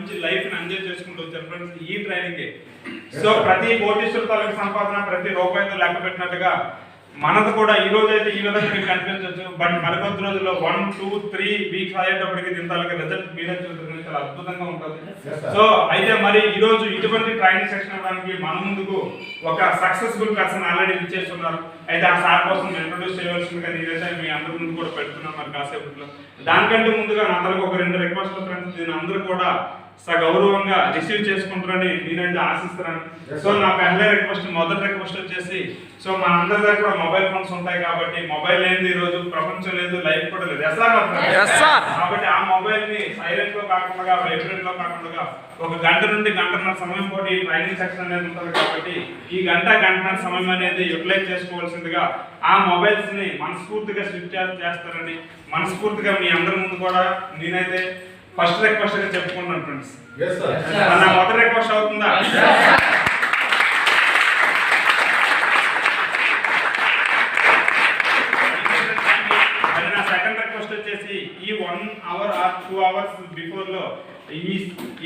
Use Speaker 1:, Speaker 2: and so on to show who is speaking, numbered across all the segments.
Speaker 1: మంచి లైఫ్ ని ఎంజాయ్ చేసుకుంటూ వచ్చారు ఫ్రెండ్స్ ఈ ట్రైనింగ్. సో ప్రతి కోటీశ్వర తాలూకు సంపాదన ప్రతి రూపాయితో లెక్క పెట్టినట్టుగా మనది కూడా ఈ రోజు అయితే ఈ విధంగా మీకు కనిపించవచ్చు. బట్ మరికొద్ది రోజుల్లో 1, 2, 3 వీక్స్ అయ్యేటప్పటికి దీని తాలూకు రిజల్ట్ మీరే చూస్తుంది, చాలా అద్భుతంగా ఉంటుంది. సో అయితే మరి ఈ రోజు ఇటువంటి ట్రైనింగ్ సెక్షన్ ఇవ్వడానికి మన ముందుకు ఒక సక్సెస్ఫుల్ పర్సన్ ఆల్రెడీ ఇచ్చేస్తున్నారు. అయితే ఆ సార్ కోసం ఇంట్రొడ్యూస్ చేయవలసిందిగా నేనైతే మీ అందరి ముందు కూడా పెడుతున్నాను మరి కాసేపట్లో. దానికంటే ముందుగా నా తలకు ఒక 2 రిక్వెస్ట్లు ఫ్రెండ్స్, దీని అందరూ కూడా సగౌరవంగా రిసీవ్ చేసుకుంటారని నేనైతే ఆశిస్తున్నాను. సో నా పెహలే రిక్వెస్ట్, మొదటి రిక్వెస్ట్ వచ్చేసి, సో మన అందరి దగ్గర కూడా మొబైల్ ఫోన్స్ ఉంటాయి కాబట్టి మొబైల్ లేనిది ఈ రోజు ప్రపంచం లేదు, లైఫ్ కూడా లేదు. కాబట్టి ఆ మొబైల్ ని సైలెంట్ లో కాకుండా వైబ్రేట్ లో కాకుండా ఒక గంట నుండి గంటన్నర సమయం పాటు ఈ ట్రైనింగ్ సెక్షన్ అనేది ఉంటుంది కాబట్టి ఈ గంటన్నర సమయం అనేది యూటిలైజ్ చేసుకోవాల్సిందిగా ఆ మొబైల్స్ ని మనస్ఫూర్తిగా స్విచ్ ఆఫ్ చేస్తారని మనస్ఫూర్తిగా మీ అందరి ముందు కూడా నేనైతే ఫస్ట్ రిక్వెస్ట్ గా చెప్పుకుంటున్నాను ఫ్రెండ్స్. నా మొదటి రిక్వెస్ట్ అవుతుందా? మరి నా సెకండ్ రిక్వెస్ట్ వచ్చేసి ఈ 1 hour or 2 hours బిఫోర్ లో ఈ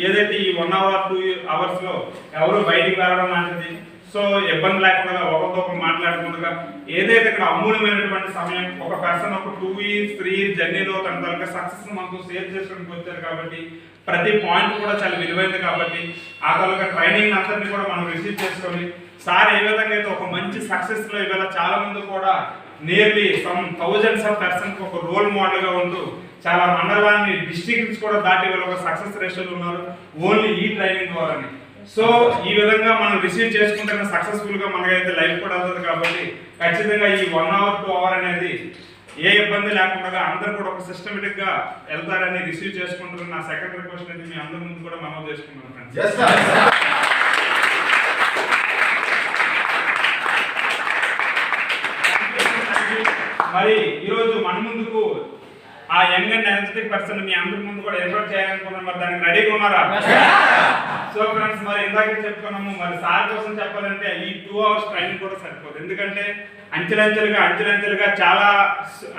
Speaker 1: ఏదైతే ఈ 1 hour or 2 hours లో ఎవరు బయటికి రావడం లాంటిది, సో ఇబ్బంది లేకుండా ఒకరితో ఒకరు మాట్లాడకుండా ఏదైతే ఇక్కడ అమూల్యమైనటువంటి సమయం ఒక పర్సన్ ఒక 2 years 3 years జర్నీలో తన తనక సక్సెస్ మనకు షేర్ చేసుకోవడానికి వచ్చారు కాబట్టి ప్రతి పాయింట్ కూడా చాలా విలువైంది కాబట్టి ఆ తనక ట్రైనింగ్ అంతటిని కూడా మనం రిసీవ్ చేసుకొని సార్ ఏ విధంగా అయితే ఒక మంచి సక్సెస్ లో ఇవాళ చాలా మంది కూడా nearly some thousands of persons ఒక రోల్ మోడల్ గా ఉంటూ చాలా మండలాన్ని డిస్ట్రిక్ట్స్ కూడా దాటి వీళ్ళు ఒక సక్సెస్ రేషియోలు ఉన్నారు ఓన్లీ ఈ ట్రైనింగ్ ద్వారానే. సో ఈ విధంగా మనం రిసీవ్ చేసుకుంటే సక్సెస్ఫుల్ గా మనకైతే లైఫ్ కూడా అవుతుంది కాబట్టి ఖచ్చితంగా ఈ 1 hour 2 hour అనేది ఏ ఇబ్బంది లేకుండా అందరూ కూడా ఒక సిస్టమేటిక్ గా వెళ్తారని రిసీవ్ చేసుకుంటారు. నా సెకండ్ రిక్వెస్ట్ అనేది మీ అందరి ముందు కూడా మనం చేసుకుంటున్నాం ఫ్రెండ్స్. మరి ఈరోజు మన ముందుకు ఆ యంగ్ అండ్ ఎనర్జెటిక్ పర్సన్ మీ అందరి ముందు కూడా ఇన్వైట్ చేయాలనుకున్నాం. మరి దానికి రెడీగా ఉన్నారా? సో ఫ్రెండ్స్ మరి ఇందాక చెప్పుకున్నాము, మరి సార్ కోసం చెప్పాలంటే ఈ 2 hours ట్రైనింగ్ కూడా సరిపోదు. ఎందుకంటే అంచెలంచెలుగా చాలా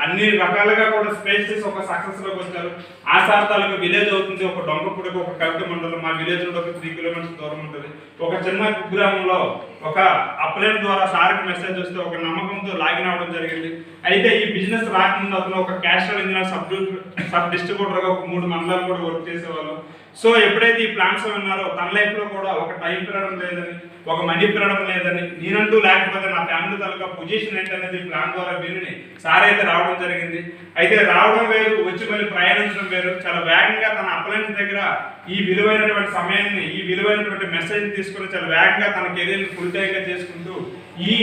Speaker 1: అన్ని రకాలుగా కూడా స్పేస్ చేసి ఒక సక్సెస్ లోకి వచ్చారు. ఆ సార్ తాలూకు విలేజ్ అవుతుంది ఒక డొంకపుడికి ఒక కవిత మండలం, మా విలేజ్ నుండి ఒక 3 kilometers దూరం ఉంటుంది. ఒక చిన్న కుగ్రామంలో ఒక అప్లైన్ ద్వారా సార్కి మెసేజ్ వస్తే ఒక నమ్మకంతో లాగిన్ అవ్వడం జరిగింది. అయితే ఈ బిజినెస్ రాకముందు అతను ఒక క్యాషియర్ ఇంజనీర్ సబ్ డిస్ట్రిబ్యూటర్ గా ఒక 3 మండలాలు కూడా వర్క్ చేసేవాళ్ళు. సో ఎప్పుడైతే ఈ ప్లాన్స్ విన్నారో తన లైఫ్ లో కూడా ఒక టైం పెరగడం లేదని, ఒక మనీ పెరగడం లేదని, నేనంటూ లేకపోతే నా ఫ్యామిలీ తాలూకా పొజిషన్ ఏంటనేది ప్లాన్ ద్వారా విని సార్ అయితే రావడం జరిగింది. అయితే రావడం వేరు, వచ్చి మళ్ళీ ప్రయాణించడం వేరు. చాలా వేగంగా తన అప్లైన్స్ దగ్గర ఈ విలువైనటువంటి సమయాన్ని, ఈ విలువైనటువంటి మెసేజ్ తీసుకుని చాలా వేగంగా తన కెరీర్ ఫుల్ టైమ్ గా చేసుకుంటూ ఈ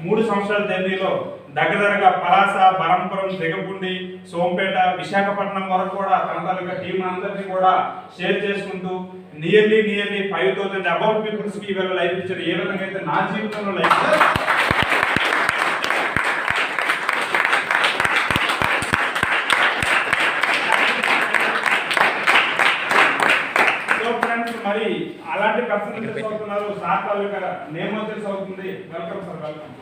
Speaker 1: 3 సంవత్సరాల జర్నీలో దగ్గరగా పలాస, బరంపురం, దిగపుండి, సోంపేట, విశాఖపట్నం వరకు కూడా తన తాలూకా టీం అందరినీ కూడా షేర్ చేసుకుంటూ నియర్లీ 5,000 అబౌట్ పీపుల్స్ కి ఇవాళ లైఫ్ ఇచ్చారు. ఏ విధంగా అయితే నా జీవితంలో లైఫ్ మరి అలాంటి పర్సన్ అవుతున్నారు. సార్ తాలూకా నేమ్ వచ్చేసి అవుతుంది. Welcome sir, welcome.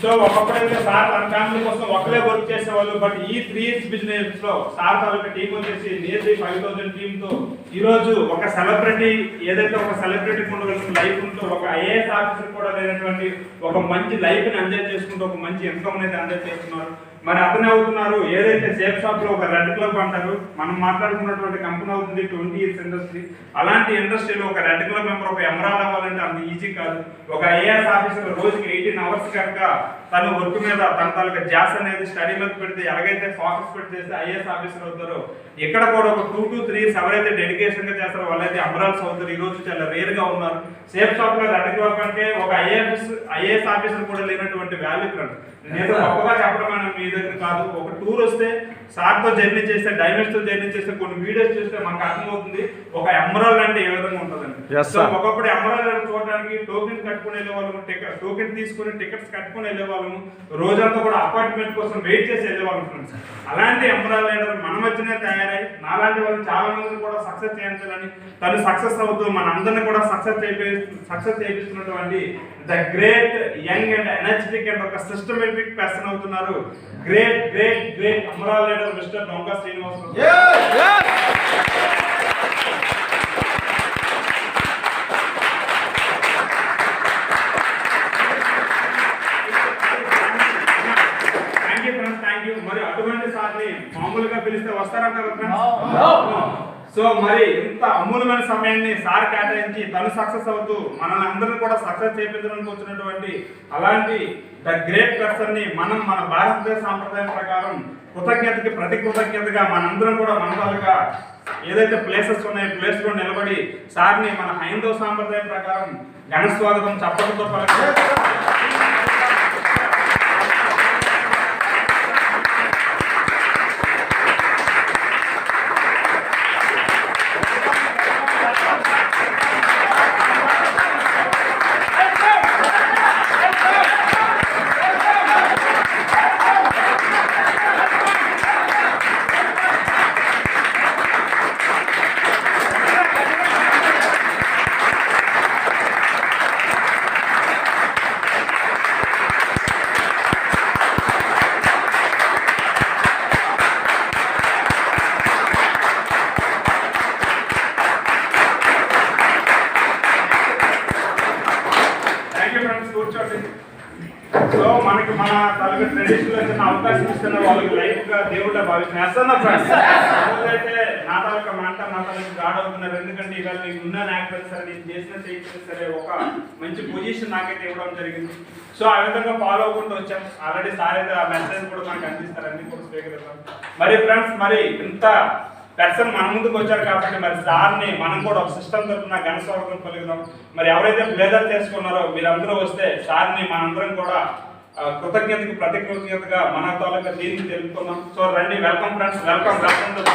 Speaker 1: సో ఒకప్పుడైతే సార్ తన ఫ్యామిలీ కోసం ఒకలే వర్క్ చేసేవాళ్ళు. బట్ ఈ 3 years బిజినెస్ లో సార్ తాలూకా టీం వచ్చేసి నియర్లీ 5,000 టీమ్ తో ఈ రోజు ఒక సెలబ్రిటీ ఏదైతే ఒక సెలబ్రిటీ ఉండవలసిన లైఫ్ ఉంటూ ఒక IAS ఆఫీసర్ కూడా లేనటువంటి ఒక మంచి లైఫ్ ని ఎంజాయ్ చేసుకుంటూ ఒక మంచి ఇన్కమ్ అనేది ఎంజాయ్ చేస్తున్నారు. మరి అతనే అవుతున్నారు ఏదైతే సేఫ్ షాప్ లో ఒక రెడ్ క్లబ్ అంటారు, మనం మాట్లాడుకున్నటువంటి కంపెనీ అవుతుంది 20 years ఇండస్ట్రీ. అలాంటి ఇండస్ట్రీలో ఒక రెడ్ క్లబ్ మెంబర్ ఒక ఎమరాల్డ్ అవ్వాలంటే అంత ఈజీ కాదు. ఒక IAS ఆఫీసర్ రోజుకి 18 hours కనుక తను వర్క్ మీద తన తాలూకా జాస్ అనేది స్టడీలోకి పెడితే ఎలాగైతే ఫోకస్ పెట్టి చేస్తే IAS ఆఫీసర్ అవుతారో ఇక్కడ కూడా ఒక 2 to 3 years ఎవరైతే డెడికేషన్ గా చేస్తారో వాళ్ళైతే ఎమరాల్డ్స్ అవుతారు. ఈ రోజు చాలా రేర్ గా ఉన్నారు. సేఫ్ షాప్ లో రెడ్ క్లబ్ అంటే ఒక IAS ఆఫీసర్ కూడా లేనటువంటి వాల్యూ ఫ్రెండ్. నేను గొప్పగా చెప్పడం మీ దగ్గర కాదు. ఒక టూర్ వస్తే సార్తో జర్నీ చేస్తే, డైమండ్స్ తో జర్నీ చేస్తే, కొన్ని వీడియోస్ చూస్తే మనకు అర్థమవుతుంది ఒక ఎమరాల్డ్ అంటే ఏ విధంగా ఉంటుందండి. సో ఒకప్పుడు ఎమరాల్డ్ చూడడానికి టోకెన్ కట్టుకుని వెళ్ళే వాళ్ళము, టోకెన్ తీసుకుని టికెట్స్ కట్టుకుని వెళ్ళే వాళ్ళము, రోజంతా కూడా అపార్ట్మెంట్ కోసం వెయిట్ చేసి వెళ్ళే వాళ్ళం ఫ్రెండ్స్. అలాంటి ఎమరాల్డ్ మన వచ్చినా తయారై నాలాంటి వాళ్ళు చాలా మందిని కూడా సక్సెస్ చేయించాలని తను సక్సెస్ అవుతూ మన అందరిని కూడా సక్సెస్ చేయిస్తున్నటువంటి the great young and energetic and ఒక సిస్టమేటిక్ పర్సన్ అవుతున్నారు great great great emerald leader mister Donka Srinivasarao. మరి అటువంటి సార్ని మామూలుగా పిలిస్తే వస్తారంటారు ఫ్రెండ్స్. సో మరి ఇంత అమూల్యమైన సమయాన్ని సార్ కేటాయించి తను సక్సెస్ అవుతూ మనల్ని అందరినీ కూడా సక్సెస్ చేయించడానికి వచ్చినటువంటి అలాంటి ద గ్రేట్ పర్సన్ ని మనం మన భారతదేశ సాంప్రదాయం ప్రకారం కృతజ్ఞతకి ప్రతి కృతజ్ఞతగా మనందరం కూడా మనవాళ్ళుగా ఏదైతే ప్లేసెస్ ఉన్నాయో ప్లేస్ లో నిలబడి సార్ని మన హైందవ సాంప్రదాయం ప్రకారం ఘన స్వాగతం చప్పటితో సో మనకి మన తలకి ట్రెడిషనల్ వచ్చిన అవకాశం ఇస్తున్న వాళ్ళకి లైఫ్ గా దేవుడిగా భావిస్తున్నారు. అయితే నా తాలూకా మాట నా తాలూకు గాడ్ అవుతున్నారు. ఎందుకంటే ఇవాళ నీకు ఉన్న నాయకులు సరే నేను చేసిన చేయించిన సరే ఒక మంచి పొజిషన్ నాకైతే ఇవ్వడం జరిగింది. సో ఆ విధంగా ఫాలో అవ్వకుండా వచ్చాం. ఆల్రెడీ సార్ అయితే ఆ మెసేజ్ కూడా మనకు అందిస్తారు, అన్ని కూడా స్వీకరిస్తాం. మరి ఫ్రెండ్స్ మరి ఇంత పర్సన్ మన ముందుకు వచ్చారు కాబట్టి మరి సార్ని మనం కూడా ఒక సిస్టమ్ తరఫున ఘన స్వాగతం పలుకుదాం. మరి ఎవరైతే ప్లేజర్ చేసుకున్నారో మీరందరూ వస్తే సార్ని మనందరం కూడా కృతజ్ఞతకు ప్రతి కృతజ్ఞతగా మన తాలూకా దీనికి తెలుపుకుందాం. సో రండి, వెల్కమ్ ఫ్రెండ్స్, వెల్కమ్ వెల్కమ్.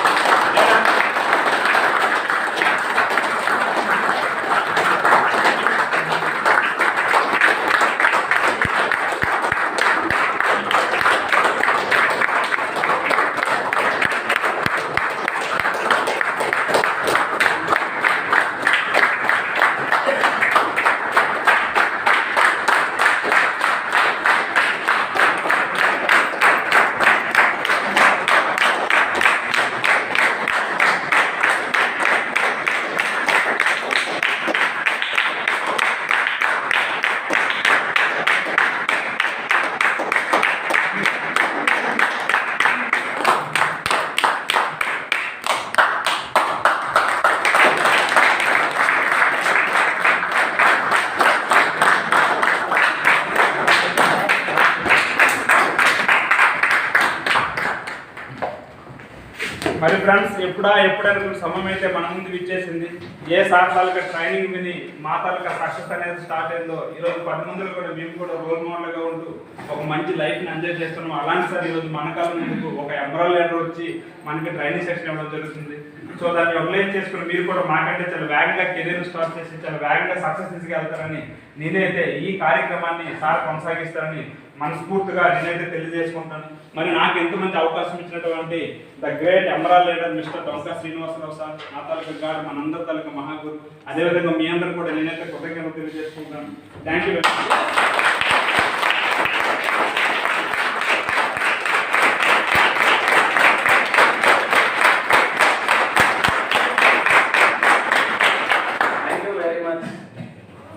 Speaker 1: మరి ఫ్రెండ్స్ ఎప్పుడైనా సమయం అయితే మన ముందుకు ఇచ్చేసింది. ఏ సార్ తాలూకా ట్రైనింగ్ విని మా తాలూకా సక్సెస్ అనేది స్టార్ట్ అయిందో ఈరోజు 10 మందిలో కూడా మేము కూడా రోల్ మోడల్గా ఉంటూ ఒక మంచి లైఫ్ని ఎంజాయ్ చేస్తున్నాం. అలాంటి సార్ ఈరోజు మన కాలం ముందుకు ఒక ఎంబ్రాయిడరీ లీడర్ వచ్చి మనకి ట్రైనింగ్ సెషన్ ఇవ్వడం జరుగుతుంది. సో దాన్ని యూటిలైజ్ చేసుకుని మీరు కూడా మాకంటే చాలా వేగంగా కెరీర్ స్టార్ట్ చేసి చాలా వేగంగా సక్సెస్ తీసుకెళ్తారని నేనైతే ఈ కార్యక్రమాన్ని సార్ కొనసాగిస్తారని మనస్ఫూర్తిగా నేనైతే తెలియజేసుకుంటాను. మరి నాకు ఎంత మంచి అవకాశం ఇచ్చినటువంటి the great emerald leader mister Donka Srinivasarao sir, నా తాలూకా గారు, మనందరి తాలూకా మహాగురు, అదేవిధంగా మీ అందరూ కూడా నేనైతే కృతజ్ఞతలు తెలియజేసుకుంటాను. Thank you.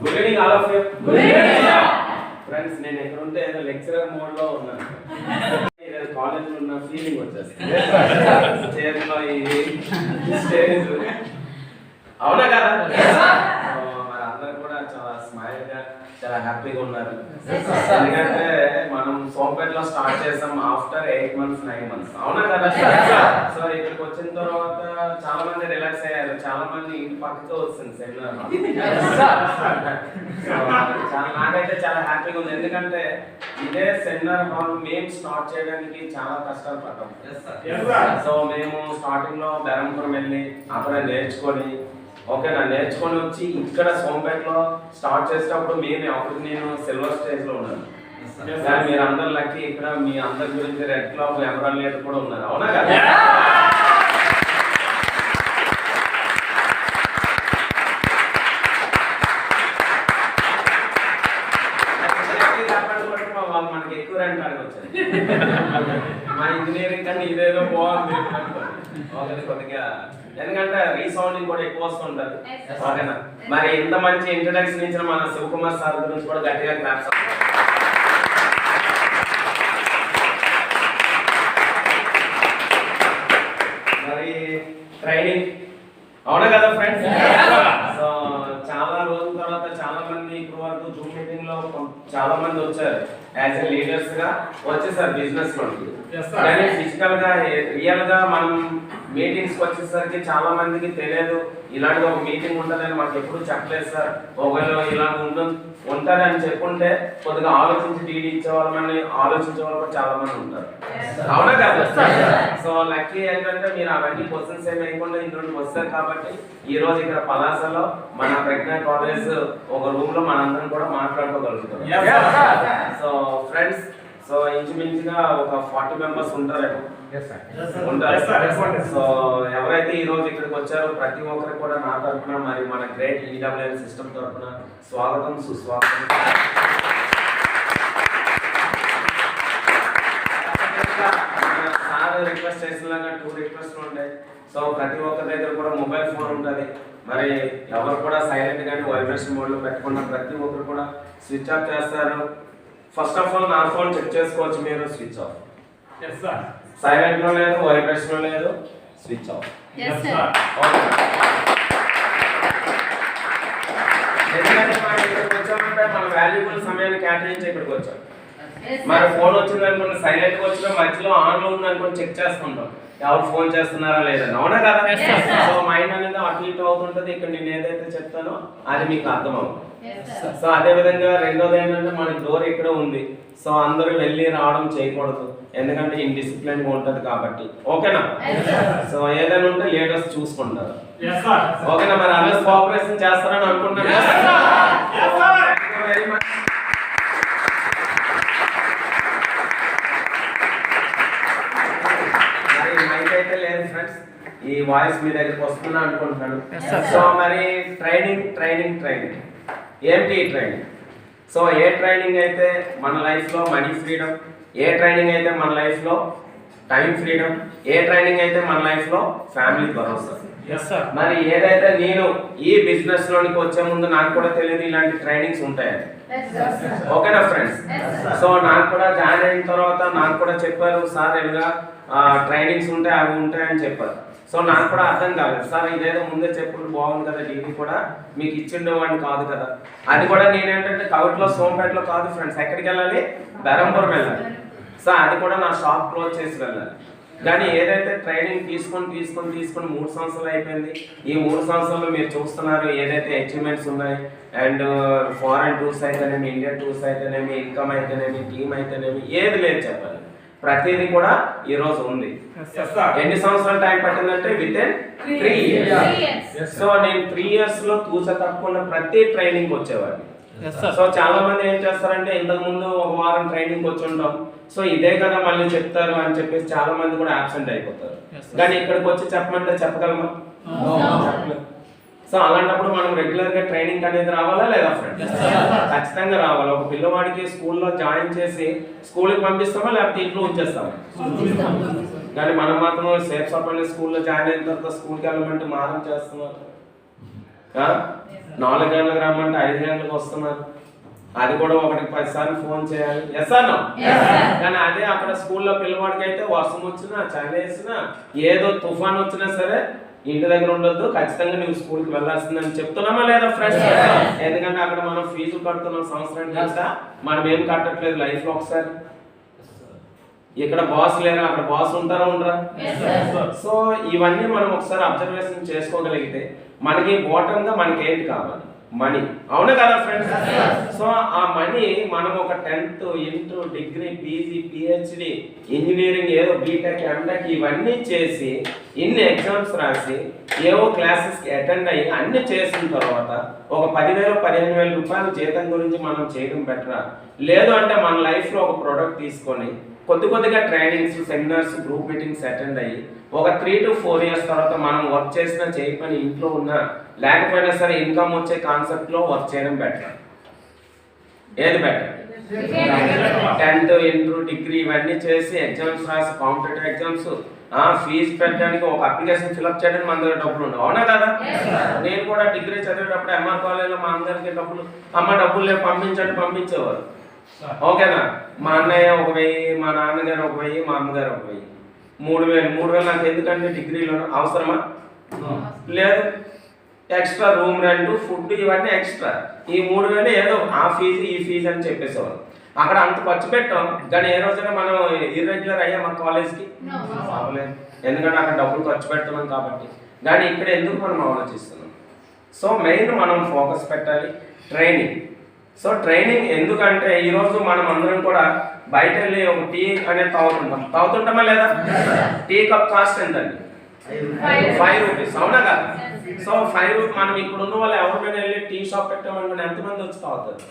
Speaker 2: Good evening all of you. Good evening friends. నేను ఎక్కడ ఉంటే ఏదో లెక్చరర్ మోడ్ లో ఉన్నాను. కాలేజ్ లో ఉన్న ఫీలింగ్ వచ్చేస్తుంది. స్టేజ్ లో ఇది స్టేజ్ అవునా కదా? మరి అందరు కూడా చాలా స్మైల్ గా చాలా హ్యాపీగా ఉన్నారు. ఎందుకంటే మనం సోంపేటలో స్టార్ట్ చేసాం ఆఫ్టర్ 8 months 9 months అవునా కదా? సో ఇక్కడికి వచ్చిన తర్వాత చాలా మంది రిలాక్స్ అయ్యారు. చాలా మంది ఇంటి పక్కతో వస్తుంది సెమినార్. నాకైతే చాలా హ్యాపీగా ఉంది. ఎందుకంటే ఇదే సెమినార్ హాల్ మేము స్టార్ట్ చేయడానికి చాలా కష్టాలు పడ్డాం. సో మేము స్టార్టింగ్ లో బెరంపురం వెళ్ళి అక్కడ నేర్చుకొని ఓకేనా నేర్చుకొని వచ్చి ఇక్కడ సోంపేటలో స్టార్ట్ చేసేటప్పుడు అప్పుడు నేను సిల్వర్ స్టేజ్ లో ఉన్నాను. మీరు అందరు లక్కీ ఇక్కడ మీ అందరి గురించి రెడ్ క్లాబ్ ఎంబ్రాయిడరీ కూడా ఉన్నారు అవునా కదా? ఓకే కొద్దిగా ఎందుకంటే రీసౌండింగ్ కూడా ఎక్కువ వస్తుంటది. ఓకేనా? మరి ఇంత మంచి ఇంట్రడక్షన్ ఇచ్చిన మన శివకుమార్ సార్ గురించి కూడా గట్టిగా క్లాప్స్. మరి ట్రైనింగ్ అవునా కదా ఫ్రెండ్స్? సో చాలా రోజుల తర్వాత చాలా మంది ఇప్పుడు వరకు జూమ్ మీటింగ్ లో చాలా మంది వచ్చారు యాజ్ ఎ లీడర్స్ గా వచ్చేసారు బిజినెస్ లోకి. కానీ ఫిజికల్ గా రియల్ గా మనం మీటింగ్స్ వచ్చేసరికి చాలా మందికి తెలియదు ఇలాంటి ఒక మీటింగ్ ఉంటుందని మాకు ఎప్పుడు చెప్పలేదు సార్. ఒకవేళ ఇలా ఉంటుంది అని చెప్పుంటే కొద్దిగా ఆలోచించి డీడీ ఇచ్చే వాళ్ళని ఆలోచించే వాళ్ళు కూడా చాలా మంది ఉంటారు. అవునా కదా? సో లక్కీ ఏంటంటే మీరు అవన్నీ క్వశ్చన్స్ ఏమి వేయకుండా ఇంట్లో వస్తారు కాబట్టి ఈ రోజు ఇక్కడ పలాసలో మన ప్రజ్ఞా కాలేజ్ ఒక రూమ్ లో మనందరం కూడా మాట్లాడుకోగలుగుతాం. సో ఫ్రెండ్స్, సో ఇంచుమించుగా ఒక 40 మెంబర్స్ ఉంటారేమో. సో ఎవరైతే ఈ రోజు ఇక్కడికి వచ్చారో ప్రతి ఒక్కరికి కూడా నా తరఫున మరి మన గ్రేట్ ఈడబ్ల్యూఎన్ సిస్టమ్ తరఫున స్వాగతం సుస్వాగతం. సార్ రిక్వెస్ట్ చేసినలాగా 2 రిక్వెస్ట్లు ఉంటాయి. సో ప్రతి ఒక్కరి దగ్గర కూడా మొబైల్ ఫోన్ ఉంటుంది. మరి ఎవరు కూడా సైలెంట్ గానీ వైబ్రేషన్ మోడ్ లో పెట్టకుండా ప్రతి ఒక్కరు కూడా స్విచ్ ఆఫ్ చేస్తారు. ఫస్ట్ ఆఫ్ ఆల్ నా ఫోన్ చెక్ చేసుకోవచ్చు మీరు. స్విచ్ ఆఫ్ సైలెంట్ లో లేదు, వైబ్రేషన్ లో లేదు, స్విచ్ ఆఫ్. ఎందుకంటే మనం ఇక్కడికి వచ్చామంటే మన వాల్యుబుల్ సమయాన్ని కేటాయించి ఇక్కడికి వచ్చాం. మరి ఫోన్ వచ్చింది అనుకోండి సైలెంట్ గా వచ్చినా మధ్యలో ఆన్ లో ఉంది అనుకోండి చెక్ చేస్తుంటాం ఎవరు ఫోన్ చేస్తున్నారా లేదని. అవునా కదా? సో మైండ్ అనేది అటు ఇటు అవుతుంటది. ఇక్కడ నేను ఏదైతే చెప్తానో అది మీకు అర్థం అవుతుంది. సో అదే విధంగా రెండోది ఏంటంటే మనకి డోర్ ఇక్కడ ఉంది. సో అందరూ వెళ్ళి రావడం చేయకూడదు ఎందుకంటే ఇండిసిప్లిన్ గా ఉంటది కాబట్టి. ఓకేనా? సో ఏదైనా ఉంటే లీడర్స్ చూసుకుంటారు. ఓకేనా? మరి అందరూ కోఆపరేషన్ చేస్తారని అనుకుంటున్నాను. Very much. అయితే లేదు ఫ్రెండ్స్, ఈ వాయిస్ మీ దగ్గరికి వస్తున్నా అనుకుంటున్నాను. సో మరి ట్రైనింగ్ ట్రైనింగ్ ట్రైనింగ్ ఏంటి ట్రైనింగ్? సో ఏ ట్రైనింగ్ అయితే మన లైఫ్ లో మనీ ఫ్రీడమ్, ఏ ట్రైనింగ్ అయితే మన లైఫ్ లో టైం ఫ్రీడమ్, ఏ ట్రైనింగ్ అయితే మన లైఫ్ లో ఫ్యామిలీ భరోసా. మరి ఏదైతే నేను ఈ బిజినెస్ లోనికి వచ్చే ముందు నాకు కూడా తెలియదు ఇలాంటి ట్రైనింగ్స్ ఉంటాయని. ఓకేనా ఫ్రెండ్స్? సో నాకు కూడా జాయిన్ అయిన తర్వాత నాకు కూడా చెప్పారు సార్ ఇలా ట్రైనింగ్స్ ఉంటాయి అవి ఉంటాయని చెప్పారు. సో నాకు కూడా అర్థం కాలేదు సార్ ఇదేదో ముందే చెప్పుడు బాగుంది కదా డీడీ కూడా మీకు ఇచ్చిండేవాడిని కాదు కదా. అది కూడా నేనేంటంటే కౌట్లో సోంపేటలో కాదు ఫ్రెండ్స్, ఎక్కడికి వెళ్ళాలి? బెరంపురం వెళ్ళాలి. సో అది కూడా నా షాప్ క్లోజ్ చేసి వెళ్ళాలి. కానీ ఏదైతే ట్రైనింగ్ తీసుకొని 3 సంవత్సరాలు అయిపోయింది. ఈ 3 సంవత్సరాల్లో మీరు చూస్తున్నారు ఏదైతే అచీవ్మెంట్స్ ఉన్నాయి. అండ్ ఫారెన్ టూర్స్ అయితేనేమి, ఇండియన్ టూర్స్ అయితేనేమి, ఇన్కమ్ అయితేనేమి, టీమ్ అయితేనేమి, ఏది లేదు చెప్పాలి ప్రతిదీ కూడా ఈ రోజు ఉంది. ఎన్ని సంవత్సరాలు టైం పట్టిందంటే వితిన్ 3 years. సో నేను 3 years లో తప్పకుండా ప్రతి ట్రైనింగ్ వచ్చేవాడిని. సో చాలా మంది ఏం చేస్తారంటే ఇంతకు ముందు ఒక వారం ట్రైనింగ్ వచ్చి ఉంటాం సో ఇదే కదా మళ్ళీ చెప్తారు అని చెప్పేసి చాలా మంది కూడా అబ్సెంట్ అయిపోతారు. కానీ ఇక్కడికి వచ్చి చెప్పమంటే చెప్పగలమా? చెప్పలేదు. సో అలాంటప్పుడు మనం రెగ్యులర్ గా ట్రైనింగ్ అనేది రావాలా లేదా ఫ్రెండ్స్? ఖచ్చితంగా రావాలి. ఒక పిల్లవాడికి స్కూల్లో జాయిన్ చేసి స్కూల్కి పంపిస్తామా లేకపోతే ఇంట్లో ఉంచేస్తామా? కానీ మనం మాత్రం సేఫ్ సపల్లి స్కూల్లో జాయిన్ అయిన తర్వాత స్కూల్కి వెళ్ళమంటే మారం చేస్తున్నారు. 4 గంటలకు రమ్మంటే 5 గంటలకు వస్తున్నారు. అది కూడా 10 సార్లు ఫోన్ చేయాలి. ఎస్ అన్నా? కానీ అదే అక్కడ స్కూల్లో పిల్లవాడికి అయితే వర్షం వచ్చినా చలి వేసినా ఏదో తుఫాన్ వచ్చినా సరే ఇంటి దగ్గర ఉండొద్దు, ఖచ్చితంగా నువ్వు స్కూల్కి వెళ్ళాల్సిందని చెప్తున్నామా లేదా ఫ్రెండ్స్? ఎందుకంటే అక్కడ మనం ఫీజు కడుతున్నాం సంవత్సరానికి కదా, మనం ఏం కట్టట్లేదు లైఫ్ లో ఒకసారి. ఇక్కడ బాస్ లేరా, అక్కడ బాస్ ఉంటారా ఉండరా? సో ఇవన్నీ మనం ఒకసారి అబ్జర్వేషన్ చేసుకోగలిగితే మనకి బాటమ్ గా మనకి ఏంటి కావాలి? మనీ. అవునా కదా ఫ్రెండ్స్? సో ఆ మనీ మనం ఒక 10th, inter, degree, PG, PhD, engineering, ఏదో బీటెక్, ఎంటెక్ ఇవన్నీ చేసి ఇన్ని ఎగ్జామ్స్ రాసి ఏవో క్లాసెస్కి అటెండ్ అయ్యి అన్ని చేసిన తర్వాత ఒక 10,000, 15,000 రూపాయల జీతం గురించి మనం చేయడం బెటరా? లేదు అంటే మన లైఫ్లో ఒక ప్రోడక్ట్ తీసుకొని కొద్దిగా trainings, seminars, group meetings attend అయ్యి ఒక 3 to 4 years తర్వాత మనం వర్క్ చేసినా చేయకపోయినా ఇంట్లో ఉన్నా లేకపోయినా సరే ఇన్కమ్ వచ్చే కాన్సెప్ట్ లో వర్క్ చేయడం బెటర్. ఏది బెటర్? 10th, ఇంటర్, డిగ్రీ ఇవన్నీ చేసి ఎగ్జామ్స్ రాసి కాంపిటేటివ్ ఎగ్జామ్స్ ఫీజు పెట్టడానికి ఒక అప్లికేషన్ ఫిల్అప్ చేయడానికి మన దగ్గర డబ్బులు ఉండవు, అవునా కదా? నేను కూడా డిగ్రీ చదివేటప్పుడు ఎంఆర్ కాలేజీలో మా అందరికి డబ్బులు, అమ్మ డబ్బులు లేవు పంపించండి పంపించేవారు, ఓకేనా? మా అన్నయ్య 1000, మా నాన్నగారు 1000, మా అమ్మగారు 1000, 3000 నాకు ఎందుకంటే డిగ్రీలో అవసరమా? లేదు. ఎక్స్ట్రా రూమ్ రెంట్, ఫుడ్ ఇవన్నీ ఎక్స్ట్రా. ఈ 3000 ఏదో ఆ ఫీజు ఈ ఫీజు అని చెప్పేసేవారు. అక్కడ అంత ఖర్చు పెట్టాం, కానీ ఏ రోజైనా మనం ఇర్రెగ్యులర్ అయ్యా మా కాలేజ్కి అవ్వలేదు, ఎందుకంటే అక్కడ డబ్బులు ఖర్చు పెడుతున్నాం కాబట్టి. కానీ ఇక్కడ ఎందుకు మనం ఆలోచిస్తున్నాం? సో మెయిన్ మనం ఫోకస్ పెట్టాలి ట్రైనింగ్. సో ట్రైనింగ్ ఎందుకంటే ఈరోజు మనం అందరం కూడా బయట వెళ్ళి ఒక టీ అనేది తాగుతుంటామా లేదా? టీ కప్ కాస్ట్ ఎంతండి? 5 రూపీస్, అవునా కదా? So 5 rupees. మనం ఇక్కడ ఉన్న వాళ్ళు ఎవరికైనా వెళ్ళి టీ షాప్ పెట్టామనుకుని ఎంతమంది వచ్చి తాగుతారు?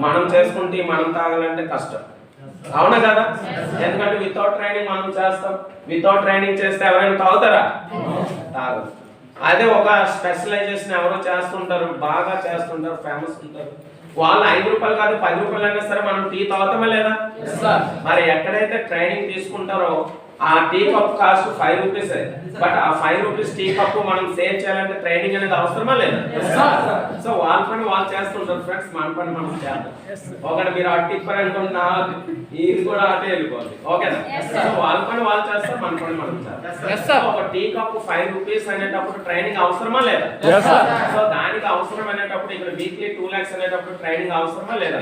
Speaker 2: మనం చేసుకుంటే మనం తాగాలంటే కష్టం, అవునా కదా? ఎందుకంటే వితౌట్ ట్రైనింగ్ మనం చేస్తాం. వితౌట్ ట్రైనింగ్ చేస్తే ఎవరైనా తాగుతారా? తాగరు. అదే ఒక స్పెషలైజేషన్ ఎవరో చేస్తుంటారు, బాగా చేస్తుంటారు, ఫేమస్ ఉంటారు, వాళ్ళు 5 రూపాయలు కాదు 10 రూపాయలు అయినా సరే మనం టీ తాగుతామా లేదా? మరి ఎక్కడైతే ట్రైనింగ్ తీసుకుంటారో ఆ tea cup cost 5 rupees, but ఆ 5 రూపీస్ టీ కప్ మనం సేవ్ చేయాలంటే ట్రైనింగ్ అనేది అవసరమా లేదా? సో వాళ్ళ పని వాళ్ళు చేస్తుంటారు ఫ్రెండ్స్, మన పని మనం చేద్దాం. ఒకటి మీరు అటు ఇప్పని అనుకుంటున్నా, ఇది కూడా అటే వెళ్ళిపోతుంది, ఓకేనా? సో వాళ్ళ పని వాళ్ళు చేస్తారు, మన పని మనం చేద్దాం. ఒక టీ కప్ 5 రూపీస్ అనేటప్పుడు ట్రైనింగ్ అవసరమా లేదా? సో దానికి అవసరం అనేటప్పుడు ఇక్కడ వీక్లీ 2 lakhs అనేటప్పుడు ట్రైనింగ్ అవసరమా లేదా?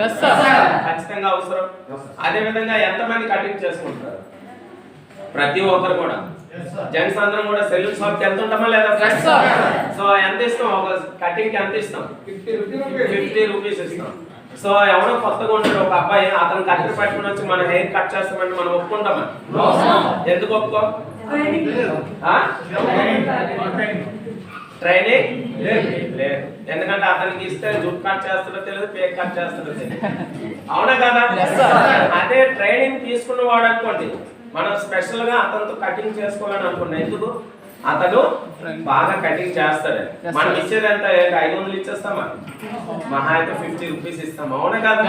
Speaker 2: ఖచ్చితంగా అవసరం. అదే విధంగా ఎంతమంది కటింగ్ చేసుకుంటారు? ప్రతి ఒక్కరు కూడా. జెంట్స్ అందరం కూడా సెలూన్ షాప్ కి వెళ్తుంటామా లేదా? సో ఎంత ఇస్తాం? ఒక కటింగ్ కి ఎంత ఇస్తాం? 50 రూపీస్ ఇస్తాం. సో ఎవరో కొత్తగా ఉంటాడు ఒక అబ్బాయి, అతను కట్టర్ పట్టుకుని వచ్చి మన హెయిర్ కట్ చేస్తామంటే మనం ఒప్పుకుంటామా? ఎందుకు ఒప్పుకో? ట్రైనింగ్ లేదు. ఎందుకంటే అతనికి ఇస్తే జుట్ కట్ చేస్తాడో తెలియదు, పేక్ కట్ చేస్తాడో తెలియదు, అవునా కదా? అదే ట్రైనింగ్ తీసుకున్న వాడు అనుకోండి, మనం స్పెషల్ గా అతనితో కటింగ్ చేసుకోవాలని అనుకున్నాం. ఎందుకు? అతను బాగా కటింగ్ చేస్తాడు. మనం ఇచ్చేది ఎంత? 500 ఇచ్చేస్తామా? మహా అయితే 50 రూపీస్ ఇస్తాం, అవునా కదా?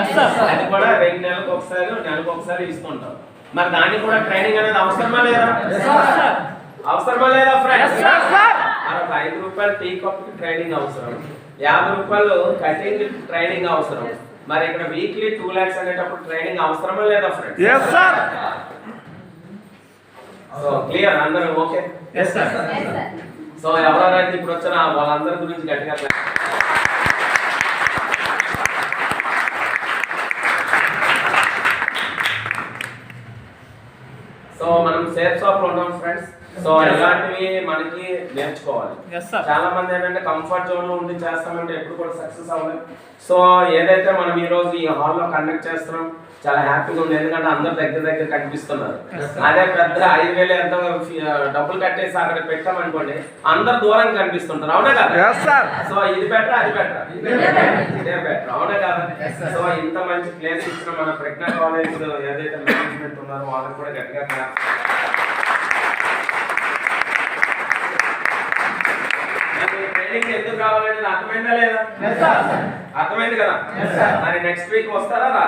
Speaker 2: అది కూడా 2 నెలలకు ఒకసారి, నెలకు ఒకసారి ఇస్తుంటాం. మరి దానికి కూడా ట్రైనింగ్ అనేది అవసరమా లేదా? అవసరమా లేదా ఫ్రెండ్స్? మనకు 5 రూపాయలు టీ కప్ కి ట్రైనింగ్ అవసరం, 50 రూపాయలు కటింగ్ ట్రైనింగ్ అవసరం. మరి ఇక్కడ వీక్లీ 2 lakhs అనేటప్పుడు ట్రైనింగ్ అవసరమా లేదా ఫ్రెండ్స్? సో క్లియర్ అందరూ? ఓకే. సో ఎవరైతే ఇప్పుడు వచ్చినా వాళ్ళందరి గురించి గట్టిగా. సో మనం సేఫ్ షాప్ లో ఉన్నాం ఫ్రెండ్స్. సో ఇలాంటివి మనకి నేర్చుకోవాలి. చాలా మంది ఏంటంటే కంఫర్ట్ జోన్ లో ఉండి చేస్తామంటే ఎప్పుడు కూడా సక్సెస్ అవ్వలేదు. సో ఏదైతే మనం ఈ రోజు ఈ హాల్ లో కండక్ట్ చేస్తున్నాం చాలా హ్యాపీగా ఉంది, ఎందుకంటే అందరు దగ్గర కనిపిస్తున్నారు. అదే పెద్ద 5,000 ఎంత డబ్బులు కట్టేసి అక్కడ పెట్టామనుకోండి, అందరు దూరంగా కనిపిస్తుంటారు, అవునా కదా? సో ఇది బెటర్, అది బెటర్, ఇదే బెటర్, అవునా కదా? సో ఇంత మంచి ప్లేస్ ఇచ్చిన మన ప్రజ్ఞా కాలేజ్ ఏదైతే మేనేజ్మెంట్ ఉన్నారో వాళ్ళకి కూడా గట్టిగా ట్రైనింగ్ ఎందుకు కావాలనేది అర్థమైందా లేదా? అర్థమైంది కదా? మరి నెక్స్ట్ వీక్ వస్తారా?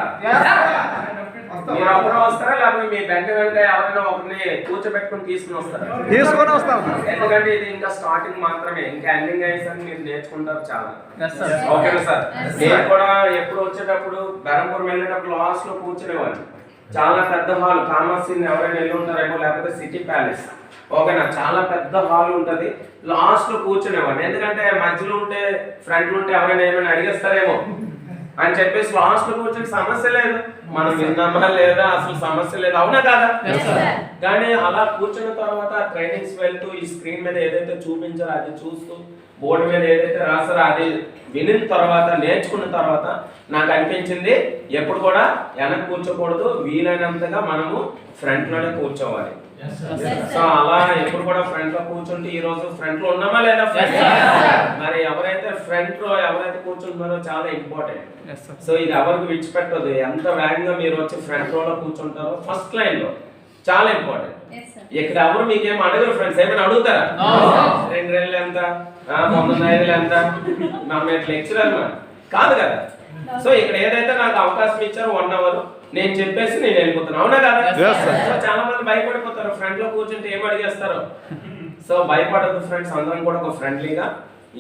Speaker 2: మీరు ఒకరు వస్తారా, లేకపోతే మీ బెంట వెంట ఎవరైనా ఒకరిని కూర్చోబెట్టుకుని తీసుకుని వస్తాం? ఎందుకంటే ఇది ఇంకా స్టార్టింగ్ మాత్రమే, ఇంకా ఎండింగ్ అయ్యేసరికి మీరు నేర్చుకుంటారు చాలా, ఓకేనా సార్? నేను కూడా ఎప్పుడు వచ్చేటప్పుడు బెరంపూర్ వెళ్ళేటప్పుడు లాస్ట్ లో కూర్చునేవాడిని. చాలా పెద్ద హాల్, కామర్స్ ఎవరైనా వెళ్ళి ఉంటారేమో, లేకపోతే సిటీ ప్యాలెస్, ఓకేనా? చాలా పెద్ద హాల్ ఉంటది, లాస్ట్ లో కూర్చునేవాడిని. ఎందుకంటే మధ్యలో ఉంటే ఫ్రంట్ లో ఉంటే ఎవరైనా ఏమైనా అడిగేస్తారేమో అని చెప్పేసి లాస్ట్ లో కూర్చొని సమస్య లేదు, మనం విన్నామా లేదా అసలు సమస్య లేదు, అవునా కదా? కానీ అలా కూర్చున్న తర్వాత ట్రైనింగ్స్ వెళ్తూ ఈ స్క్రీన్ మీద ఏదైతే చూపించారో అది చూస్తూ, బోర్డు మీద ఏదైతే రాసారో అది వినిన తర్వాత, నేర్చుకున్న తర్వాత నాకు అనిపించింది ఎప్పుడు కూడా వెనక్కి కూర్చోకూడదు, వీలైనంతగా మనము ఫ్రంట్ లోనే కూర్చోవాలి. సో అలా ఎప్పుడు కూడా ఫ్రంట్ లో కూర్చుంటే ఈ రోజు ఫ్రంట్ లో ఉన్నామా లేదా? మరి ఎవరైతే ఫ్రంట్ లో ఎవరైతే కూర్చుంటున్నారో చాలా ఇంపార్టెంట్. సో ఇది ఎవరికి విడిచిపెట్టదు, ఎంత వేగంగా మీరు వచ్చి ఫ్రంట్ లో కూర్చుంటారో ఫస్ట్ లైన్ లో చాలా ఇంపార్టెంట్. ఇక్కడ ఎవరు మీకేం అడగరు ఫ్రెండ్స్, ఏమైనా అడుగుతారా? 2 నెలలు ఎంత, 9 నెలలు ఎంత? మనం లెక్చరర్ కాదు కదా, సో ఇక్కడ ఏదైతే నాకు అవకాశం ఇచ్చారో 1 అవర్ నేను చెప్పేసి నేను వెళ్ళిపోతాను, అవునా కదా? సో చాలా మంది భయపడిపోతారు ఫ్రంట్ లో కూర్చుంటే ఏం అడిగేస్తారు. సో భయపడదు ఫ్రెండ్స్, అందరం కూడా ఒక ఫ్రెండ్లీగా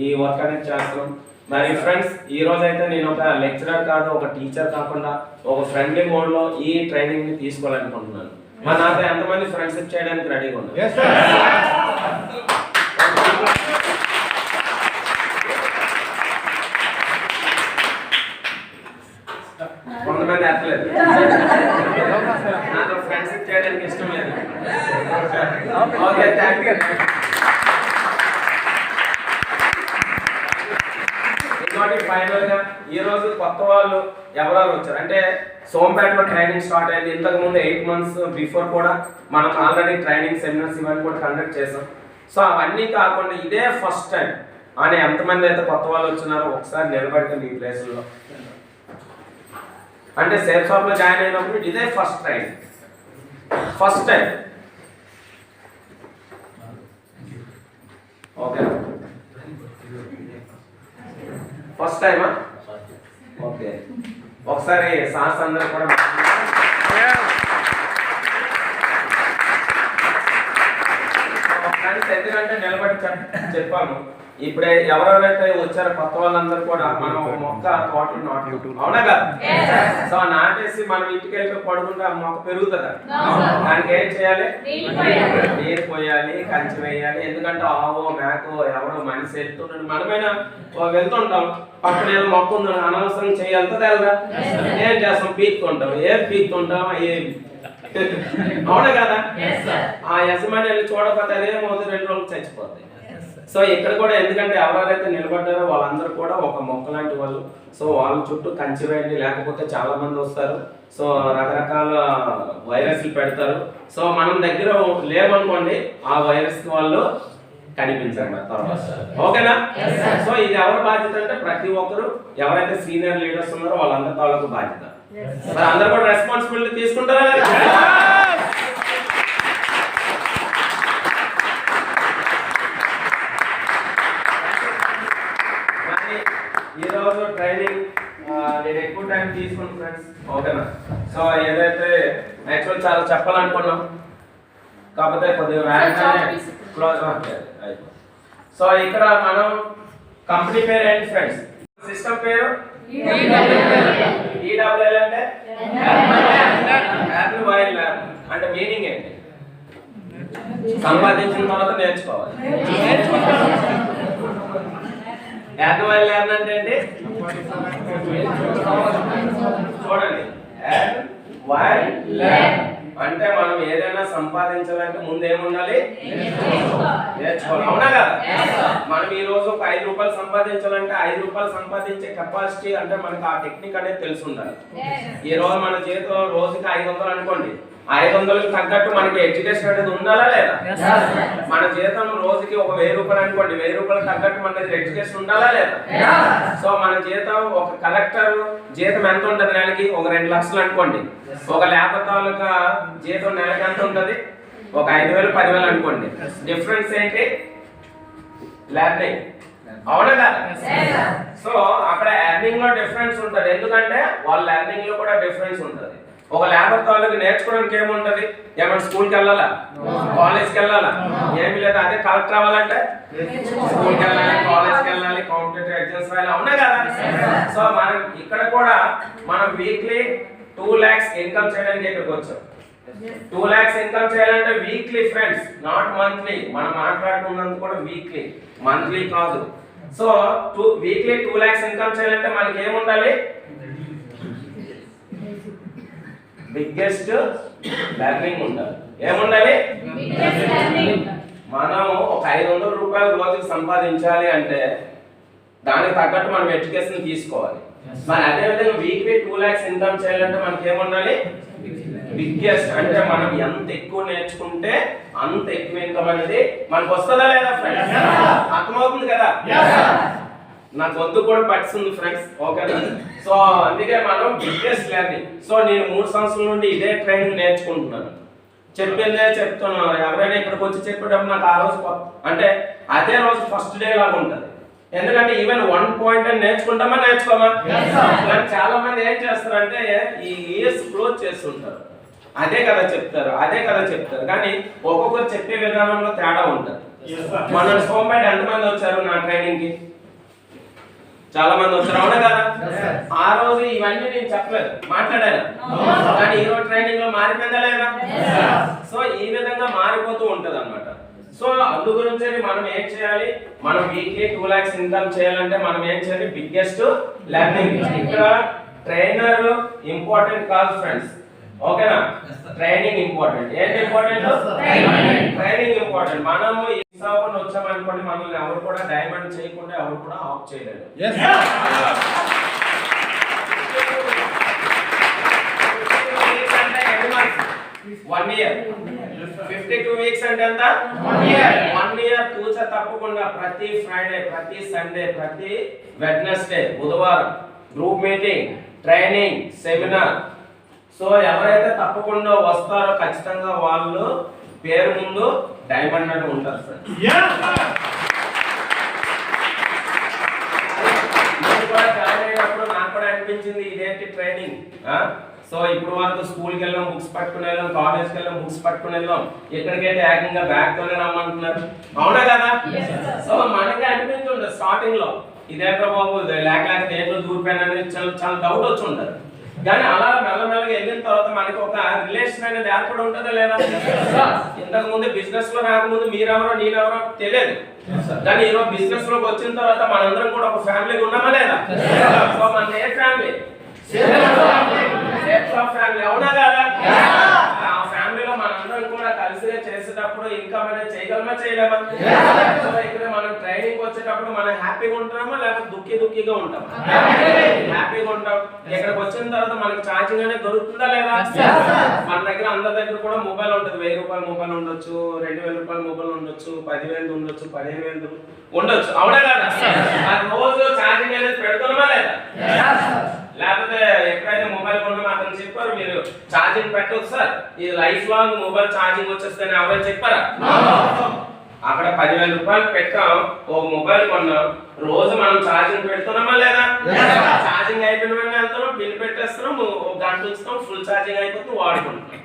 Speaker 2: ఈ వర్క్ అనేది చేస్తాం. మరి ఫ్రెండ్స్ ఈ రోజు అయితే నేను ఒక లెక్చరర్ కాదు, ఒక టీచర్ కాకుండా ఒక ఫ్రెండ్లీ మోడ్ లో ఈ ట్రైనింగ్ ని తీసుకోవాలనుకుంటున్నాను. మరి నాతో ఎంతమంది ఫ్రెండ్షిప్ చేయడానికి రెడీగా ఉన్నారు? కొంతమంది ఎత్తలేదు, నాతో ఫ్రెండ్షిప్ చేయడానికి ఇష్టం లేదు. Okay, thank you. ఇంకోటి ఫైనల్ గా ఈ రోజు కొత్త వాళ్ళు ఎవరెవరు వచ్చారు అంటే సోంపేటలో ట్రైనింగ్ స్టార్ట్ అయింది. ఇంతకు ముందు 8 months బిఫోర్ కూడా మనం ఆల్రెడీ ట్రైనింగ్ సెమినార్స్ ఇవన్నీ కూడా కండక్ట్ చేసాం. సో అవన్నీ కాకుండా ఇదే ఫస్ట్ టైం అని ఎంతమంది అయితే కొత్త వాళ్ళు వచ్చినారో ఒకసారి నిలబడితే మీ ప్లేస్లో, అంటే సేఫ్ షాప్ లో జాయిన్ అయినప్పుడు ఇదే ఫస్ట్ టైం. ఓకే, ఫస్ట్ టైమా? ఓకే, ఒకసారి సార్స్ అందరూ కూడా ఫ్రెండ్స్ ఎందుకంటే నిలబడి చెప్పాము. ఇప్పుడే ఎవరెవరైతే వచ్చారో కొత్త వాళ్ళందరూ కూడా మనం ఒక మొక్క తోటలు నాటుకుంటాం, అవునా కదా? సో నాటేసి మనం ఇంటికి వెళ్ళి పడుకుంటే ఆ మొక్క పెరుగుతుందా? దానికి ఏం చేయాలి? నీరు పోయాలి, కంచి వేయాలి. ఎందుకంటే ఆవో మేకో ఎవడో మనిషి వెళ్తుంటాడు, మనమైనా వెళ్తుంటాం, పక్కన ఏదో మొక్క ఉందని అనవసరం చేయాలి కదా, ఏం చేస్తాం? పీక్తుంటాం. ఏం పీక్తుంటాం? అవునా కదా? ఆ యజమాని వెళ్ళి చూడకపోతే అదేమవుతుంది, 2 రోజులు చచ్చిపోతాయి. సో ఇక్కడ కూడా ఎందుకంటే ఎవరైతే నిలబడ్డారో వాళ్ళందరూ కూడా ఒక మొక్క లాంటి వాళ్ళు. సో వాళ్ళ చుట్టూ కంచి వేయండి, లేకపోతే చాలా మంది వస్తారు. సో రకరకాల వైరస్లు పెడతారు. సో మనం దగ్గర లేవనుకోండి, ఆ వైరస్ వాళ్ళు కనిపించండి తర్వాత, ఓకేనా? సో ఇది ఎవరి బాధ్యత అంటే ప్రతి ఒక్కరు ఎవరైతే సీనియర్ లీడర్స్ ఉన్నారో వాళ్ళందరి తాలూకు బాధ్యత. మరి అందరూ కూడా రెస్పాన్సిబిలిటీ తీసుకుంటారా? ఈరోజు ట్రైనింగ్ నేను ఎక్కువ టైం తీసుకున్నాను ఫ్రెండ్స్, ఓకేనా? సో ఏదైతే యాక్చువల్ చాలా చెప్పాలనుకున్నాం, కాకపోతే కొద్దిగా క్లోజ్. సో ఇక్కడ మనం కంపెనీ పేరు ఏంటి ఫ్రెండ్స్? సిస్టమ్ పేరు EWL అంటే యాపిల్ వైల్డ్ ల్యాబ్. అంటే మీనింగ్ ఏంటి? సంపాదించిన తర్వాత నేర్చుకోవాలి. యాపిల్ వైల్డ్ ల్యాబ్ అంటే ఏంటి? చూడండి, వైల్డ్ ల్యాబ్ అంటే మనం ఏదైనా సంపాదించాలంటే ముందు ఏముండాలి? నేర్చుకోవాలి, అవునా కదా? మనం ఈ రోజు ఒక 5 రూపాయలు సంపాదించాలంటే 5 రూపాయలు సంపాదించే కెపాసిటీ అంటే మనకి ఆ టెక్నిక్ అనేది తెలిసి ఉండాలి. ఈ రోజు మన చేతిలో రోజుకి 500 అనుకోండి, 500కి తగ్గట్టు మనకి ఎడ్యుకేషన్ అనేది ఉండాలా లేదా? మన జీతం రోజుకి ఒక 1000 రూపాయలు అనుకోండి, 1000 రూపాయలకు తగ్గట్టు మనకి ఎడ్యుకేషన్ ఉండాలా లేదా? సో మన జీతం ఒక కలెక్టర్ జీతం ఎంత ఉంటుంది నెలకి? ఒక 2 లక్షలు అనుకోండి. ఒక లేబర్ తాలూకా జీతం నెలకి ఎంత ఉంటుంది? ఒక 5000 10,000 అనుకోండి. డిఫరెన్స్ ఏంటి? లెర్నింగ్, అవునా కదా? సో అక్కడ ఎర్నింగ్ లో డిఫరెన్స్ ఉంటుంది, ఎందుకంటే వాళ్ళ లెర్నింగ్ లో కూడా డిఫరెన్స్ ఉంటుంది. ఒక లేబర్ తాలూకు నేర్చుకోవడానికి ఏముంటది? ఏమన్నా స్కూల్కి వెళ్ళాలా? కాలేజ్కి వెళ్ళాలా? ఏమి లేదా? అదే కలెక్టర్ అవ్వాలంటే స్కూల్కి వెళ్ళాలి, కాలేజ్కి వెళ్ళాలి, కాంపిటేటివ్ ఎగ్జామ్స్ రాయాలి, అవునా కదా? సో మనం ఇక్కడ కూడా మనం వీక్లీ 2 lakhs ఇన్కమ్ చేయడానికి ఇక్కడికి వచ్చాం. 2 lakhs ఇన్కమ్ చేయాలంటే వీక్లీ ఫ్రెండ్స్, నాట్ మంత్లీ. మనం మాట్లాడుకున్నందుకు కూడా వీక్లీ, మంత్లీ కాదు. సో వీక్లీ 2 lakhs ఇన్కమ్ చేయాలంటే మనకి ఏముండాలి? బిగ్గెస్ట్ లెర్నింగ్ ఉండాలి. ఏముండాలి? మనం ఒక 500 రూపాయలు రోజుకి సంపాదించాలి అంటే దానికి తగ్గట్టు మనం ఎడ్యుకేషన్ తీసుకోవాలి. మరి అదే విధంగా వీక్లీ 2 lakhs ఇన్కమ్ చేయాలంటే మనకి ఏముండాలి? బిగ్గెస్ట్ అంటే మనం ఎంత ఎక్కువ నేర్చుకుంటే అంత ఎక్కువ ఇన్కమ్ అనేది మనకు వస్తుందా లేదా ఫ్రెండ్స్? అర్థమవుతుంది కదా? నా గొంతు కూడా పట్టిస్తుంది ఫ్రెండ్స్, ఓకేనా? సో అందుకే మనం బిగ్గెస్ట్ లెర్నింగ్. సో నేను 3 సంవత్సరాల నుండి ఇదే ట్రైనింగ్ నేర్చుకుంటున్నాను. చెప్పిందే చెప్తున్నాను. ఎవరైనా ఇక్కడికి వచ్చి చెప్పేటప్పుడు నాకు ఆ రోజు అంటే అదే రోజు ఫస్ట్ డే లాగా ఉంటుంది. ఎందుకంటే ఈవెన్ 1 పాయింట్ అని నేర్చుకుంటామా నేర్చుకోమా? కానీ చాలా మంది ఏం చేస్తారంటే ఈ ఇయర్స్ క్లోజ్ చేస్తుంటారు, అదే కదా చెప్తారు కానీ ఒక్కొక్కరు చెప్పే విధానంలో తేడా ఉంటుంది. మన సోంపేట ఎంతమంది వచ్చారు నా ట్రైనింగ్ కి? చాలా మంది వచ్చారు, అవునా కదా? ఆ రోజు ఇవన్నీ నేను చెప్పలేదు, మాట్లాడాను, కానీ ఈ రోజు ట్రైనింగ్ లో మారిపోయిందా లేదా? సో ఈ విధంగా మారిపోతూ ఉంటది అన్నమాట. సో అందు గురించి మనం ఏం చేయాలి, మనం వీక్లీ 2 lakhs ఇన్కమ్ చేయాలంటే మనం ఏం చేయాలి? Biggest learning. ఇక్కడ ట్రైనర్ ఇంపార్టెంట్ కాదు ఫ్రెండ్స్, ఓకేనా? Training important. ఏంటి ఇంపార్టెంట్? Training important. మనము ఇన్సాఫ్ వచ్చామనుకోండి, మనల్ని ఎవరు కూడా డైమండ్ చేయకుండా ఎవరు కూడా ఆఫ్ చేయలేరు. 1 year. 52 weeks అంటే ఎంత? 1 year తూచ తప్పకుండా ప్రతి ఫ్రైడే, ప్రతి సండే, ప్రతి వెడ్నెస్డే, బుధవారం group meeting, training, seminar. So ఎవరైతే తప్పకుండా వస్తారో ఖచ్చితంగా వాళ్ళు పేరు ముందు డైమండ్ అని ఉంటారు సార్. నాకు కూడా అనిపించింది ఇదేంటి ట్రైనింగ్. సో ఇప్పుడు వరకు స్కూల్కి వెళ్ళాం, బుక్స్ పట్టుకుని వెళ్ళాం, కాలేజ్కి వెళ్ళాం, బుక్స్ పట్టుకుని వెళ్ళాం, ఎక్కడికైతే ఏకంగా బ్యాగ్ తోనే రమ్మంటున్నారు, అవునా కదా? సో మనకి అనిపించుంటుంది స్టార్టింగ్ లో ఇదేంటో బాబు లేక దేంట్లో దూరిపోయినని చాలా డౌట్ వచ్చి ఉంటారు. కానీ అలా మెల్లమెల్లగా వెళ్ళిన తర్వాత మనకి ఒక రిలేషన్ అనేది ఏర్పడి ఉంటుందా లేదా? ఇంతకు ముందు బిజినెస్ లో రాకముందు మీరెవరో నేనెవరో తెలియదు, కానీ ఈరోజు బిజినెస్ లోకి వచ్చిన తర్వాత మనందరం కూడా ఒక ఫ్యామిలీగా ఉన్నామా లేదా? సో మన ఏ ఫ్యామిలీ? ఫ్యామిలీ, అవునా కదా? ఆ ఫ్యామిలీలో మనందరం కూడా కలిసి చేసేటప్పుడు ఇన్కమ్ అనేది చేయగలమా చేయలేమా? సో ఇక్కడ మనం ట్రైనింగ్ వచ్చేటప్పుడు మనం హ్యాపీగా ఉంటామా లేకపోతే దుఃఖీగా ఉంటామా? హ్యాపీగా ఉంటాం. ఇక్కడికి వచ్చిన తర్వాత మనకి ఛార్జింగ్ అనేది దొరుకుతుందా లేదా? మన దగ్గర అందరి దగ్గర కూడా మొబైల్ ఉంటుంది. 1000 రూపాయల మొబైల్ ఉండొచ్చు, 2000 రూపాయల మొబైల్ ఉండొచ్చు, 10,000 ఉండొచ్చు, 15,000 ఉండొచ్చు, అవునా కదా? రోజు ఛార్జింగ్ అనేది పెడుతున్నామా లేదా? లేకపోతే ఎప్పుడైతే మొబైల్ కొన్నామో అతను చెప్పారు మీరు ఛార్జింగ్ పెట్టవచ్చు సార్, ఇది లైఫ్ లాంగ్ మొబైల్ ఛార్జింగ్ వచ్చేస్తుందని ఎవరైనా చెప్పారా? అక్కడ 10,000 రూపాయలు పెట్టాం, ఒక మొబైల్ కొన్నాం, రోజు మనం ఛార్జింగ్ పెడుతున్నామా లేదా? ఛార్జింగ్ అయిపోయిన వెంటనే వెళ్తున్నాం, బిల్ పెట్టేస్తున్నాం, ఒక గంట ఉంచుతాం, ఫుల్ ఛార్జింగ్ అయిపోతుంది, వాడుకుంటాం.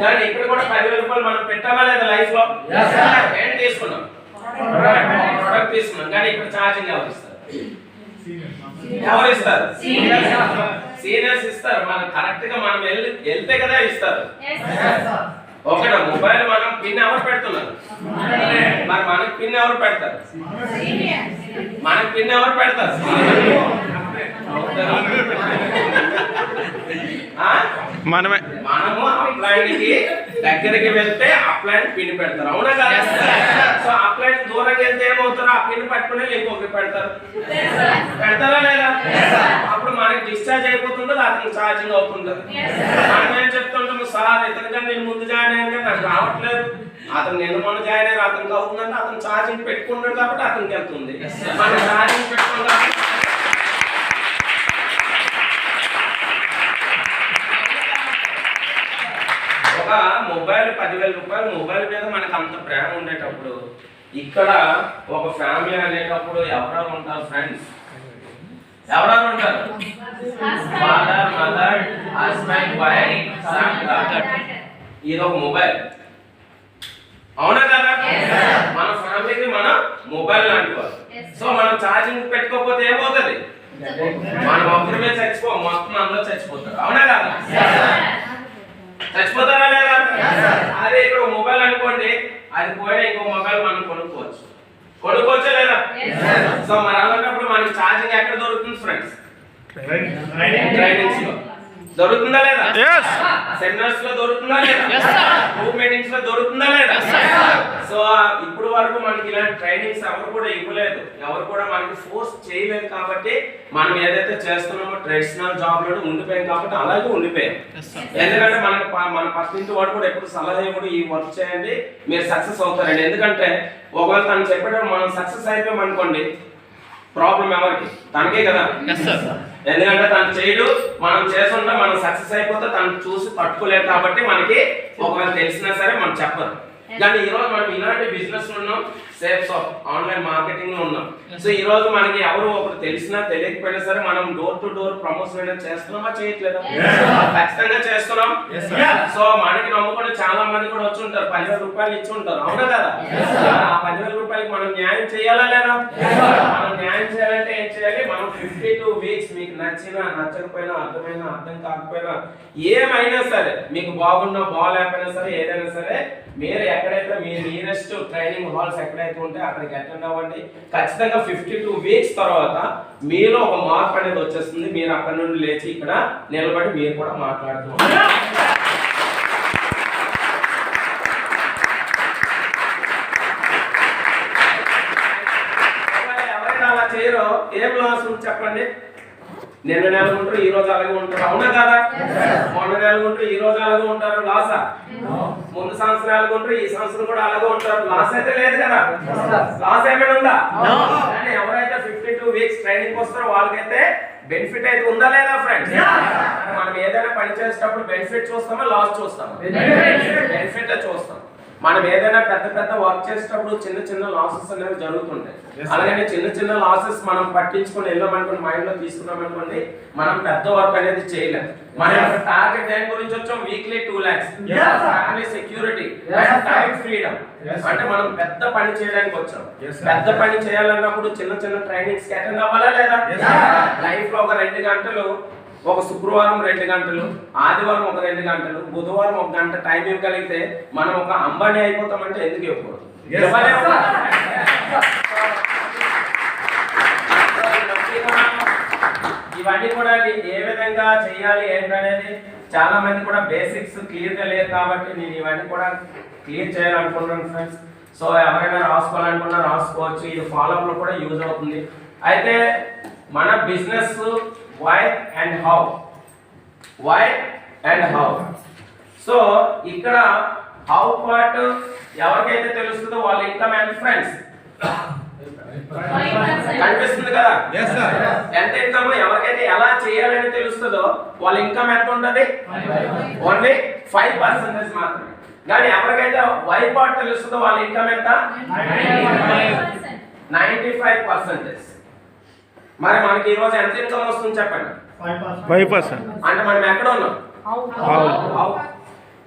Speaker 2: కానీ ఇక్కడ కూడా 10,000 రూపాయలు మనం పెట్టామా లేదా లైఫ్ లో? ఏం తీసుకున్నాం? ప్రొడక్ట్ తీసుకున్నాం, కానీ ఇక్కడ ఛార్జింగ్ ఎవరు ఇస్తారు? ఎవరు ఇస్తారు? సీనియర్స్ ఇస్తారు. మనం కరెక్ట్ గా మనం వెళ్తే కదా ఇస్తారు. ఒకట మొబైల్ మనం పిన్ ఎవరు పెడుతున్నారు? మరి మనకి పిన్ ఎవరు పెడతారు? మనకి పిన్ ఎవరు పెడతారు?
Speaker 1: మనమే.
Speaker 2: మనము అప్లైన్ కి దగ్గరికి వెళ్తే అప్లైన్ పిన్ పెడతారు, అవునా కదా? సో అప్లైన్ దూరంగా వెళ్తే ఏమవుతారు? ఆ పిన్ పట్టుకుని ఇంకొకటి పెడతారు, పెడతారా లేదా? అప్పుడు మనకి డిశ్చార్జ్ అయిపోతుంటుంది, అతనికి ఛార్జింగ్ అవుతుంటుంది. మనం ఏం చెప్తుంటాము, సార్ ఇతనికన్నా నేను ముందు జాయిన్ అయ్యాను నాకు రావట్లేదు, అతను నేను మొన్న జాయిన్ అయ్యాను అతనికి అవుతుందంటే అతను ఛార్జింగ్ పెట్టుకున్నాడు కాబట్టి అతనికి వెళ్తుంది, మనం ఛార్జింగ్ పెట్టుకున్నాం. మొబైల్ 10,000 రూపాయలు మొబైల్ మీద మనకు అంత ప్రేమ ఉండేటప్పుడు ఇక్కడ ఒక ఫ్యామిలీ అనేటప్పుడు ఎవరెవరు ఉంటారు ఫ్రెండ్స్? ఎవరెవరు ఉంటారు? Father, mother, husband, wife, son, daughter. ఇది ఒక మొబైల్, అవునా కదా? మన ఫ్యామిలీకి మన మొబైల్ లాంటి వాళ్ళు. సో మనం ఛార్జింగ్ పెట్టుకోకపోతే ఏమవుతుంది? మనం ఒక్కరిమే చచ్చిపో, మొత్తం అందరూ చచ్చిపోతారు, అవునా కదా? చచ్చిపోతారా లేదా? అదే ఇక్కడ మొబైల్ అనుకోండి, అది పోయినా ఇంకో మొబైల్ మనం కొనుక్కోవచ్చా లేదా? సో మరి అలాంటప్పుడు మనకి ఛార్జింగ్ ఎక్కడ దొరుకుతుంది ఫ్రెండ్స్? ట్రైనింగ్స్ లో దొరుకుతుందా లేదా? సెమినార్స్ లో దొరుకుతుందా లేదా? గ్రూప్ మీటింగ్స్ లో దొరుకుతుందా లేదా? సో ఇప్పుడు వరకు మనకి ఇలాంటి ట్రైనింగ్స్ ఎవరు కూడా ఇవ్వలేదు, ఎవరు కూడా మనకి ఫోర్స్ చేయలేదు. కాబట్టి మనం ఏదైతే చేస్తున్నామో ట్రెడిషనల్ జాబ్ లో ఉండిపోయాం కాబట్టి అలాగే ఉండిపోయాం. ఎందుకంటే మన పక్కింటి వాడు కూడా ఎప్పుడు సలహా ఇవ్వడు, ఈ వర్క్ చేయండి మీరు సక్సెస్ అవుతారండి. ఎందుకంటే ఒకవేళ తను చెప్పేటప్పుడు మనం సక్సెస్ అయిపోయాం అనుకోండి, ప్రాబ్లం ఎవరికి? తనకే కదా. ఎందుకంటే తను చేయడు, మనం చేస్తుంటే మనం సక్సెస్ అయిపోతే తను చూసి పట్టుకోలేదు. కాబట్టి మనకి ఒకవేళ తెలిసినా సరే మనం చెప్పరు, కానీ ఈ రోజు మనం ఇలాంటి బిజినెస్ ఉన్నాం, సేఫ్స్ ఆఫ్ ఆన్లైన్ మార్కెటింగ్ లో ఉన్నాం. సో ఈ రోజు మనకి ఎవరు ఒకరు తెలిసినా తెలియకపోయినా సరే మనం డోర్ టు డోర్ ప్రమోషన్ అనేది చేస్తున్నామా చేయట్లేదా? ఖచ్చితంగా చేస్తున్నాం. సో మనకి నమ్ముకుని చాలా మంది కూడా వచ్చి ఉంటారు, 10,000 రూపాయలు ఇచ్చి ఉంటారు, అవునా కదా? ఆ 10,000 రూపాయలకి మనం న్యాయం చేయాలా లేదా? మనం న్యాయం చేయాలంటే ఏం చేయాలి? మనం 52 వీక్స్ మీకు నచ్చినా నచ్చకపోయినా అర్థమైనా అర్థం కాకపోయినా ఏమైనా సరే, మీకు బాగున్నా బాగాలేకపోయినా సరే, ఏదైనా సరే మీరు ఎక్కడైతే మీ నియరెస్ట్ ట్రైనింగ్ హాల్స్ ఎక్కడైతే ఉంటే అక్కడికి అటెండ్ అవ్వండి. ఖచ్చితంగా 52 వీక్స్ తర్వాత మీలో ఒక మార్పు అనేది వచ్చేస్తుంది. మీరు అక్కడ నుండి లేచి ఇక్కడ నిలబడి మీరు కూడా మాట్లాడుతున్నారు. ఎవరైనా అలా చేయరో ఏం లాస్ ఉంది చెప్పండి? నిన్న నెల ఉంటారు, ఈ రోజు అలాగే ఉంటారు, అవునా కదా? మొన్న నెల ఉంటారు, ఈ రోజు అలాగే ఉంటారు, లాసా? ముందు సంవత్సరాలు ఉంటారు, ఈ సంవత్సరం కూడా అలాగే ఉంటారు, లాస్ అయితే లేదు కదా? లాస్ ఏమైనా ఉందా? కానీ ఎవరైతే 52 వీక్స్ ట్రైనింగ్ వస్తారో వాళ్ళకైతే బెనిఫిట్ అయితే ఉందా లేదా ఫ్రెండ్స్? మనం ఏదైనా పని చేసేటప్పుడు బెనిఫిట్ చూస్తామా లాస్ చూస్తామా? బెనిఫిట్ చూస్తాం. మనం ఏదైనా పెద్ద పెద్ద వర్క్ చేసేటప్పుడు చిన్న చిన్న లాసెస్ అనేవి జరుగుతుంటాయి. అలాగే చిన్న చిన్న లాసెస్ మనం పట్టించుకొని వెళ్ళామనుకోండి, మైండ్ లో తీసుకున్నాం అనుకోండి, మనం పెద్ద వర్క్ అనేది చేయలేం. మన టార్గెట్ దేని గురించి వచ్చాం? Weekly 2 lakhs, family security, time freedom. అంటే మనం పెద్ద పని చేయడానికి వచ్చాం. పెద్ద పని చేయాలన్నప్పుడు చిన్న చిన్న ట్రైనింగ్స్ కి అటెండ్ అవ్వాలా లేదా? లైఫ్ లో ఒక 2 గంటలు, ఒక శుక్రవారం 2 గంటలు, ఆదివారం ఒక 2 గంటలు, బుధవారం 1 గంట టైం ఇవ్వగలిగితే మనం ఒక అంబానీ అయిపోతామంటే ఎందుకు ఇవ్వకూడదు? ఇవన్నీ కూడా ఏ విధంగా చేయాలి ఏంటనేది చాలా మంది కూడా బేసిక్స్ క్లియర్ గా లేదు కాబట్టి నేను ఇవన్నీ కూడా క్లియర్ చేయాలనుకుంటున్నాను ఫ్రెండ్స్. సో ఎవరైనా రాసుకోవాలనుకున్నా రాసుకోవచ్చు, ఇది ఫాలోఅప్ లో కూడా యూజ్ అవుతుంది. అయితే మన business why and how. So ఇక్కడ హౌ పార్ట్ ఎవరికైతే తెలుస్తుందో వాళ్ళ ఇన్కమ్ ఎంత ఫ్రెండ్స్? కనిపిస్తుంది కదా? ఎంత ఇన్కమ్ ఎవరికైతే ఎలా చేయాలని తెలుస్తుందో వాళ్ళ ఇన్కమ్ ఎంత ఉంటుంది? ఓన్లీ 5% మాత్రమే. కానీ ఎవరికైతే వై పార్ట్ తెలుస్తుందో వాళ్ళ ఇన్కమ్ ఎంత? 95%. మరి మనకి ఈ రోజు ఎంత ఇన్కమ్ వస్తుంది చెప్పండి?
Speaker 3: 5%.
Speaker 2: అంటే మనం ఎక్కడ ఉన్నాం?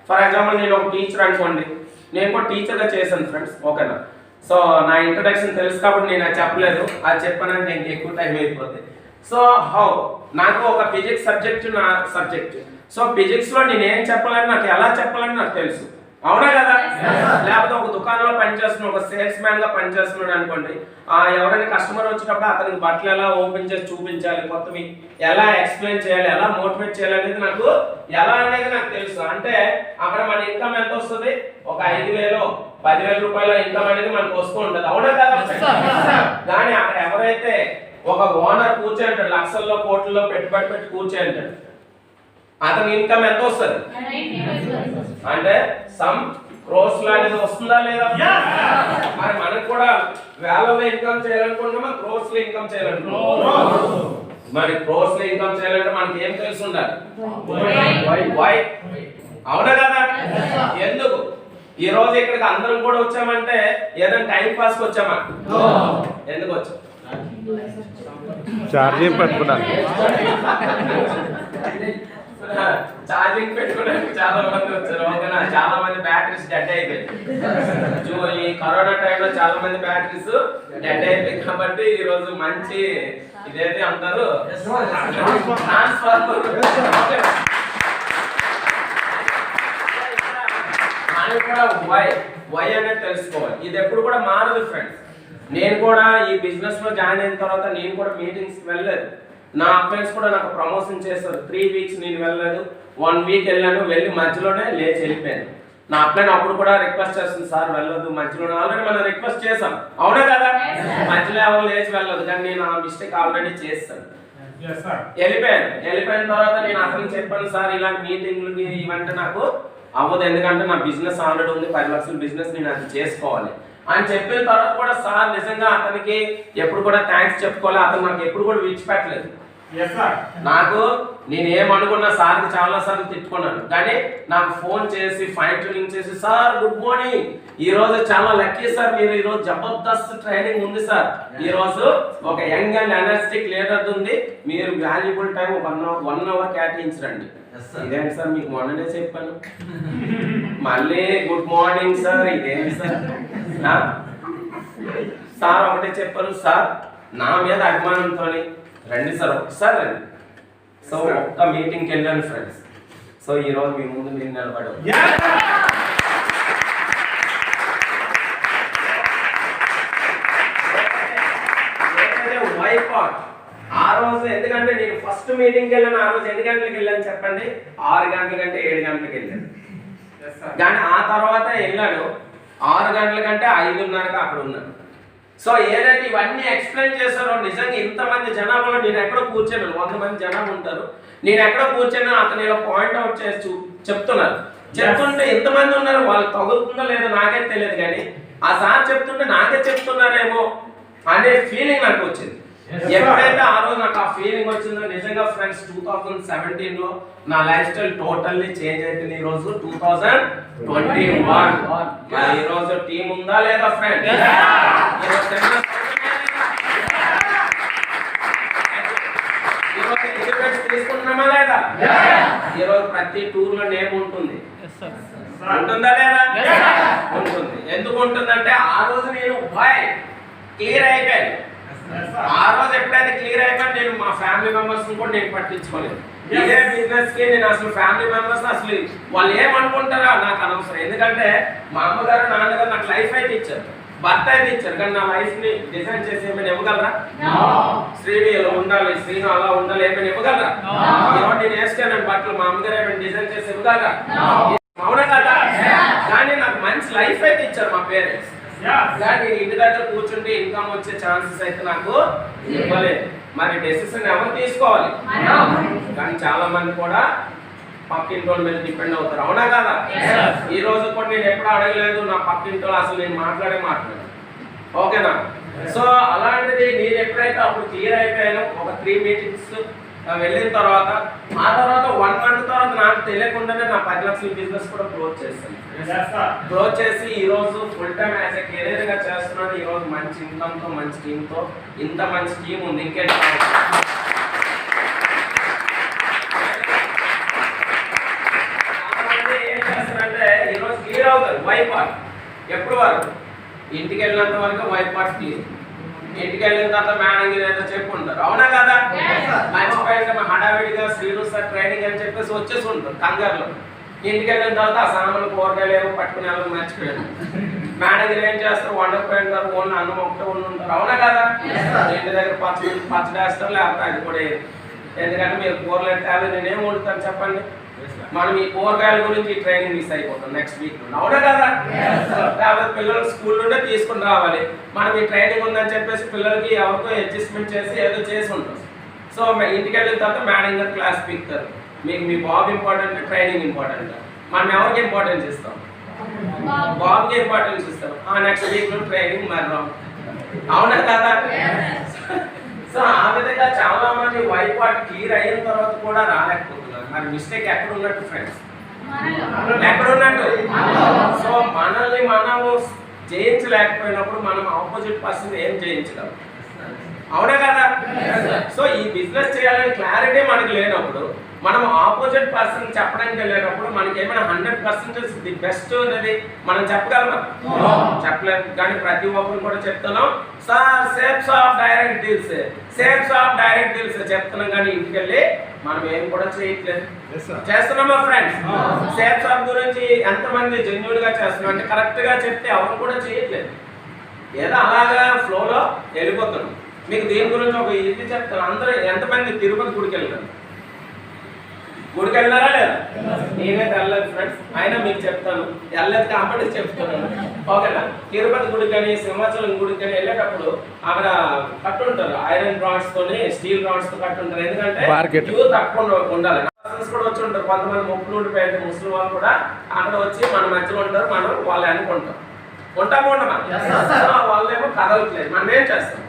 Speaker 2: ఫర్ ఎగ్జాంపుల్ నేను ఒక టీచర్ అనుకోండి, నేను కూడా టీచర్గా చేశాను ఫ్రెండ్స్, ఓకేనా? సో నా ఇంట్రడక్షన్ తెలుసు కాబట్టి నేను అది చెప్పలేదు, అది చెప్పానంటే ఇంక ఎక్కువ టైం అయిపోతుంది. సో హౌ, నాకు ఒక ఫిజిక్స్ సబ్జెక్ట్ నా సబ్జెక్ట్. సో ఫిజిక్స్ లో నేను ఏం చెప్పాలని, నాకు ఎలా చెప్పాలని నాకు తెలుసు, అవునా కదా? లేకపోతే ఒక దుకాణంలో పనిచేస్తున్నాడు, ఒక సేల్స్ మ్యాన్ గా పనిచేస్తున్నాడు అనుకోండి, ఎవరైనా కస్టమర్ వచ్చినప్పుడు అతనికి బట్టలు ఎలా ఓపెన్ చేసి చూపించాలి, కొత్తవి ఎలా ఎక్స్ప్లెయిన్ చేయాలి, ఎలా మోటివేట్ చేయాలి అనేది నాకు తెలుసు. అంటే అక్కడ మన ఇన్కమ్ ఎంత వస్తుంది? ఒక 5,000 10,000 రూపాయల ఇన్కమ్ అనేది మనకు వస్తూ ఉంటుంది, అవునా కదా? కానీ అక్కడ ఎవరైతే ఒక ఓనర్ కూర్చొని అంటాడు, లక్షల్లో కోట్లలో పెట్టుబడి పెట్టి కూర్చొని అంటాడు, అతని ఇన్కమ్ ఎంత వస్తుంది? అంటే సమ్ క్రోర్స్ అనేది వస్తుందా లేదా? మరి మనకు కూడా వేలలో ఇన్కమ్ చేయాలనుకుంటున్నామా, క్రోర్స్ లో ఇన్కమ్ చేయాలనుకుంటున్నామా? మరి క్రోర్స్ లో ఇన్కమ్ చేయాలంటే మనకి ఏం తెలిసి ఉండాలి? వై, అవునా కదా? ఎందుకు ఈ రోజు ఇక్కడికి అందరం కూడా వచ్చామంటే ఏదైనా టైం పాస్ కి వచ్చామా? ఎందుకు వచ్చాం?
Speaker 3: ఛార్జింగ్ పెట్టుకున్నాను.
Speaker 2: ఛార్జింగ్ పెట్టుకోవడానికి చాలా మంది వచ్చారు, ఓకేనా? చాలా మంది బ్యాటరీస్ డెడ్ అయిపోయాయి. ఈ కరోనా టైంలో చాలా మంది బ్యాటరీస్ డెడ్ అయిపోయాయి కాబట్టి ఈ రోజు మంచి ఇదైతే అంటారు ట్రాన్స్ఫార్మర్. మనకి కూడా వై అనేది తెలుసుకోవాలి. ఇది ఎప్పుడు కూడా మారదు ఫ్రెండ్స్. నేను కూడా ఈ బిజినెస్ లో జాయిన్ అయిన తర్వాత నేను కూడా మీటింగ్స్ వెళ్ళలేదు. నా ఫ్రెండ్స్ కూడా నాకు ప్రమోషన్ చేస్తారు. 3 వీక్స్ నేను వెళ్ళలేదు, 1 వీక్ వెళ్ళాను, వెళ్ళి మధ్యలోనే లేచి వెళ్ళిపోయాను. నా అప్లైన్ అప్పుడు కూడా రిక్వెస్ట్ చేస్తుంది, సార్ వెళ్ళదు మధ్యలోనే. ఆల్రెడీ మనం రిక్వెస్ట్ చేసాం, అవునా కదా? మధ్యలో ఎవరు లేచి వెళ్ళదు, కానీ నేను ఆ మిస్టేక్ ఆల్రెడీ చేస్తాను. వెళ్ళిపోయిన తర్వాత నేను అతనికి చెప్పాను, సార్ ఇలాంటి మీటింగ్లకి ఇవంటే నాకు అవ్వదు, ఎందుకంటే నా బిజినెస్ ఆల్రెడీ ఉంది, 10 లక్షల బిజినెస్, నేను అది చేసుకోవాలి అని చెప్పిన తర్వాత కూడా సార్ నిజంగా అతనికి ఎప్పుడు కూడా థ్యాంక్స్ చెప్పుకోవాలి. అతను నాకు ఎప్పుడు కూడా విడిచిపెట్టలేదు. నాకు నేను ఏమనుకున్నా సార్కి చాలా సార్లు తిట్టుకున్నాను, కానీ నాకు ఫోన్ చేసి ఫైన్ ట్యూనింగ్ చేసి సార్ గుడ్ మార్నింగ్, ఈ రోజు చాలా లక్కీ సార్, మీరు ఈ రోజు జబర్దస్త్ ట్రైనింగ్ ఉంది సార్, ఈ రోజు ఒక యంగ్ అండ్ ఎనర్జెటిక్ లీడర్ ఉంది, మీరు వాల్యుబుల్ టైం 1 hour కేటాయించండి. ఇదేంటి సార్ మీకు మొన్ననే చెప్పాను, మళ్ళీ గుడ్ మార్నింగ్ సార్, ఇదేంటి సార్? సార్ ఒకటే చెప్పారు, సార్ నా మీద అభిమానంతో రండి సార్ ఒకసారి రండి. సో ఒక్క మీటింగ్కి వెళ్ళాను ఫ్రెండ్స్. సో ఈరోజు మీ ముందు మీరు నిలబడారు. ఆ రోజు ఎందుకంటే నేను ఫస్ట్ మీటింగ్కి వెళ్ళాను, ఆ రోజు ఎన్ని గంటలకు వెళ్ళాను చెప్పండి? 6 గంటల కంటే 7 గంటలకు వెళ్ళాను. కానీ ఆ తర్వాత వెళ్ళాను 6 గంటల కంటే 5:30కి అక్కడ ఉన్నాను. సో ఏదైతే ఇవన్నీ ఎక్స్ప్లెయిన్ చేశారో, నిజంగా ఇంతమంది జనాభాలో నేను ఎక్కడో కూర్చోను, 100 మంది జనాభా ఉంటారు, నేను ఎక్కడో కూర్చొని అతను ఇలా పాయింట్ అవుట్ చేసి చెప్తున్నారు. చెప్తుంటే ఎంతమంది ఉన్నారు, వాళ్ళు తగులుతుందో లేదో నాకే తెలియదు, కానీ ఆ సార్ చెప్తుంటే నాకే చెప్తున్నారేమో అనే ఫీలింగ్ నాకు వచ్చింది. ఎప్పుడైతే ఆ రోజు నాకు ఆ ఫీలింగ్ వచ్చిందో, నిజంగా ఫ్రెండ్స్ 2017లో నా లైఫ్ స్టైల్ టోటల్లీ చేంజ్ అయిపోయింది. ఈ రోజు 2021 ఈ రోజు టీం ఉందా లేదా ఫ్రెండ్స్? తీసుకుంటున్నామా లేదా? ఈ రోజు ప్రతి టూర్ లో నేమ్ ఉంటుంది, ఉంటుందా లేదా? ఉంటుంది. ఎందుకు ఉంటుందంటే ఆ రోజు నేను క్లియర్ అయిపోయాను. ఆ రోజు ఎప్పుడైతే క్లియర్ అయిపోయాను, నేను మా ఫ్యామిలీ మెంబర్స్ కూడా నేను పట్టించుకోలేదు. ఇదే బిజినెస్ కి నేను అసలు ఫ్యామిలీ మెంబర్స్ అసలు వాళ్ళు ఏమనుకుంటారా నాకు అనవసరం. ఎందుకంటే మా అమ్మగారు నాన్నగారు నాకు లైఫ్ అయితే ఇచ్చారు, భర్త అయితే ఇచ్చారు, కానీ నా లైఫ్ ని డిజైన్ చేసి ఏమైనా ఇవ్వగలరా? శ్రీని ఇలా ఉండాలి, శ్రీను అలా ఉండాలి, ఏమైనా ఇవ్వగలరా? నేను వేసుకున్నాను బట్టలు, మా అమ్మగారు ఏమైనా డిజైన్ చేసి ఇవ్వగలరా? అవునా కదా? కానీ నాకు మంచి లైఫ్ అయితే ఇచ్చారు మా పేరెంట్స్. కానీ ఇంటి దగ్గర కూర్చుంటే ఇన్కమ్ వచ్చే ఛాన్సెస్ అయితే నాకు ఇవ్వలేదు. మరి డెసిషన్ ఎవరు తీసుకోవాలి? కానీ చాలా మంది కూడా పక్కింటి వాళ్ళ మీద డిపెండ్ అవుతారు, అవునా కదా? ఈ రోజు కూడా నేను ఎప్పుడు అడగలేదు నా పక్కింటి వాళ్ళు, అసలు నేను మాట్లాడాను, ఓకేనా? సో అలాంటిది నేను ఎప్పుడైతే అప్పుడు క్లియర్ అయిపోయాను, ఒక 3 మీటింగ్స్ వెళ్ళిన తర్వాత, ఆ తర్వాత 1 month తర్వాత నాకు తెలియకుండానే నా 10 లక్షల బిజినెస్ కూడా క్లోజ్ చేశాను. క్లోజ్ చేసి ఈ రోజు full time as a career గా చేస్తున్నాను. ఈ రోజు మంచి ఇన్కమ్ తో, మంచి టీమ్ తో, ఇంత మంచి టీమ్ ఉంది, ఇంకేంటి? ఏం చేస్తారంటే ఈ రోజు క్లియర్ అవుతారు వైఫ్ పార్ట్. ఎప్పుడు వరకు? ఇంటికి వెళ్ళినంత వరకు వైఫ్ పార్ట్ క్లియర్. ఇంటికి వెళ్ళిన తర్వాత మేడం ఏదో చెప్పుకుంటారు, అవునా కదా? మర్చిపోయిన హడావిడిగా శ్రీను సార్ ట్రైనింగ్ అని చెప్పేసి వచ్చేసి ఉంటారు కంగారులో. ఇంటికి వెళ్ళిన తర్వాత ఆ సామాన్లు కూరగాయలు ఏమో పట్టుకునే వాళ్ళు మర్చిపోయారు. మేడం ఏం చేస్తారు, వండకపోయినారు, ఓన్లీ అన్నం ఒకటే ఉంటారు, అవునా కదా? ఇంటి దగ్గర పచ్చడి వేస్తారు, లేకపోతే అది కూడా. ఎందుకంటే మీరు కూరలు అంటే అవి నేనేం వండుతాను చెప్పండి? మనం ఈ కూరగాయల గురించి ట్రైనింగ్ మిస్ అయిపోతాం నెక్స్ట్ వీక్, అవునా కదా? లేకపోతే పిల్లలు స్కూల్ నుండే తీసుకుని రావాలి, మనం ఈ ట్రైనింగ్ ఉందని చెప్పేసి పిల్లలకి ఎవరికో అడ్జస్ట్మెంట్ చేసి ఏదో చేసి ఉంటాం. సో ఇంటికి వెళ్ళిన తర్వాత మేడం గారు క్లాస్ పీకుతారు, మీకు మీ బాబు ఇంపార్టెంట్, ట్రైనింగ్ ఇంపార్టెంట్. మనం ఎవరికి ఇంపార్టెన్స్ ఇస్తాం? బాబుకి ఇంపార్టెన్స్ ఇస్తాం. నెక్స్ట్ వీక్ లో ట్రైనింగ్ మరణం, అవునా కదా? సో ఆ విధంగా చాలా మంది వైఫ్ పార్ట్ క్లియర్ అయిన తర్వాత కూడా రాలేకపోతున్నారు. మరి మిస్టేక్ ఎక్కడ ఉన్నట్టు ఫ్రెండ్స్? ఎక్కడ ఉన్నట్టు? సో మనల్ని మనము జయించలేకపోయినప్పుడు మనం ఆపోజిట్ పర్సన్ ఏం జయించగలం, అవునా కదా? సో ఈ బిజినెస్ చేయాలని క్లారిటీ మనకి లేనప్పుడు, మనం ఆపోజిట్ పర్సన్ చెప్పడానికి వెళ్ళేటప్పుడు మనకి ఏమైనా 100% ది బెస్ట్ అనేది మనం చెప్పగలమా? చెప్పలేము. కానీ ప్రతి ఒక్కరు కూడా చెప్తున్నాం, sir safes of direct deals, safes of direct deals చెప్తున్నాం, కానీ ఇంటికి వెళ్ళి మనం ఏం కూడా చేయట్లేదు. చేస్తున్నామా ఫ్రెండ్స్? సేఫ్స్ ఆఫ్ గురించి ఎంతమంది జెన్యూన్ గా చేస్తున్నాం అంటే కరెక్ట్ గా చెప్తే ఎవరు కూడా చేయట్లేదు, ఏదో అలాగా ఫ్లోలో వెళ్ళిపోతున్నాం. మీకు దీని గురించి ఒక ఇది చెప్తాను. అందరూ ఎంతమంది తిరుపతి గుడికి వెళ్ళారు? గుడికి వెళ్ళారా లేదా? నేనైతే వెళ్ళలేదు ఫ్రెండ్స్, అయినా మీకు చెప్తాను, వెళ్ళలేదు కాబట్టి చెప్తున్నాను, ఓకేనా? తిరుపతి గుడికి కానీ సింహాచలం గుడికి కానీ వెళ్ళేటప్పుడు అక్కడ కట్టుంటారు, ఐరన్ రాడ్స్ తోని, స్టీల్ రాడ్స్ తో కట్టుంటారు. ఎందుకంటే క్యూ తక్కువ ఉండాలి. కూడా వచ్చి ఉంటారు, కొంతమంది మొక్కులు ఉండిపోయారు ముస్లిం వాళ్ళు కూడా అక్కడ వచ్చి మన మధ్యలో ఉంటారు, మనం వాళ్ళు అనుకుంటాం, ఉంటామా ఉండమా? వాళ్ళేమో కదలట్లేదు, మనం ఏం చేస్తాం?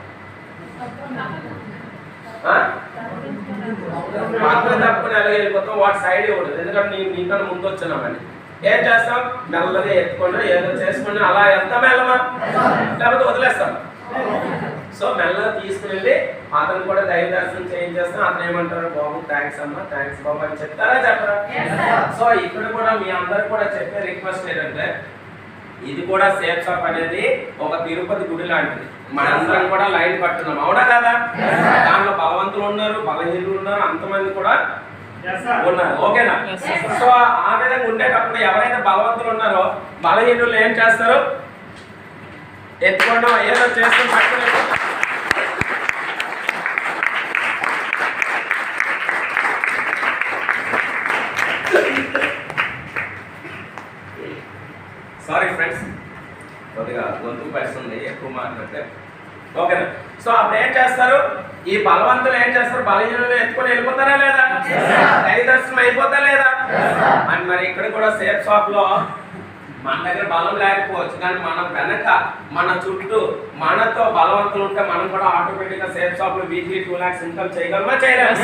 Speaker 2: పక్కన తప్పుకుని ఎలా వెళ్ళిపోతాం, వాటి సైడ్ ఇవ్వదు. ఎందుకంటే నేను నీకన్నా ముందు వచ్చినామని ఏం చేస్తాం, మెల్లగా ఎత్తుకొని ఏదో చేసుకుని అలా ఎంత మెల్లమా, లేకపోతే వదిలేస్తాం. సో మెల్లగా తీసుకుని అతను కూడా దైవ దర్శనం చేయించేస్తాం. అతను ఏమంటారు, బాబు థ్యాంక్స్ అమ్మా, థ్యాంక్స్ బాబు అని చెప్తారా చెప్పరా? సో ఇక్కడ కూడా మీ అందరికి కూడా చెప్పే రిక్వెస్ట్ ఏంటంటే, ఇది కూడా సేఫ్ షాప్ అనేది ఒక తిరుపతి గుడి లాంటిది. మనందరం కూడా లైన్ పట్టున్నాం, అవునా కదా? దాంట్లో బలవంతులు ఉన్నారు, బలహీనులు ఉన్నారు, అంతమంది కూడా ఉన్నారు. ఓకేనా? సో ఆ విధంగా ఉండేటప్పుడు ఎవరైతే బలవంతులు ఉన్నారో బలహీనులు ఏం చేస్తారు, ఎత్తుకోవడం ఏదో చేస్తూ పట్టుకుని సారీ ఫ్రెండ్స్, కొద్దిగా గొంతు పరిస్థితుంది ఎక్కువ మాట్లాడితే. ఓకేనా? సో అప్పుడు ఏం చేస్తారు, ఈ బలవంతులు ఏం చేస్తారు, బలహీనులు ఎత్తుకొని వెళ్ళిపోతారా లేదా, దైవ దర్శనం అయిపోతా లేదా అని. మరి ఇక్కడ కూడా సేఫ్ షాప్ లో మన దగ్గర బలం లేకపోవచ్చు, కానీ మనం వెనక మన చుట్టూ మనతో బలవంతులు ఉంటే మనం కూడా ఆటోమేటిక్ గా సేఫ్ షాప్ లో వీక్లీ 2 lakhs ఇన్కమ్ చేయగలమా, చేయలేము?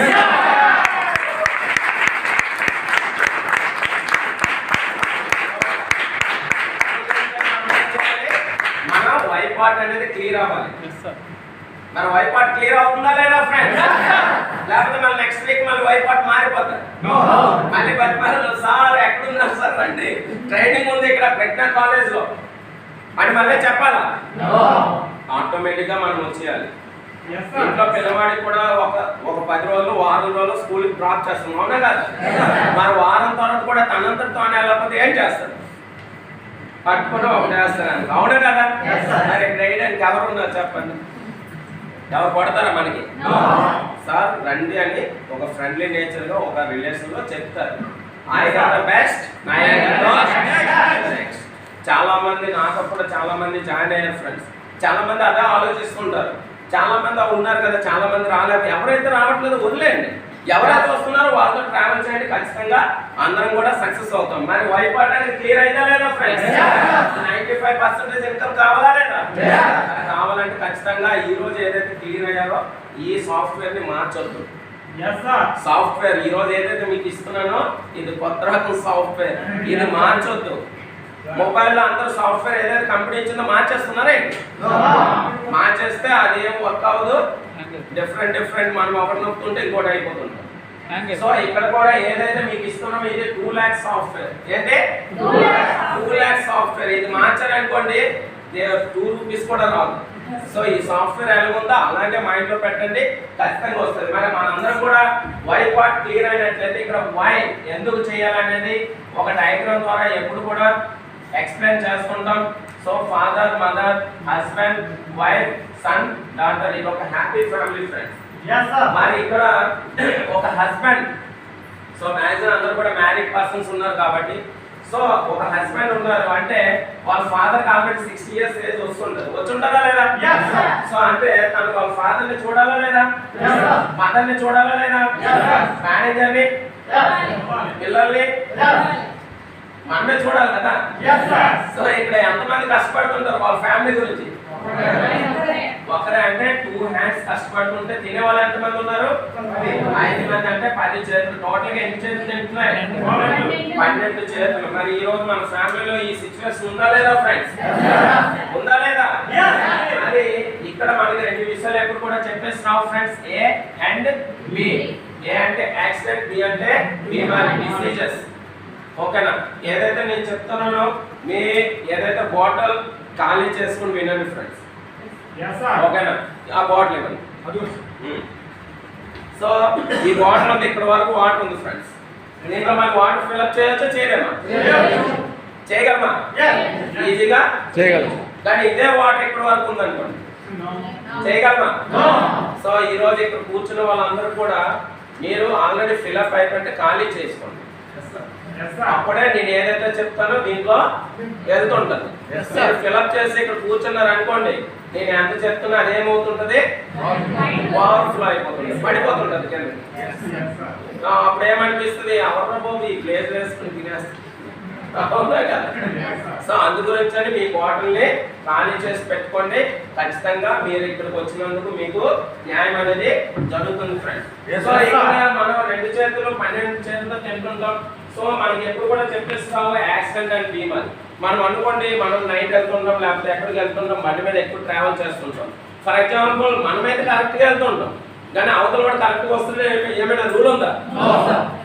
Speaker 2: మన వైపాట్ అనేది క్లియర్ అవ్వాలి. మన వైపాట్ క్లియర్ అవుతుందా లేదా ఫ్రెండ్స్? లేకపోతే మళ్ళీ నెక్స్ట్ వీక్ మళ్ళీ వైపాట్ మారిపోతారు. మళ్ళీ 10 మంది సార్ ఎక్కడున్నారు సార్ అంటే ట్రైనింగ్ ఉంది ఇక్కడ ప్రెగ్నెంట్ కాలేజ్ లో అని మళ్ళీ చెప్పాలా? ఆటోమేటిక్ గా మనం వచ్చేయాలి. ఇంట్లో పిల్లవాడికి కూడా ఒక 10 రోజులు, వారం రోజులు స్కూల్కి డ్రాప్ చేస్తాం, అవునా కదా? మరి వారం తర్వాత కూడా తనంతటితో వెళ్ళకపోతే ఏం చేస్తారు, పట్టుకుంటే ఒకటి వేస్తారు, అవునా కదా? మరి ట్రైనింగ్ ఎవరు ఉన్నారు చెప్పండి, ఎవరు కొడతారా మనకి? సార్ రండి అని ఒక ఫ్రెండ్లీ నేచర్ గా ఒక రిలేషన్ లో చెప్తారు. I got the best, I got the next. చాలా మంది నాకప్పుడు చాలా మంది జాయిన్ అయ్యారు ఫ్రెండ్స్. చాలా మంది అదే ఆలోచిస్తుంటారు. చాలా మంది ఉన్నారు కదా, చాలా మంది రాలేదు. ఎవరైతే రావట్లేదు వదిలేయండి, ఎవరైతే వస్తున్నారో వాళ్ళతో ట్రావెల్ చేయండి, ఖచ్చితంగా అందరం కూడా సక్సెస్ అవుతాం. మరి వైపాట్ అనేది క్లియర్ అయిందా లేదా ఫ్రెండ్స్? 95% ఇన్కమ్ కావాలా లేదా? కావాలంటే ఖచ్చితంగా ఈ రోజు ఏదైతే క్లియర్ అయ్యారో ఈ సాఫ్ట్వేర్ ని మార్చొద్దు. సాఫ్ట్వేర్ ఈ రోజు ఏదైతే మీకు ఇస్తున్నానో ఇది కొత్త రకం సాఫ్ట్వేర్, ఇది మార్చొద్దు. మొబైల్లో అందరూ సాఫ్ట్వేర్ ఏదైతే కంపెనీ ఇచ్చిందో మార్చేస్తున్నారే, మార్చేస్తే అది ఏం వర్క్ అవ్వదు. డిఫరెంట్ మనం ఒకటి నొప్పుతుంటే ఇంకోటి అయిపోతుంటాం. సో ఇక్కడ కూడా ఏదైతే మీకు ఇస్తున్నామో ఇది 2 lakhs సాఫ్ట్వేర్. ఏంటి 2 lakhs సాఫ్ట్వేర్. ఇది మార్చారనుకోండి 2 rupees కూడా రాదు. సో ఈ సాఫ్ట్వేర్ ఎలా ఉందో అలాగే మైండ్ లో పెట్టండి, ఖచ్చితంగా వస్తుంది. మరి మనందరం కూడా వై పార్ట్ క్లియర్ అయినట్లయితే ఇక్కడ వై ఎందుకు చేయాలనేది ఒక డయాగ్రామ్ ద్వారా ఎప్పుడు కూడా ఎక్స్ప్లెయిన్ చేసుకుంటాం. So father, mother, husband, wife, son, daughter, ఇది ఒక హ్యాపీ ఫ్యామిలీ ఫ్రెండ్స్. మరి ఇక్కడ ఒక హస్బెండ్, సో మ్యాక్సిమం అందరూ కూడా మ్యారీడ్ పర్సన్స్ ఉన్నారు కాబట్టి, సో ఒక హస్బెండ్ ఉన్నారు అంటే వాళ్ళ ఫాదర్ కాబట్టి 60 years ఏజ్ వస్తుంటది, వచ్చుంటారా లేదా? సో అంటే తను వాళ్ళ ఫాదర్ ని చూడాలా లేదా, మదర్ ని చూడాలా లేదా, మేనేజర్ ని, పిల్లల్ని మనమే చూడాలి కదా. సో ఇక్కడ ఎంతమంది కష్టపడుతుంటారు వాళ్ళ ఫ్యామిలీ గురించి? ఒకరే అంటే 2 hands కష్టపడుతుంటే తినే వాళ్ళు ఎంతమంది ఉన్నారు? 5 మంది అంటే 10 చేతులు. టోటల్ గా ఎన్ని చేతులు తింటున్నాయి? 12 చేతులు. మరి ఈ రోజు మన ఫ్యామిలీలో ఈ సిచ్యువేషన్ ఉందా లేదా ఫ్రెండ్స్? ఉందా లేదా? మరి ఇక్కడ మనకి 2 విషయాలు ఎప్పుడు కూడా చెప్పేస్తున్నావు ఫ్రెండ్స్, ఏ అండ్ బి. ఏ అంటే యాక్సిడెంట్, బి అంటే బీమారీ, డిసీజెస్. ఓకేనా? ఏదైతే నేను చెప్తున్నానో మీ ఏదైతే బాటిల్ ఖాళీ చేసుకుని వినండి ఫ్రెండ్స్. ఓకేనా? ఆ బాటిల్ ఇవ్వండి. సో ఈ బాటిల్ ఉంది, ఇక్కడ వరకు వాటర్ ఉంది ఫ్రెండ్స్. దీంట్లో మనం వాటర్ ఫిల్అప్ చేయొచ్చా, చేయలేమా? చేయగలమా? ఈజీగా చేయగలం. కానీ ఇదే వాటర్ ఇక్కడ వరకు ఉంది అనుకోండి, చేయగలమా? సో ఈ రోజు ఇక్కడ కూర్చున్న వాళ్ళందరూ కూడా మీరు ఆల్రెడీ ఫిల్అప్ అయిపోయింటే ఖాళీ చేసుకోండి. అప్పుడే నేను ఏదైతే చెప్తానో దీంట్లో వెళ్తుంటది. మీరు ఫిల్అప్ చేసి ఇక్కడ కూర్చున్నారు అనుకోండి, నేను ఎంత చెప్తున్నా అదేమవుతుంటది, ఓవర్ఫ్లో అయిపోతుంది, పడిపోతుంటది కింద. అప్పుడు ఏమనిపిస్తుంది, ఎవరు బాబు ఈ ప్లేస్ వేసుకుని తినేస్తుంది, సో అందు గురించి అని మీ బాటిల్ని ఖాళీ చేసి పెట్టుకోండి. ఖచ్చితంగా మీరు ఇక్కడికి వచ్చినందుకు మీకు న్యాయం అనేది జరుగుతుంది ఫ్రెండ్స్. సో ఇక్కడ మనం 2 చేతులు 12 చేతులు తింటుంటాం. సో మనకి ఎప్పుడు కూడా చెప్పేస్తాము యాక్సిడెంట్ అండ్ బీమా. మనం అనుకోండి మనం నైట్ వెళ్తుంటాం, లేకపోతే ఎక్కడికి వెళ్తుంటాం, బండి మీద ఎక్కువ ట్రావెల్ చేస్తుంటాం. ఫర్ ఎగ్జాంపుల్ మనమైతే కరెక్ట్గా వెళ్తుంటాం, కానీ అవతల వాడు కరెక్ట్గా వస్తుంది ఏమైనా రూల్ ఉందా?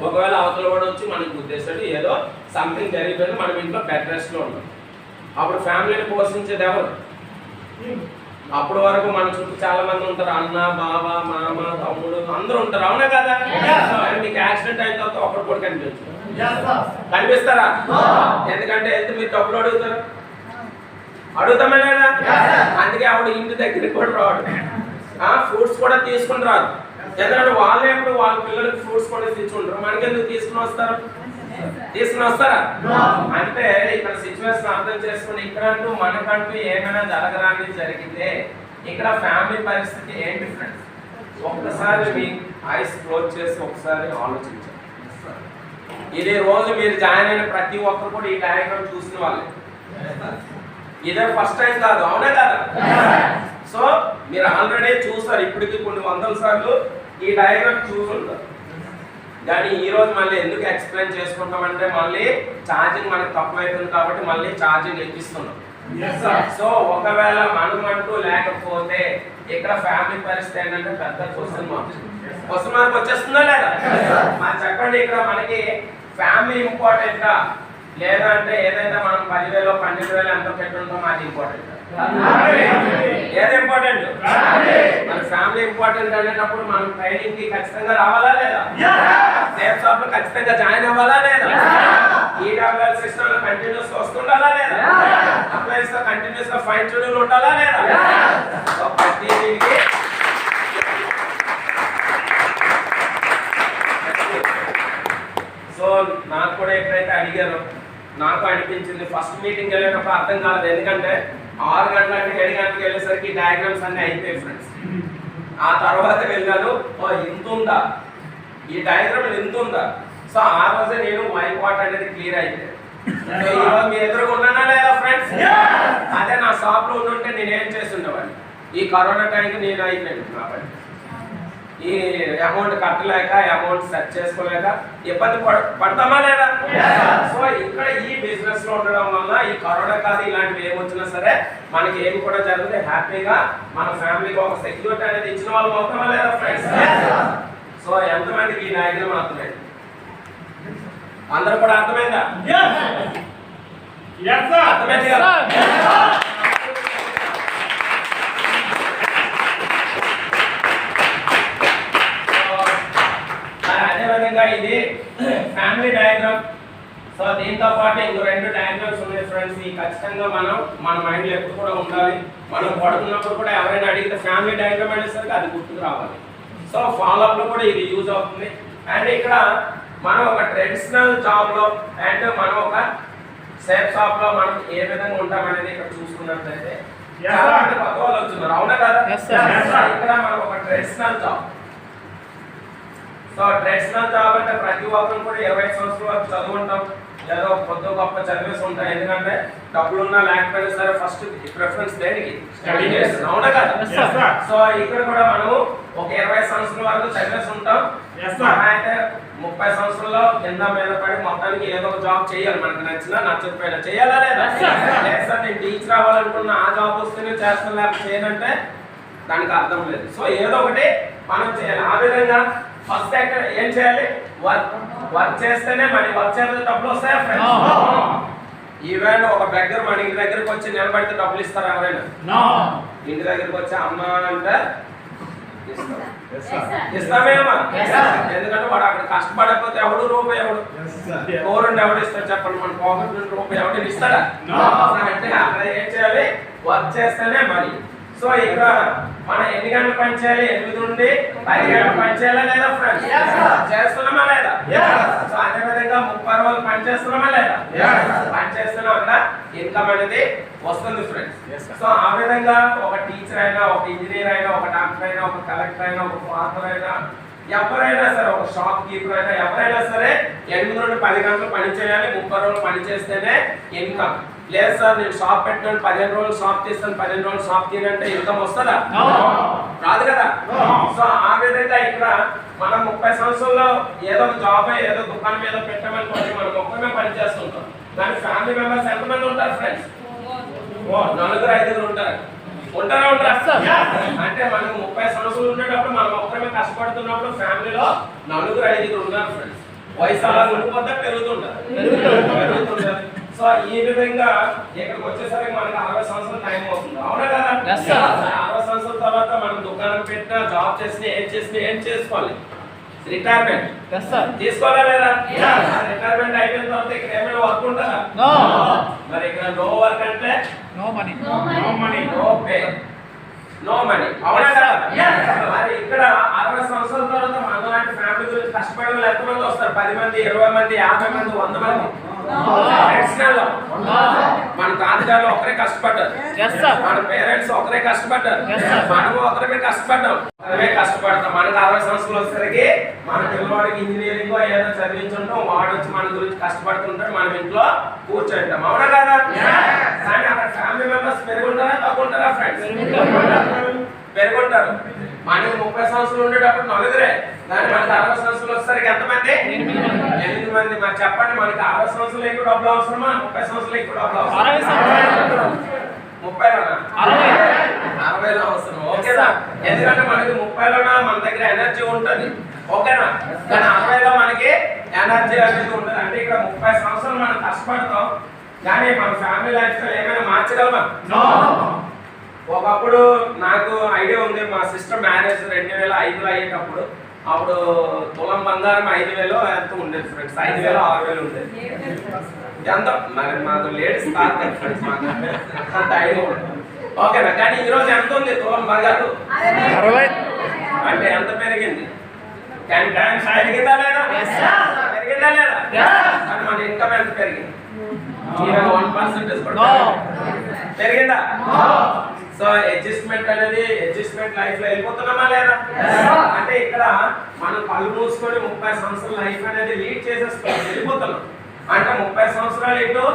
Speaker 2: ఒకవేళ అవతల వాడు వచ్చి మనకు గుర్తిస్తాడు ఏదో సంథింగ్ జరిగిపోయింది, మనం ఇంట్లో బెడ్ రెస్ట్లో ఉంటాం. అప్పుడు ఫ్యామిలీని పోషించేది ఎవరు? అప్పటి వరకు మన చుట్టూ చాలా మంది ఉంటారు, అన్న, బావ, మామ, తమ్ముడు అందరూ ఉంటారు, అవునా కదా? మీకు యాక్సిడెంట్ అయిన తర్వాత ఒకరు కూడా కనిపిస్తారా? ఎందుకంటే ఎంత మీరు డబ్బులు అడుగుతారు, అడుగుతామే లేదా? అందుకే ఆవిడ ఇంటి దగ్గరికి కూడా రాడు, ఫ్రూట్స్ కూడా తీసుకుని రాదు. ఎందుకంటే వాళ్ళే ఎప్పుడు వాళ్ళ పిల్లలకి ఫ్రూట్స్ కూడా తెచ్చుకుంటారు, మనకెందుకు తీసుకుని వస్తారు? తీసుకుని వస్తారా? అంటే ఇక్కడ సిచ్యువేషన్ అర్థం చేసుకుని ఇక్కడంటూ మనకంటూ ఏమైనా జరగరాని జరిగితే ఇక్కడ ఫ్యామిలీ పరిస్థితి ఏంటి ఫ్రెండ్స్? ఒక్కసారి మీ ఐస్ క్లోజ్ చేసి ఒకసారి ఆలోచించండి. ఇది రోజు మీరు జాయిన్ అయిన ప్రతి ఒక్కరు కూడా ఈ డయాగ్రామ్ చూసిన వాళ్ళే, ఇదే ఫస్ట్ టైం కాదు, అవునా కదా? సో మీరు ఆల్రెడీ చూసారు, ఇప్పటికి కొన్ని 100 సార్లు ఈ డయాగ్రామ్ చూసుంటారు. కానీ ఈ రోజు మళ్ళీ ఎందుకు ఎక్స్ప్లెయిన్ చేసుకుంటామంటే మళ్ళీ ఛార్జింగ్ మనకు తక్కువ అవుతుంది కాబట్టి మళ్ళీ ఛార్జింగ్ ఎక్కిస్తున్నాం. సో ఒకవేళ మనం అంటూ లేకపోతే ఇక్కడ ఫ్యామిలీ పరిస్థితి ఏంటంటే పెద్ద క్వశ్చన్ మార్క్ వచ్చేస్తుందా లేదా? మరి చెప్పండి, ఇక్కడ మనకి ఫ్యామిలీ ఇంపార్టెంటా లేదా అంటే ఏదైతే మనం 10,000 12,000 ఎంత పెట్టుంటామో అది ఇంపార్టెంట్? ఏది ఇంపార్టెంట్? మన ఫ్యామిలీ ఇంపార్టెంట్ అనేటప్పుడు మనం ట్రైనింగ్ కి ఖచ్చితంగా రావాలా లేదా? సేఫ్ షాప్ లో ఖచ్చితంగా జాయిన్ అవ్వాలా లేదా? ఈడబ్ల్యూఎల్ సిస్టమ్ లో కంటిన్యూస్ గా వస్తుండాలా లేదా? అప్లైన్స్ తో కంటిన్యూస్ గా ఫైన్ ట్యూనింగ్ ఉండాలా లేదా? సో ప్రతి దీనికి సో నాకు కూడా ఎప్పుడైతే అడిగారో నాకు అనిపించింది, ఫస్ట్ మీటింగ్ వెళ్ళేటప్పుడు అర్థం కాలేదు. ఎందుకంటే 6 గంటల అంటే 7 గంటలకు వెళ్ళేసరికి డయాగ్రామ్స్ అన్నీ అయిపోయాయి ఫ్రెండ్స్. ఆ తర్వాత వెళ్ళాను, ఇంత ఉందా ఈ డయాగ్రామ్, ఇంత ఉందా? సో ఆ రోజే నేను వైట్ వాట్ అనేది క్లియర్ అయితే ఈరోజు మీ ఎదురుగా ఉన్నానా లేదా ఫ్రెండ్స్? అదే నా షాప్ లో ఉండుంటే నేనేం చేస్తుండేవాడిని? ఈ కరోనా టైంకి నేను అయిపోయాను కాబట్టి ఈ అమౌంట్ కట్టలేక, అమౌంట్ సెట్ చేసుకోలేక ఇబ్బంది పడతామా లేదా? సో ఇక్కడ ఈ బిజినెస్ లో ఉండడం వల్ల ఈ కరోనా కాదు ఇలాంటివి ఏమొచ్చినా సరే మనకి ఏమి కూడా జరిగితే హ్యాపీగా మన ఫ్యామిలీకి ఒక సెక్యూరిటీ అనేది ఇచ్చిన వాళ్ళు అవుతామా లేదా ఫ్రెండ్స్? సో ఎంతమందికి ఈ డయాగ్రామ్ అర్థమైంది? అందరూ కూడా అర్థమైందా? అర్థమైంది కదా? అదేవిధంగా ఇది ఫ్యామిలీ డయాగ్రామ్. సో దీంతో పాటు ఇంకో 2 డయాగ్రామ్స్ ఉన్నాయి ఫ్రెండ్స్. ఈ ఖచ్చితంగా మనం మన మైండ్లో ఎప్పుడు కూడా ఉండాలి. మనం పడుతున్నప్పుడు కూడా ఎవరైనా అడిగితే ఫ్యామిలీ డయాగ్రామ్ అనేసరికి అది గుర్తుకు రావాలి. సో ఫాలోఅప్ లో కూడా ఇది యూజ్ అవుతుంది. అండ్ ఇక్కడ మనం ఒక ట్రెడిషనల్ జాబ్ లో అండ్ మనం ఒక సేఫ్ షాప్ లో మనం ఏ విధంగా ఉంటామనేది ఇక్కడ చూసుకున్నట్లయితే చాలా మంది కొత్త వాళ్ళు వచ్చున్నారు, అవునా కదా? ఇక్కడ మనం ఒక traditional job. So traditional job అంటే ప్రతి ఒక్కరు కూడా 20 సంవత్సరాల వరకు చదువుకుంటాం, ఏదో కొద్ది గొప్ప చదివేసి ఉంటాం. ఎందుకంటే డబ్బులున్నా లేకపోయినా సరే ఫస్ట్ ప్రిఫరెన్స్ దేనికి? స్టడీ చేస్తాం, అవునా కదా? సో ఇక్కడ కూడా మనము ఒక 20 సంవత్సరాల వరకు చదివేసి ఉంటాం. అయితే 30 సంవత్సరాల్లో కింద మీద పడి మొత్తానికి ఏదో ఒక జాబ్ చేయాలి, మనకు నచ్చినా నచ్చకపోయినా చేయాలా లేదా? లేదు సార్ నేను టీచర్ అవ్వాలనుకున్న ఆ జాబ్ వస్తేనే చేస్తాను లేకపోతే చేయనంటే దానికి అర్థం లేదు. సో ఏదో ఒకటి మనం చేయాలి. ఆ విధంగా ఫస్ట్ ఏం చేయాలి? వర్క్ చేస్తేనే మరి వర్క్ చేస్తే డబ్బులు వస్తాయా ఫ్రెండ్స్? ఈవెన్ ఒక దగ్గర మన ఇంటి దగ్గరకు వచ్చి నిలబడితే డబ్బులు ఇస్తారా ఎవరైనా? ఇంటి దగ్గరకు వచ్చి అమ్మ అంటే ఇస్తామేమా? ఎందుకంటే వాడు అక్కడ కష్టపడకపోతే ఎవడు రూపాయి ఎవడు కోరుండి ఎవడు ఇస్తాడు చెప్పండి? మన పాకెట్ నుండి రూపాయి ఎవడు ఇస్తాడా? అంటే అక్కడ ఏం చేయాలి? వర్క్ చేస్తేనే మరి. సో ఇక్కడ మనం ఎన్ని గంటలు పని చేయాలి? 8 నుండి 10 గంటలు పని చేయాలా లేదా ఫ్రెండ్స్? చేస్తున్నామా లేదా? సో అదే విధంగా 30 రోజులు పని చేస్తున్నామా లేదా? పని చేస్తున్నాం, అక్కడ ఇన్కమ్ అనేది వస్తుంది ఫ్రెండ్స్. సో ఆ విధంగా ఒక టీచర్ అయినా, ఒక ఇంజనీర్ అయినా, ఒక డాక్టర్ అయినా, ఒక కలెక్టర్ అయినా, ఒక ఫార్మర్ అయినా ఎవరైనా సరే ఒక షాప్ కీపర్ అయినా ఎవరైనా సరే 8 నుండి 10 గంటలు పని చేయాలి, 30 రోజులు పని చేస్తేనే ఇన్కమ్. లేదు సార్ నేను షాప్ పెట్టినాను 15 రోజులు షాప్ తీస్తాను 15 రోజులు షాప్ తీయాలంటే ఇన్కమ్ వస్తుందా? రాదు కదా. సో ఆ విధంగా ఇక్కడ మనం 30 సంవత్సరాల్లో ఏదో జాబ్ ఏదో దుకాణం ఏదో పెట్టామనుకోండి, మనం ఒక్కమే పని చేస్తుంటాం. కానీ ఫ్యామిలీ మెంబర్స్ ఎంతమంది ఉంటారు ఫ్రెండ్స్? 4-5 ఉంటారు. ఉంటారా? అంటే మనకు 30 సంవత్సరాలు ఉండేటప్పుడు మనం ఒక్కమే కష్టపడుతున్నప్పుడు ఫ్యామిలీలో 4-5 ఉన్నారు ఫ్రెండ్స్. వయసు అలా ఉండిపోతే పెరుగుతుంటారు. సో ఈ విధంగా ఇక్కడికి వచ్చేసరికి మనకి 60 సంవత్సరాలు టైం అవుతుంది. అవునా కదా? 60 సంవత్సరాల తర్వాత మనం దుకాణం పెట్టినా జాబ్ చేసినా ఏం చేసుకోవాలి? రిటైర్మెంట్ తీసుకోవాలా లేదా? రిటైర్మెంట్ అయిపోయిన తర్వాత ఇక్కడ ఏమైనా వర్క్ ఉంటుందా? మరి ఇక్కడ నో వర్క్ అంటే no money, no pay, no money. అవునా కదా? మరి ఇక్కడ 60 సంవత్సరాల తర్వాత మన లాంటి ఫ్యామిలీ గురించి కష్టపడే వాళ్ళు ఎంతమంది వస్తారు? 10 మంది, 20 మంది, 50 మంది, 100 మంది. మన తాతగారు ఒకరే కష్టపడ్డారు, మన పేరెంట్స్ ఒకరే కష్టపడ్డారు, మనము ఒకరే కష్టపడ్డాం. మనకు 60 సంవత్సరాలు వచ్చేసరికి మన పిల్లవాడికి ఇంజనీరింగ్ ఏదో చదివించుంటాం, వాడు వచ్చి మన గురించి కష్టపడుతుంటాడు, మనం ఇంట్లో కూర్చుంటాం. అవునా కదా? కానీ అక్కడ ఫ్యామిలీ మెంబర్స్ పెరుగుంటారా తగ్గుంటారా ఫ్రెండ్స్? పెరుగుంటారు. మనకి 30 సంవత్సరాలు ఉండేటప్పుడు 4 కానీ మనకి 60 సంవత్సరాలు వచ్చేసరికి ఎంతమంది? 8 మంది. మరి చెప్పండి, మనకి 60 సంవత్సరాలు ఎక్కువ డబ్బులు అవసరమా? 30 సంవత్సరాలు ఎక్కువ డబ్బులు అవసరం? 60లో అవసరం. ఓకేనా? ఎందుకంటే మనకి 30లోన మన దగ్గర ఎనర్జీ ఉంటుంది. ఓకేనా? కానీ 60లో మనకి ఎనర్జీ అనేది ఉంటుంది. అంటే ఇక్కడ 30 సంవత్సరాలు మనం కష్టపడతాం, కానీ మన ఫ్యామిలీ లైఫ్ స్టైల్ ఏమైనా మార్చగలమా? ఒకప్పుడు నాకు ఐడియా ఉంది, మా సిస్టర్ మ్యారేజ్ 2005లో అయ్యేటప్పుడు అప్పుడు తులం బంగారం 5,000 ఎంత ఉండేది ఫ్రెండ్స్? 5,000 6,000 ఉండేది. ఎంత మరి మాకు లేడీస్ కాదు కదా ఫ్రెండ్స్, మాకు అంత ఐడియా ఉంటుంది. ఓకేనా? కానీ ఈరోజు ఎంత ఉంది తులం బంగారు?
Speaker 3: 60.
Speaker 2: అంటే ఎంత పెరిగింది? 10 times పెరిగిందా లేదా? పెరిగిందా లేదా? కానీ మన ఇన్కమ్ ఎంత పెరిగింది? 1% కూడా పెరిగిందా? సో అడ్జస్ట్మెంట్ లైఫ్ లో వెళ్ళిపోతున్నామా లేదా? అంటే ఇక్కడ మనం కళ్ళు మూసుకొని 30 సంవత్సరాల లైఫ్ అనేది లీడ్ చేసేస్తున్నాం, వెళ్ళిపోతున్నాం. అంటే 30 సంవత్సరాలు ఇటు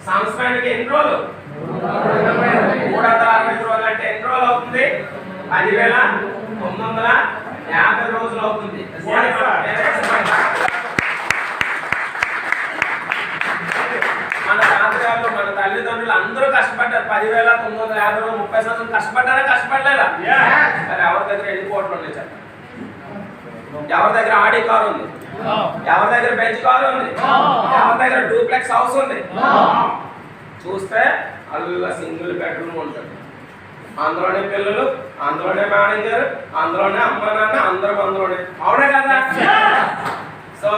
Speaker 2: సంవత్సరానికి ఎన్ని రోజులు? 365 రోజులు. అంటే ఎన్ని రోజులు అవుతుంది? 10,950 రోజులు అవుతుంది. మన తాతగారు మన తల్లిదండ్రులు అందరూ కష్టపడ్డారు. 10,950 రోజులు 30 సంవత్సరాలు కష్టపడ్డారా? కష్టపడలేదా? మరి ఎవరి దగ్గర 8 కోట్లు ఉన్నాయి చెప్పండి? ఎవరి దగ్గర ఆడి కారు ఉంది? ఎవరి దగ్గర బెంచ్ కారు ఉంది? ఎవరి దగ్గర డూప్లెక్స్ హౌస్ ఉంది? చూస్తే అల్లా సింగిల్ బెడ్రూమ్ ఉంటుంది. అందులోనే పిల్లలు, అందులోనే మేనేజర్, అందులోనే అమ్మ నాన్న, అందులోనే. అవునా కదా? సో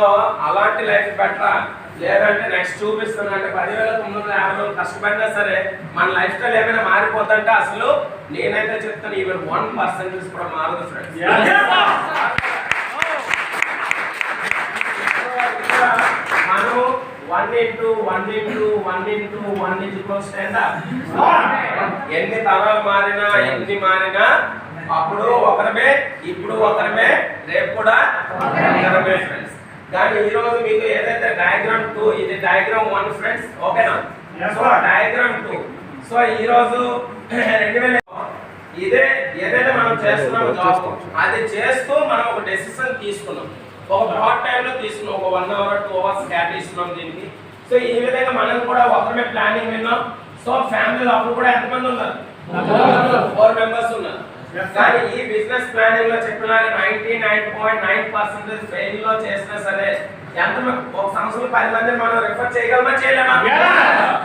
Speaker 2: అలాంటి లైఫ్ బెటరా? లేదంటే నెక్స్ట్ చూపిస్తున్నా అంటే 10,950 రోజులు కష్టపడినా సరే మన లైఫ్ స్టైల్ ఏమైనా మారిపోతుంటే అసలు నేనైతే చెప్తాను ఈవెన్ 1% కూడా మారదు ఫ్రెండ్స్. మనం 1:1:1:1 ఎన్ని తరాలు మారినా ఎన్ని మారినా అప్పుడు ఒకరమే, ఇప్పుడు ఒకరమే, రేపు కూడా ఒకరమే ఫ్రెండ్స్. కానీ ఈ రోజు మీకు ఏదైతే డయాగ్రామ్ 2 ఇది డయాగ్రామ్ 1 ఫ్రెండ్స్. ఓకేనా? So diagram 2. సో ఈ రోజు 2000 ఇదే ఏదైతే మనం చేస్తున్నామో జాబ్ అది చేస్తూ మనం ఒక డెసిషన్ తీసుకున్నాం, ఒక షార్ట్ టైం లో తీసుకున్నాం, ఒక 1 hour 2 hours కేటాయిస్తున్నాం దీనికి. సో ఈ విధంగా మనం కూడా ఒకరిమే ప్లానింగ్ విన్నాం. సో ఫ్యామిలీలో అప్పుడు కూడా ఎంతమంది ఉన్నారు? 4 మెంబర్స్ ఉన్నారు. కానీ ఈ బిజినెస్ ప్లానింగ్ లో చెప్పిన 99.9% ఫెయిల్ లో చేసినా సరే ఎంత ఒక సంవత్సరం 10 మందిని మనం రిఫర్ చేయగలమా? చేయలేమా?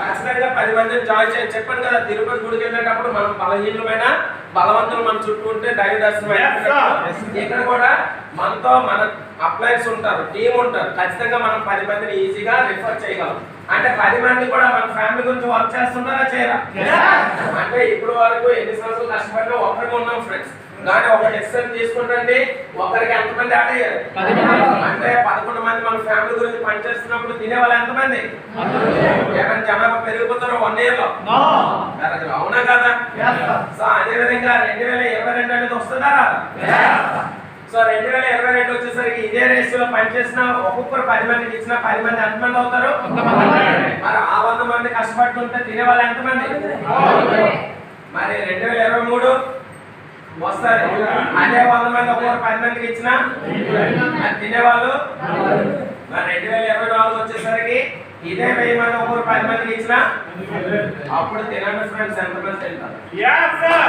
Speaker 2: ఖచ్చితంగా 10 మందిని జాయిన్ చేయాలి. చెప్పండి కదా, తిరుపతి గుడికి వెళ్ళేటప్పుడు మనం బలహీనమైన బలవంతులు మన చుట్టూ ఉంటే దైవ దర్శనం. ఇక్కడ కూడా మనతో మన అప్లైన్స్ ఉంటారు, టీం ఉంటారు. ఖచ్చితంగా మనం 10 మందిని ఈజీగా రిఫర్ చేయగలం. అంటే 10 మంది కూడా మన ఫ్యామిలీ గురించి వర్క్ చేస్తున్నారా? చేయరా? అంటే ఇప్పుడు వరకు ఎన్ని సంవత్సరాలు కష్టపడినా ఒకరికి ఉన్నాం ఫ్రెండ్స్. కానీ ఒక డెసిషన్ తీసుకుంటే ఒకరికి ఎంతమంది యాడ్ అయ్యారు? అంటే 11 మంది మన ఫ్యామిలీ గురించి పనిచేస్తున్నప్పుడు తినే వాళ్ళు ఎంతమంది? జనాభా పెరిగిపోతారు 1 year లో. అవునా కదా? సో అదే విధంగా 2022 అనేది వస్తుందా? సో సో 2022 వచ్చేసరికి ఇదే రేషియోలో పనిచేసిన ఒక్కొక్కరు 10 మందికి ఇచ్చిన 10 మంది ఎంతమంది అవుతారు? మరి ఆ 100 మంది కష్టపడుతుంటే తినేవాళ్ళు ఎంతమంది? మరి 2023 వస్తారు అదే 100 మంది ఒక్కొక్కరు 10 మందికి ఇచ్చిన మరి తినేవాళ్ళు. మరి 2024 వచ్చేసరికి ఇదే 1000 మంది ఒక్కొక్కరు 10 మందికి ఇచ్చిన అప్పుడు తినండి ఫ్రెండ్స్, ఎంతమంది తింటారు?
Speaker 1: Yes, sir.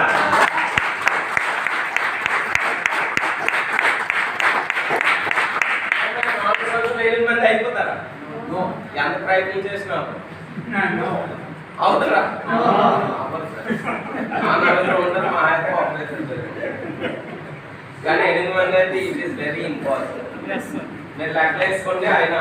Speaker 2: మంది అయిపోతారా? ఎంత ప్రయత్నం చేసినా అవుతారా? ఉండరు మా ఆయన ఆపరేషన్ కానీ 8 మంది అయితే ఇట్ ఈస్ వెరీ ఇంపార్టెంట్. మీరు లెక్క వేసుకోండి, ఆయన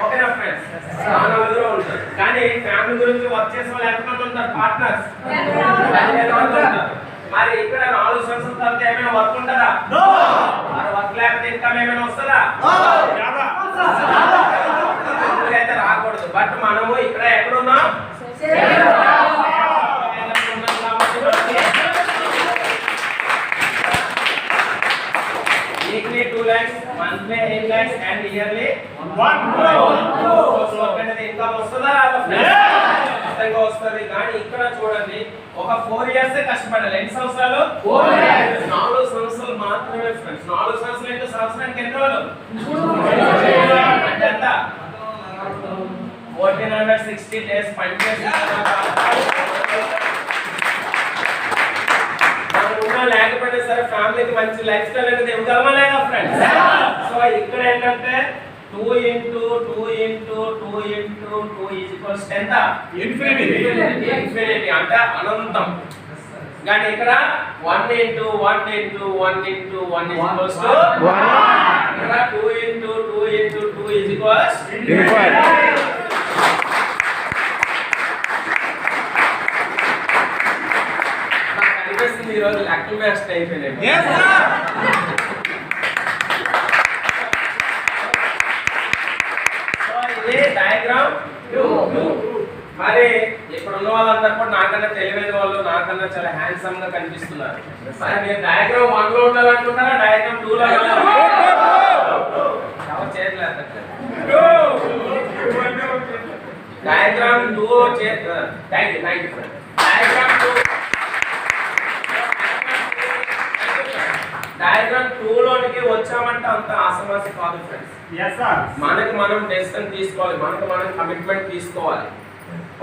Speaker 2: ఓకేనా ఫ్రెండ్స్? చాలా మందిలో ఉంటారు కానీ ఫ్యామిలీ గురించి వర్క్ చేసే వాళ్ళు ఎంతమంది ఉంటారు? పార్ట్నర్స్ 15 మంది ఉంటారు. మరి ఇక్కడ 4 సంవత్సరాల తర్వాత ఏమైనా వర్క్ ఉంటుందా? మరి వర్క్ లేకపోతే ఇన్కమ్ ఏమైనా వస్తుందా? అయితే రాకూడదు. బట్ మనము ఇక్కడ ఎక్కడున్నాం? Weekly 2 lakhs, monthly 8 lakhs and yearly 1 crore. Income వస్తుందా? రాదా? ఖచ్చితంగా వస్తుంది. కానీ ఇక్కడ చూడండి, ఒక 4 years కష్టపడాలి. ఎన్ని సంవత్సరాలు? 4 years. 4 సంవత్సరాలు మాత్రమే ఫ్రెండ్స్. 4 సంవత్సరాలు అంటే సంవత్సరానికి ఎన్ని రోజులు? అంటే ఎంత? 1460 days పనిచేసిన లేకపోయినా సరే ఫ్యామిలీకి మంచి లైఫ్ స్టైల్ అనేది ఇవ్వగలమా లేదా ఫ్రెండ్స్? సో ఇక్కడ ఏంటంటే 2 into 2 into 2 into 2 ఈక్వల్స్ ఎంత? ఇన్ఫినిటీ. ఇన్ఫినిటీ అంటే అనంతం. కానీ ఇక్కడ 1 into 1 into 1 into 1 equals to 1. ఇక్కడ 2 into 2 into 2 ఈక్వల్స్ ఇన్ఫినిటీ. నాకు అనిపిస్తుంది ఈరోజు లెక్కల మ్యాచ్ అయిపోయింది. డయాగ్రామ్ 2. మరి ఇక్కడ ఉన్న వాళ్ళందరూ కూడా నాకన్నా తెలివైన వాళ్ళు, నాకన్నా చాలా హ్యాండ్సమ్ గా కనిపిస్తున్నారు. మరి మీరు డయాగ్రామ్ 1 లో ఉండాలనుకుంటారా? డయాగ్రామ్ 2 లో ఎవరు చేయట్లేదు. Diagram 2 thank you diagram 2 diagram 2 లోనికి వచ్చామంటే అంత ఆసమాసి కాదు ఫ్రెండ్స్.
Speaker 1: Yes, sir.
Speaker 2: మనకి మనం డెసిషన్ తీసుకోవాలి, మనకి మనం కమిట్మెంట్ తీసుకోవాలి.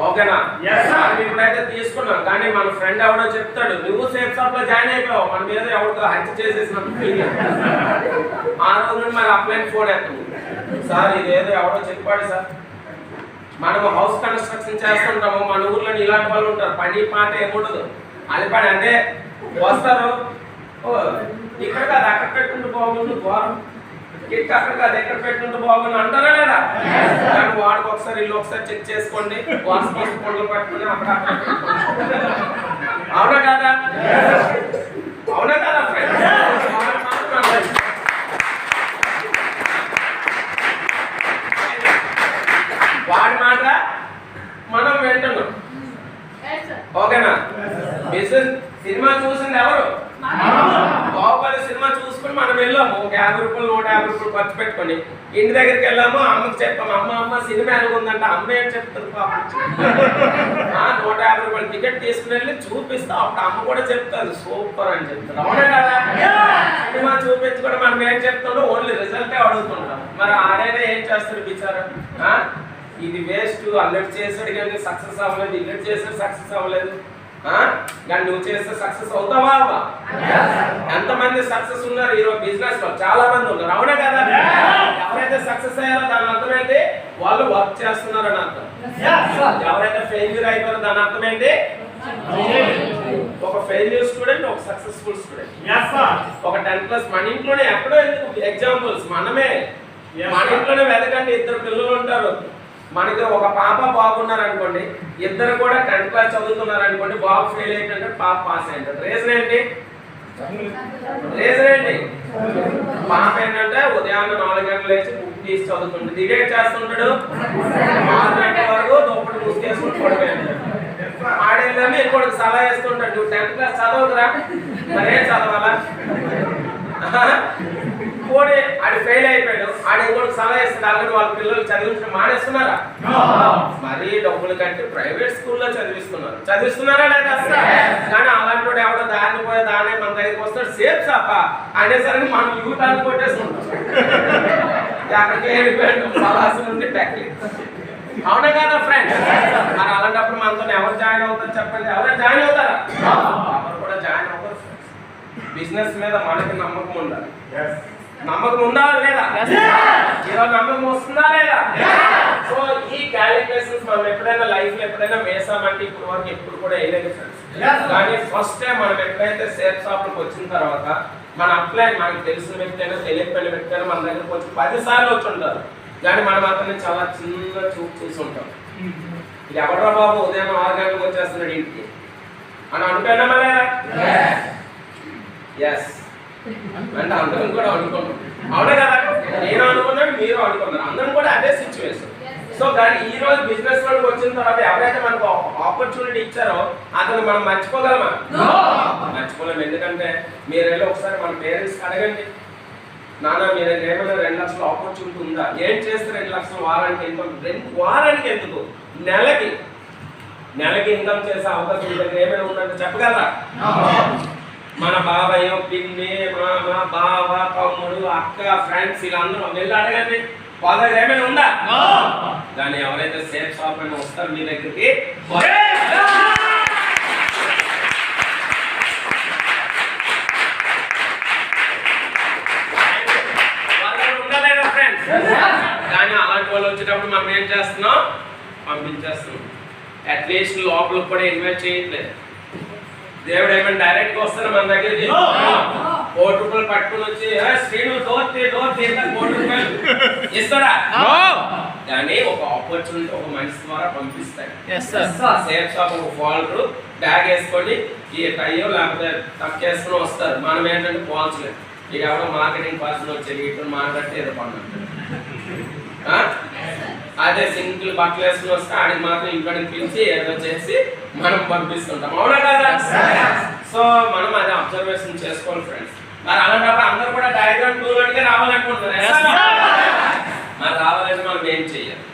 Speaker 2: ఓకేనా?
Speaker 1: Yes, sir.
Speaker 2: ఇప్పుడైతే తీసుకున్నాం కానీ మన ఫ్రెండ్ ఎవడో చెప్తాడు, నువ్వు సేఫ్ షాప్ లో జాయిన్ అయిపోయావు, మన మీద ఎవరితో హత్య చేసేసినట్టు ఫీలింగ్. ఆ రోజు నుండి మరి అప్లైన్ ఫోన్ ఎత్తుంది, సార్ ఇదేదో ఎవడో చెప్పాడు సార్. మనం హౌస్ కన్స్ట్రక్షన్ చేస్తుంటాము, మన ఊర్లో ఇలాంటి వాళ్ళు ఉంటారు, పని పాట ఏముండదు. అది పని అంటే వస్తారు, ఇక్కడ కాదు అక్కడ పెట్టుకుంటూ బాగుంది ఘోరం, ఇక్కడ అక్కడ కాదు ఎక్కడ పెట్టుకుంటూ బాగుంది అంటారా లేదా? కానీ వాడికి ఒకసారి ఇల్లు ఒకసారి చెక్ చేసుకోండి, వాసు పండ్లు పట్టుకుని అక్కడ అవునా కదా? అవునా కదా ఫ్రెండ్స్? వాడి మాట మనం వింటున్నాం. ఓకేనా? బిజినెస్ సినిమా చూసింది ఎవరు? బాహుబలి సినిమా చూసుకుని మనం వెళ్ళాము, ఒక 50 రూపాయలు 150 రూపాయలు ఖర్చు పెట్టుకొని ఇంటి దగ్గరికి వెళ్ళాము, అమ్మకి చెప్పాము, అమ్మ సినిమా ఎలాగుందంటే అమ్మ ఏం చెప్తుంది పాపం, 150 రూపాయలు టికెట్ తీసుకుని వెళ్ళి చూపిస్తాం, అప్పుడు అమ్మ కూడా చెప్తారు సూపర్ అని చెప్తారు. అవునా కదా? సినిమా చూపించి కూడా మనం ఏం చెప్తాడో ఓన్లీ రిజల్టే అడుగుతుంటాం. మరి ఆడైనా ఏం చేస్తారు బిచారా, ఇది వేస్ట్, అల్లెట్ చేసాడు కానీ సక్సెస్ అవ్వలేదు, ఇల్లెట్ చేసాడు సక్సెస్ అవ్వలేదు, కానీ నువ్వు చేస్తే సక్సెస్ అవుతావా? ఎంతమంది సక్సెస్ ఉన్నారు ఈరోజు బిజినెస్ లో? చాలా మంది ఉన్నారు. అవునా కదా? ఎవరైతే సక్సెస్ అయ్యారో దాని అర్థం ఏంటి? వాళ్ళు వర్క్ చేస్తున్నారు అని అర్థం. ఎవరైతే ఫెయిల్యూర్ అయిపోయారో దాని అర్థం ఏంటి? ఒక ఫెయిల్యూర్ స్టూడెంట్, ఒక సక్సెస్ఫుల్ స్టూడెంట్. ఒక 10+ మన ఇంట్లోనే ఎక్కడో ఎందుకు ఎగ్జాంపుల్స్ మనమే, మన ఇంట్లోనే వెతకండి. 2 పిల్లలు ఉంటారు, మనకి ఒక పాప బాగున్నారు అనుకోండి, ఇద్దరు కూడా 10th క్లాస్ చదువుతున్నారు అనుకోండి, బాబు ఫెయిల్ అయిపోయింటే పాప పాస్ అయింటారు. రీజన్ ఏంటి? పాప ఏంటంటే ఉదయాన్నే 4 గంటలు లేచి బుక్ తీసి చదువుతుంటాడు. ఇదే చేస్తుంటాడు 6 గంటల వరకు దుప్పటి ముసుకేసుకుని పడిపోయాడు. ఆడేళ్ళని ఇంకోటికి సలహా వేస్తుంటాడు, నువ్వు 10th క్లాస్ చదవదురా, మరేం చదవాలా? పోనీ ఆడు ఫెయిల్ అయిపోయాడు, ఆడు ఇంకోటి సలహా వేస్తాడు, అలాగే వాళ్ళ పిల్లలు చదివించడం మానేస్తున్నారా? మరీ డబ్బులు కట్టి ప్రైవేట్ స్కూల్లో చదివిస్తున్నారా లేదా? కానీ అలాంటి ఎవడో దాన్ని పోయి దానే మన దగ్గరికి వస్తాడు, సేఫ్ సాప అనేసరికి మనం యూత్ అని కొట్టేసుకుంటాం. అక్కడికి వెళ్ళిపోయాడు పలాసు నుండి టెక్లీ. అవునా కదా ఫ్రెండ్స్? మరి అలాంటప్పుడు మనతో ఎవరు జాయిన్ అవుతారు చెప్పండి? ఎవరైనా జాయిన్ అవుతారా? ఎవరు కూడా జాయిన్ అవుతారు. బిజినెస్ మీద మనకి నమ్మకం ఉండాలి. నమ్మకం ఉందా లేదా? ఈరోజు నమ్మకం వస్తుందా లేదా? సో ఈ క్యాలిక్యులేషన్స్ మనం ఎప్పుడైనా లైఫ్ లో ఎప్పుడైనా వేసామంటే ఇప్పుడు వరకు ఎప్పుడు కూడా వేయలేదు ఫ్రెండ్స్. కానీ ఫస్ట్ టైం మనం ఎప్పుడైతే సేఫ్ షాప్ లోకి వచ్చిన తర్వాత మన అప్లై మనకు తెలిసిన వ్యక్తి అయినా తెలియకపోయిన వ్యక్తి అయినా మన దగ్గర కొంచెం 10 సార్లు వచ్చి ఉంటారు. కానీ మనం అతన్ని చాలా చిన్న చూపు చూసి ఉంటాం. ఇది ఎవడరా బాబు ఉదయం 6 గంటలకు వచ్చేస్తున్నాడు ఇంటికి అని అనుకున్నామా లేదా? ఎస్ అంటే అందరం కూడా అనుకున్నాం. అవునా కదా? నేను అనుకున్నాను, మీరు అనుకున్నారు, అందరం కూడా అదే సిచ్యువేషన్. సో కానీ ఈ రోజు బిజినెస్ లోకి వచ్చిన తర్వాత ఎవరైతే మనకు ఆపర్చునిటీ ఇచ్చారో అతను మనం మర్చిపోగలమా? మర్చిపోలేము. ఎందుకంటే మీరు వెళ్ళి ఒకసారి మన పేరెంట్స్ అడగండి, నాన్న మీరు ఏమైనా 2 లక్షల ఆపర్చునిటీ ఉందా? ఏం చేస్తే 2 లక్షలు వారానికి ఎంత? వారానికి ఎందుకు, నెలకి ఇన్కమ్ చేసే అవకాశం ఉంటుంది ఏమైనా ఉందంటే చెప్పగలరా? మన బాబాయ్, పిన్ని, మామ, బావ, తమ్ముడు, అక్క, ఫ్రెండ్స్ వీళ్ళందరూ వెళ్ళి అడగండి, వాళ్ళ దగ్గర ఏమైనా ఉందా? కానీ ఎవరైతే సేఫ్ షాప్ అని వస్తారో మీ దగ్గరికి కానీ అలాంటి వాళ్ళు వచ్చేటప్పుడు మనం ఏం చేస్తున్నాం? పంపించేస్తున్నాం. అట్లీస్ట్ లోపలికి కూడా ఇన్వైట్ చేయట్లేదు. దేవుడు ఏమైనా డైరెక్ట్ గా వస్తారా మన దగ్గరికి? 1 రూపాయలు పట్టుకుని వచ్చి శ్రీను డోర్ 1 రూపాయలు ఇస్తాడా? కానీ ఒక ఆపర్చునిటీ ఒక మనిషి ద్వారా పంపిస్తాడు. సేఫ్ షాప్ ఒక ఫాల్డర్ బ్యాగ్ వేసుకొని ఈ టైయో లేకపోతే తక్కేసుకుని వస్తారు. మనం ఏంటంటే పోల్చలేదు. ఇది ఎవడో మార్కెటింగ్ పర్సన్ వచ్చేది ఇటు మాట్లాడితే ఏదో పనులు. అదే సింగిల్ బట్టలు వేసుకుని వస్తే ఆడికి మాత్రం ఇంట్లోకి పిలిచి ఏదో చేసి మనం పంపిస్తుంటాం. అవునా కదా? సో మనం అదే అబ్జర్వేషన్ చేసుకోవాలి ఫ్రెండ్స్. మరి అలాంటప్పుడు అందరూ కూడా డయాగ్రామ్ టూల్ అంటే రావాలనుకుంటున్నారు. మరి రావాలంటే మనం ఏం చేయాలి?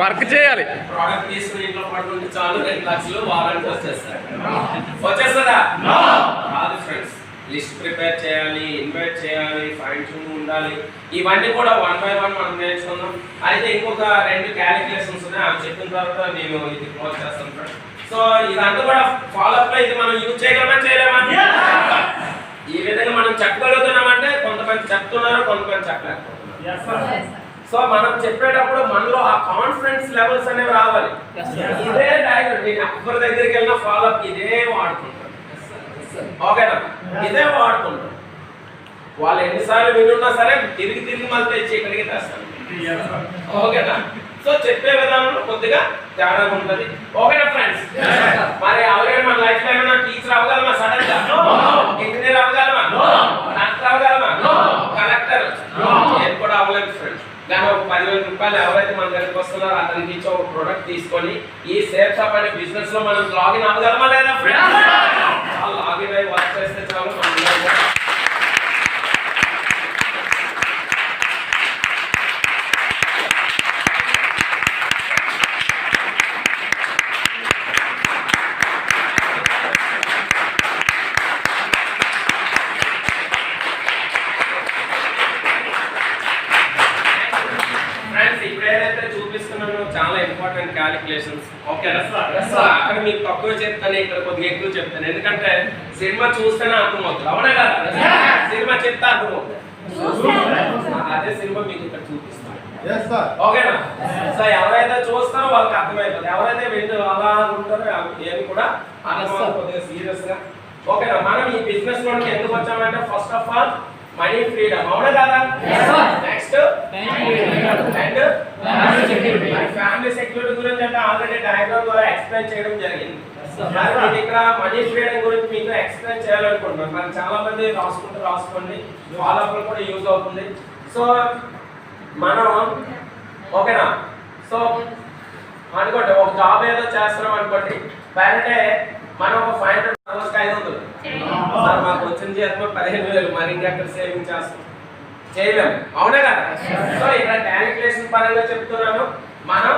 Speaker 3: వర్క్ చేయాలి.
Speaker 2: ప్రోడక్ట్ తీసుకుని ఇంట్లో పడుకుంటే చాలు 2 లక్షలు వారానికి వచ్చేస్తుందా? కాదు ఫ్రెండ్స్. లిస్ట్ ప్రిపేర్ చేయాలి, ఇన్వైట్ చేయాలి, ఫైన్ ట్యూన్ ఉండాలి. ఇవన్నీ కూడా 1 by 1 మనం నేర్చుకుందాం. అయితే ఇంకొక 2 క్యాలిక్యులేషన్స్ ఉన్నాయి, అవి చెప్పిన తర్వాత నేను ఇది క్లోజ్ చేస్తాను. సో ఇదంతా కూడా ఫాలోఅప్ లో ఇది మనం యూజ్ చేయగలమా చేయలేమా? ఈ విధంగా మనం చెప్పగలుగుతున్నామంటే కొంతమంది చెప్తున్నారు, కొంతమంది చెప్పలేకపోతున్నారు. సో మనం చెప్పేటప్పుడు మనలో ఆ కాన్ఫిడెన్స్ లెవెల్స్ అనేవి రావాలి. ఇదే డైరెక్ట్ నేను ఎవరి దగ్గరికి వెళ్ళినా ఫాలోఅప్ ఇదే వాడుకుంటాను. ఓకేనా? ఇదే వాడుకుంటాం. వాళ్ళు ఎన్నిసార్లు వినున్నా సరే తిరిగి మళ్ళీ తెచ్చి ఇక్కడికి తెస్తాను. ఓకేనా? సో చెప్పే విధానంలో కొద్దిగా తేడా ఉంటుంది. ఓకేనా ఫ్రెండ్స్? మరి అలాగే మన లైఫ్ లో ఏమైనా టీచర్ అవ్వగలమా? సడన్ గా ఇంజనీర్ అవ్వగలమా? డాక్టర్ అవ్వగలమా? కలెక్టర్ ఏం కూడా అవ్వలేదు ఫ్రెండ్స్. కానీ ఒక 10,000 రూపాయలు ఎవరైతే మన దగ్గరికి వస్తున్నారో అతనికి ఇచ్చి ఒక ప్రోడక్ట్ తీసుకొని ఈ సేఫ్ షాప్ అనే బిజినెస్ లో మనం లాగిన్ అవ్వగలమా లేదా ఫ్రెండ్స్? లాగిన్ అయ్యి వర్క్ చేస్తే చాలు. చాలా ఇంపార్టెంట్ క్యాలిక్యులేషన్స్. ఓకేనా? అక్కడ మీకు తక్కువ చెప్తాను, ఇక్కడ కొద్దిగా ఎక్కువ చెప్తాను. ఎందుకంటే సినిమా చూస్తేనే అర్థమవుతుంది. అవునా కదా? సినిమా చెప్తే అర్థమవుతుంది. అదే సినిమా మీకు ఇక్కడ చూపిస్తాను. ఓకేనా? సో ఎవరైతే చూస్తారో వాళ్ళకి అర్థమైపోతుంది. ఎవరైతే వింటూ అలా ఉంటారో ఏమి కూడా అర్థమవుతుంది. కొద్దిగా సీరియస్ గా. ఓకేనా? మనం ఈ బిజినెస్ లోకి ఎందుకు వచ్చామంటే first of all money freedom. అవునా కదా? నెక్స్ట్ ఫ్యామిలీ సెక్యూరిటీ గురించి అంటే ఆల్రెడీ డయాగ్రామ్ ద్వారా ఎక్స్ప్లెయిన్ చేయడం జరిగింది. మరి ఇక్కడ మనీ ఫ్రీడమ్ గురించి మీకు ఎక్స్ప్లెయిన్ చేయాలనుకుంటున్నాను. మరి చాలా మంది రాసుకోండి, ఫాలోఅప్ కూడా యూజ్ అవుతుంది. సో మనం ఓకేనా, సో అనుకోండి ఒక జాబ్ ఏదో చేస్తున్నాం అనుకోండి, బయటే మనం ఒక 500 రోజుకి 500 సార్ మాకు వచ్చిన జీతం 15,000, మరి ఇంకెక్కడ సేవింగ్ చేస్తాం, చేయలేము, అవునా కదా? సో ఇక్కడ క్యాలిక్యులేషన్ పరంగా చెప్తున్నాను, మనం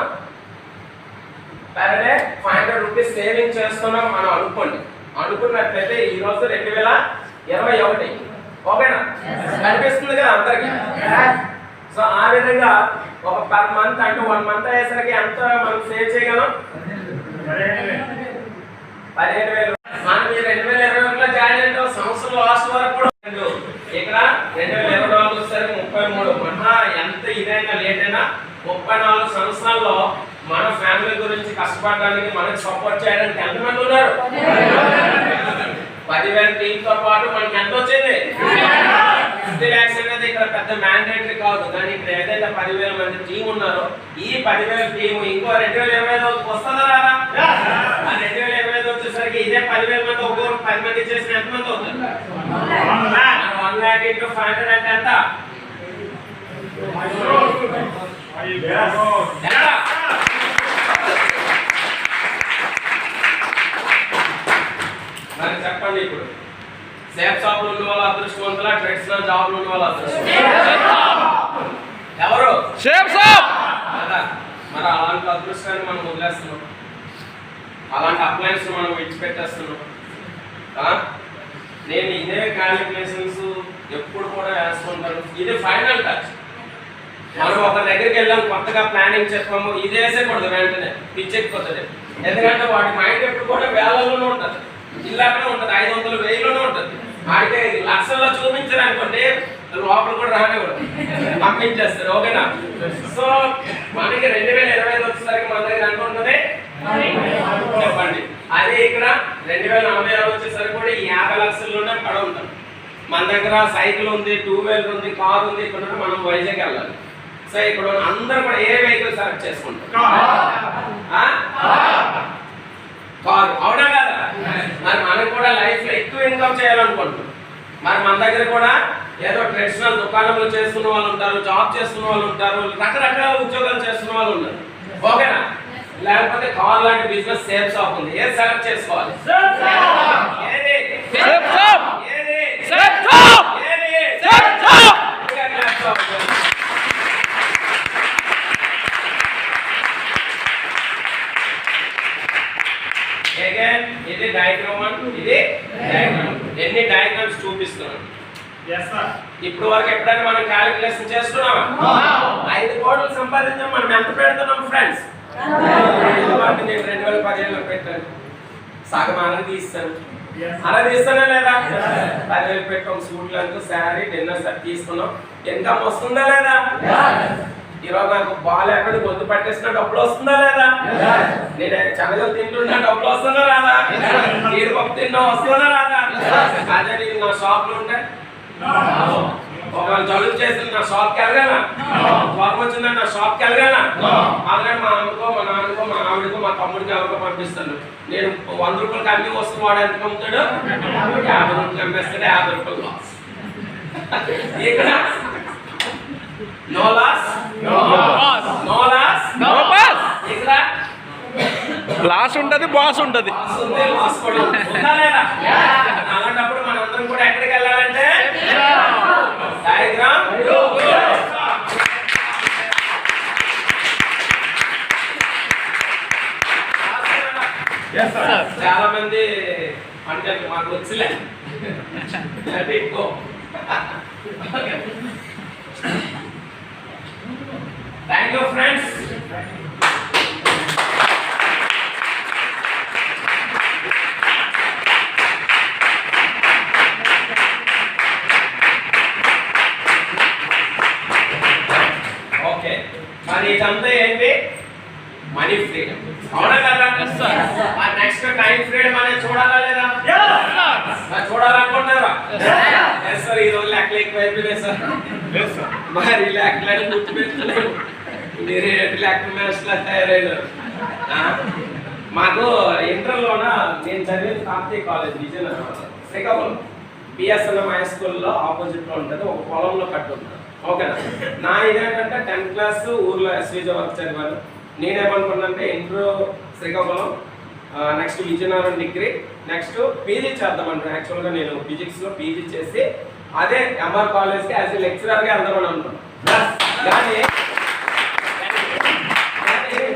Speaker 2: పర్ డే 500 రూపీస్ సేవింగ్ చేస్తున్నాం మనం అనుకోండి. అనుకున్నట్లయితే ఈ రోజు 2021, ఓకేనా? కనిపిస్తుంది కదా అందరికి. సో ఆ విధంగా ఒక పర్ మంత్ అంటే 1 మంత్ అయ్యేసరికి ఎంత మనం సేవ్ చేయగలం? 15,000. మనం ఈ 2021లో జాయిన్ అయిన సంవత్సరం లాస్ట్ వరకు కూడా ఇక్కడ 2024 వచ్చేసరికి 33. మహా ఎంత ఇదైనా లేట్ అయినా 34 సంవత్సరాల్లో మన ఫ్యామిలీ గురించి కష్టపడడానికి, మనకి సపోర్ట్ చేయడానికి ఎంతమంది ఉన్నారు? 10,000 టీంతో పాటు మనకి ఎంత వచ్చింది? 50 lakhs అనేది ఇక్కడ పెద్ద మ్యాండేటరీ కాదు, కానీ ఇక్కడ ఏదైతే 10,000 మంది టీం ఉన్నారో ఈ 10,000 టీం ఇంకో 2025 వస్తుందా రాదా? ఆ 2025 వచ్చేసరికి ఇదే 10,000 మంది ఒక్కొక్క 10 మంది చేసిన ఎంతమంది అవుతారు? 1 lakh into 500 అంటే ఎంత? మరి చెప్పండి, ఇప్పుడు సేఫ్ షాపులు ఉన్న వాళ్ళ అదృష్టవంతుల, ట్రెడిషనల్ జాబ్లు ఉన్న వాళ్ళ ఎవరు?
Speaker 3: Safe shop.
Speaker 2: మరి అలాంటి అదృష్టాన్ని మనం వదిలేస్తున్నాం, అలాంటి అప్లయన్స్ మనం విడిచిపెట్టేస్తున్నాం. నేను ఇదే క్యాలిక్యులేషన్స్ ఎప్పుడు కూడా వేస్తుంటాను. ఇది ఫైనల్ టచ్. మనం ఒక దగ్గరికి వెళ్ళాం, కొత్తగా ప్లానింగ్ చెప్పాము, ఇది వేసేకూడదు, వెంటనే పిచ్చెక్కిపోతుంది. ఎందుకంటే వాటి మైండ్ ఎప్పుడు కూడా వేలలోనే ఉంటుంది, ఇలానే ఉంటుంది, 500, 1000లోనే ఉంటుంది. అయితే లక్షల్లో చూపించారనుకోండి, లోపల కూడా రానివ్వడు, పంపించేస్తారు, ఓకేనా? సో మనకి 2025 వచ్చేసరికి మన దగ్గర ఎంత ఉంటుంది చెప్పండి. అదే ఇక్కడ 2046 వచ్చేసరికి కూడా 50 లక్షల్లోనే పడ ఉంటాం. మన దగ్గర సైకిల్ ఉంది, 2 వీలర్ ఉంది, కార్ ఉంది. ఇక్కడ మనం వైజాగ్ వెళ్ళాలి. సో ఇక్కడ అందరూ కూడా ఏ వెహికల్ సెలెక్ట్ చేసుకుంటాం? కారు, అవునా కదా? మరి మనకు కూడా లైఫ్ లో ఎక్కువ ఇన్కమ్ చేయాలనుకుంటున్నాం. మరి మన దగ్గర కూడా ఏదో ట్రెడిషనల్ దుకాణంలో చేస్తున్న వాళ్ళు ఉంటారు, జాబ్ చేస్తున్న వాళ్ళు ఉంటారు, రకరకాల ఉద్యోగాలు చేస్తున్న వాళ్ళు ఉన్నారు, ఓకేనా? లేకపోతే కార్ లాంటి బిజినెస్ సేఫ్ షాప్ ఉంది. ఏది సెలెక్ట్ చేసుకోవాలి? ఇది డయాగ్రామ్ 1, ఇది డయాగ్రామ్ 2. ఎన్ని డయాగ్రామ్స్ చూపిస్తున్నాను? ఇప్పుడు వరకు ఎప్పుడైనా మనం క్యాలిక్యులేషన్ చేస్తున్నామా? 5 కోట్లు సంపాదించాం, మనం ఎంత పెడుతున్నాం ఫ్రెండ్స్? నేను 2015లో పెట్టాను, సగం అలా తీస్తాను, అలా తీస్తానా లేదా? 10,000 పెట్టాం, సూట్లకు శారీ, డిన్నర్ సెట్ తీసుకున్నాం, ఇన్కమ్ వస్తుందా లేదా? ఈరోజు నాకు బాల్ ఎక్కడ గొంతు పట్టేసిన డబ్బులు వస్తుందా లేదా? నేను శనగలు తింటున్నా డబ్బులు వస్తుందా రాదా? జీడిపప్పు తిన్నా వస్తుందా రాదా? అదే నేను నా షాప్లో ఉంటే ఒకవేళ జలుబు చేసి నా షాప్కి వెళ్ళగలనా? జ్వరం వచ్చిందని నా షాప్కి వెళ్ళగలనా? అలాగే మా అమ్మకో, మా నాన్నకో, మా ఆవిడకో, మా తమ్ముడికి ఎవరికో పంపిస్తాను. నేను 100 రూపాయలకి అన్ని వస్తున్న వాడు ఎంత అమ్ముతాడు? 50 రూపాయలు అమ్మేస్తాడు, 50 రూపాయలు లాస్. ఇక్కడ no loss, no loss, no pass. ఇక్కడ
Speaker 3: లాస్ ఉంటది, బాస్ ఉంటది.
Speaker 2: అలాంటప్పుడు మనందరం కూడా ఎక్కడికి వెళ్ళాలంటే డయాగ్రామ్ 2. చాలా మంది అంటే మాకు వచ్చిలే థ్యాంక్ యూ ఫ్రెండ్స్. ఓకే, మరి ఇదంతా ఏంటి? మనీ ఫ్రీడమ్, అవునా కదా? నెక్స్ట్ టైం ఫ్రీడమ్ అనేది చూడాలా లేదా? చూడాలనుకుంటున్నారా? సార్ ఈ రోజు లెక్కలు ఎక్కువ అయిపోయినాయి సార్. మరి లెక్కలని గుర్తుపెట్టలేము, మీరు లెక్క మ్యాథ్స్లా తయారైనారు. మాకు ఇంటర్లోన నేను చదివిన కాకతీయ కాలేజ్ విజయనగరం శ్రీకాకుళం, బిఎస్ఎన్ఎం హై స్కూల్లో ఆపోజిట్లో ఉంటుంది. ఒక పొలంలో కట్టు ఉంటుంది. ఓకేనా. నా ఇదేంటంటే 10th క్లాస్ ఊర్లో ఎస్విజ వర్క్ చదివాను. నేనేమనుకున్నానంటే inter Srikakulam, next Vizianagaram degree, next PG చేద్దామంటాను. యాక్చువల్గా నేను ఫిజిక్స్లో పీజీ చేసి అదే ఎంఆర్ కాలేజ్కి యాజ్ ఎ లెక్చరర్గా వెళ్దామని అనుకున్నాను. కానీ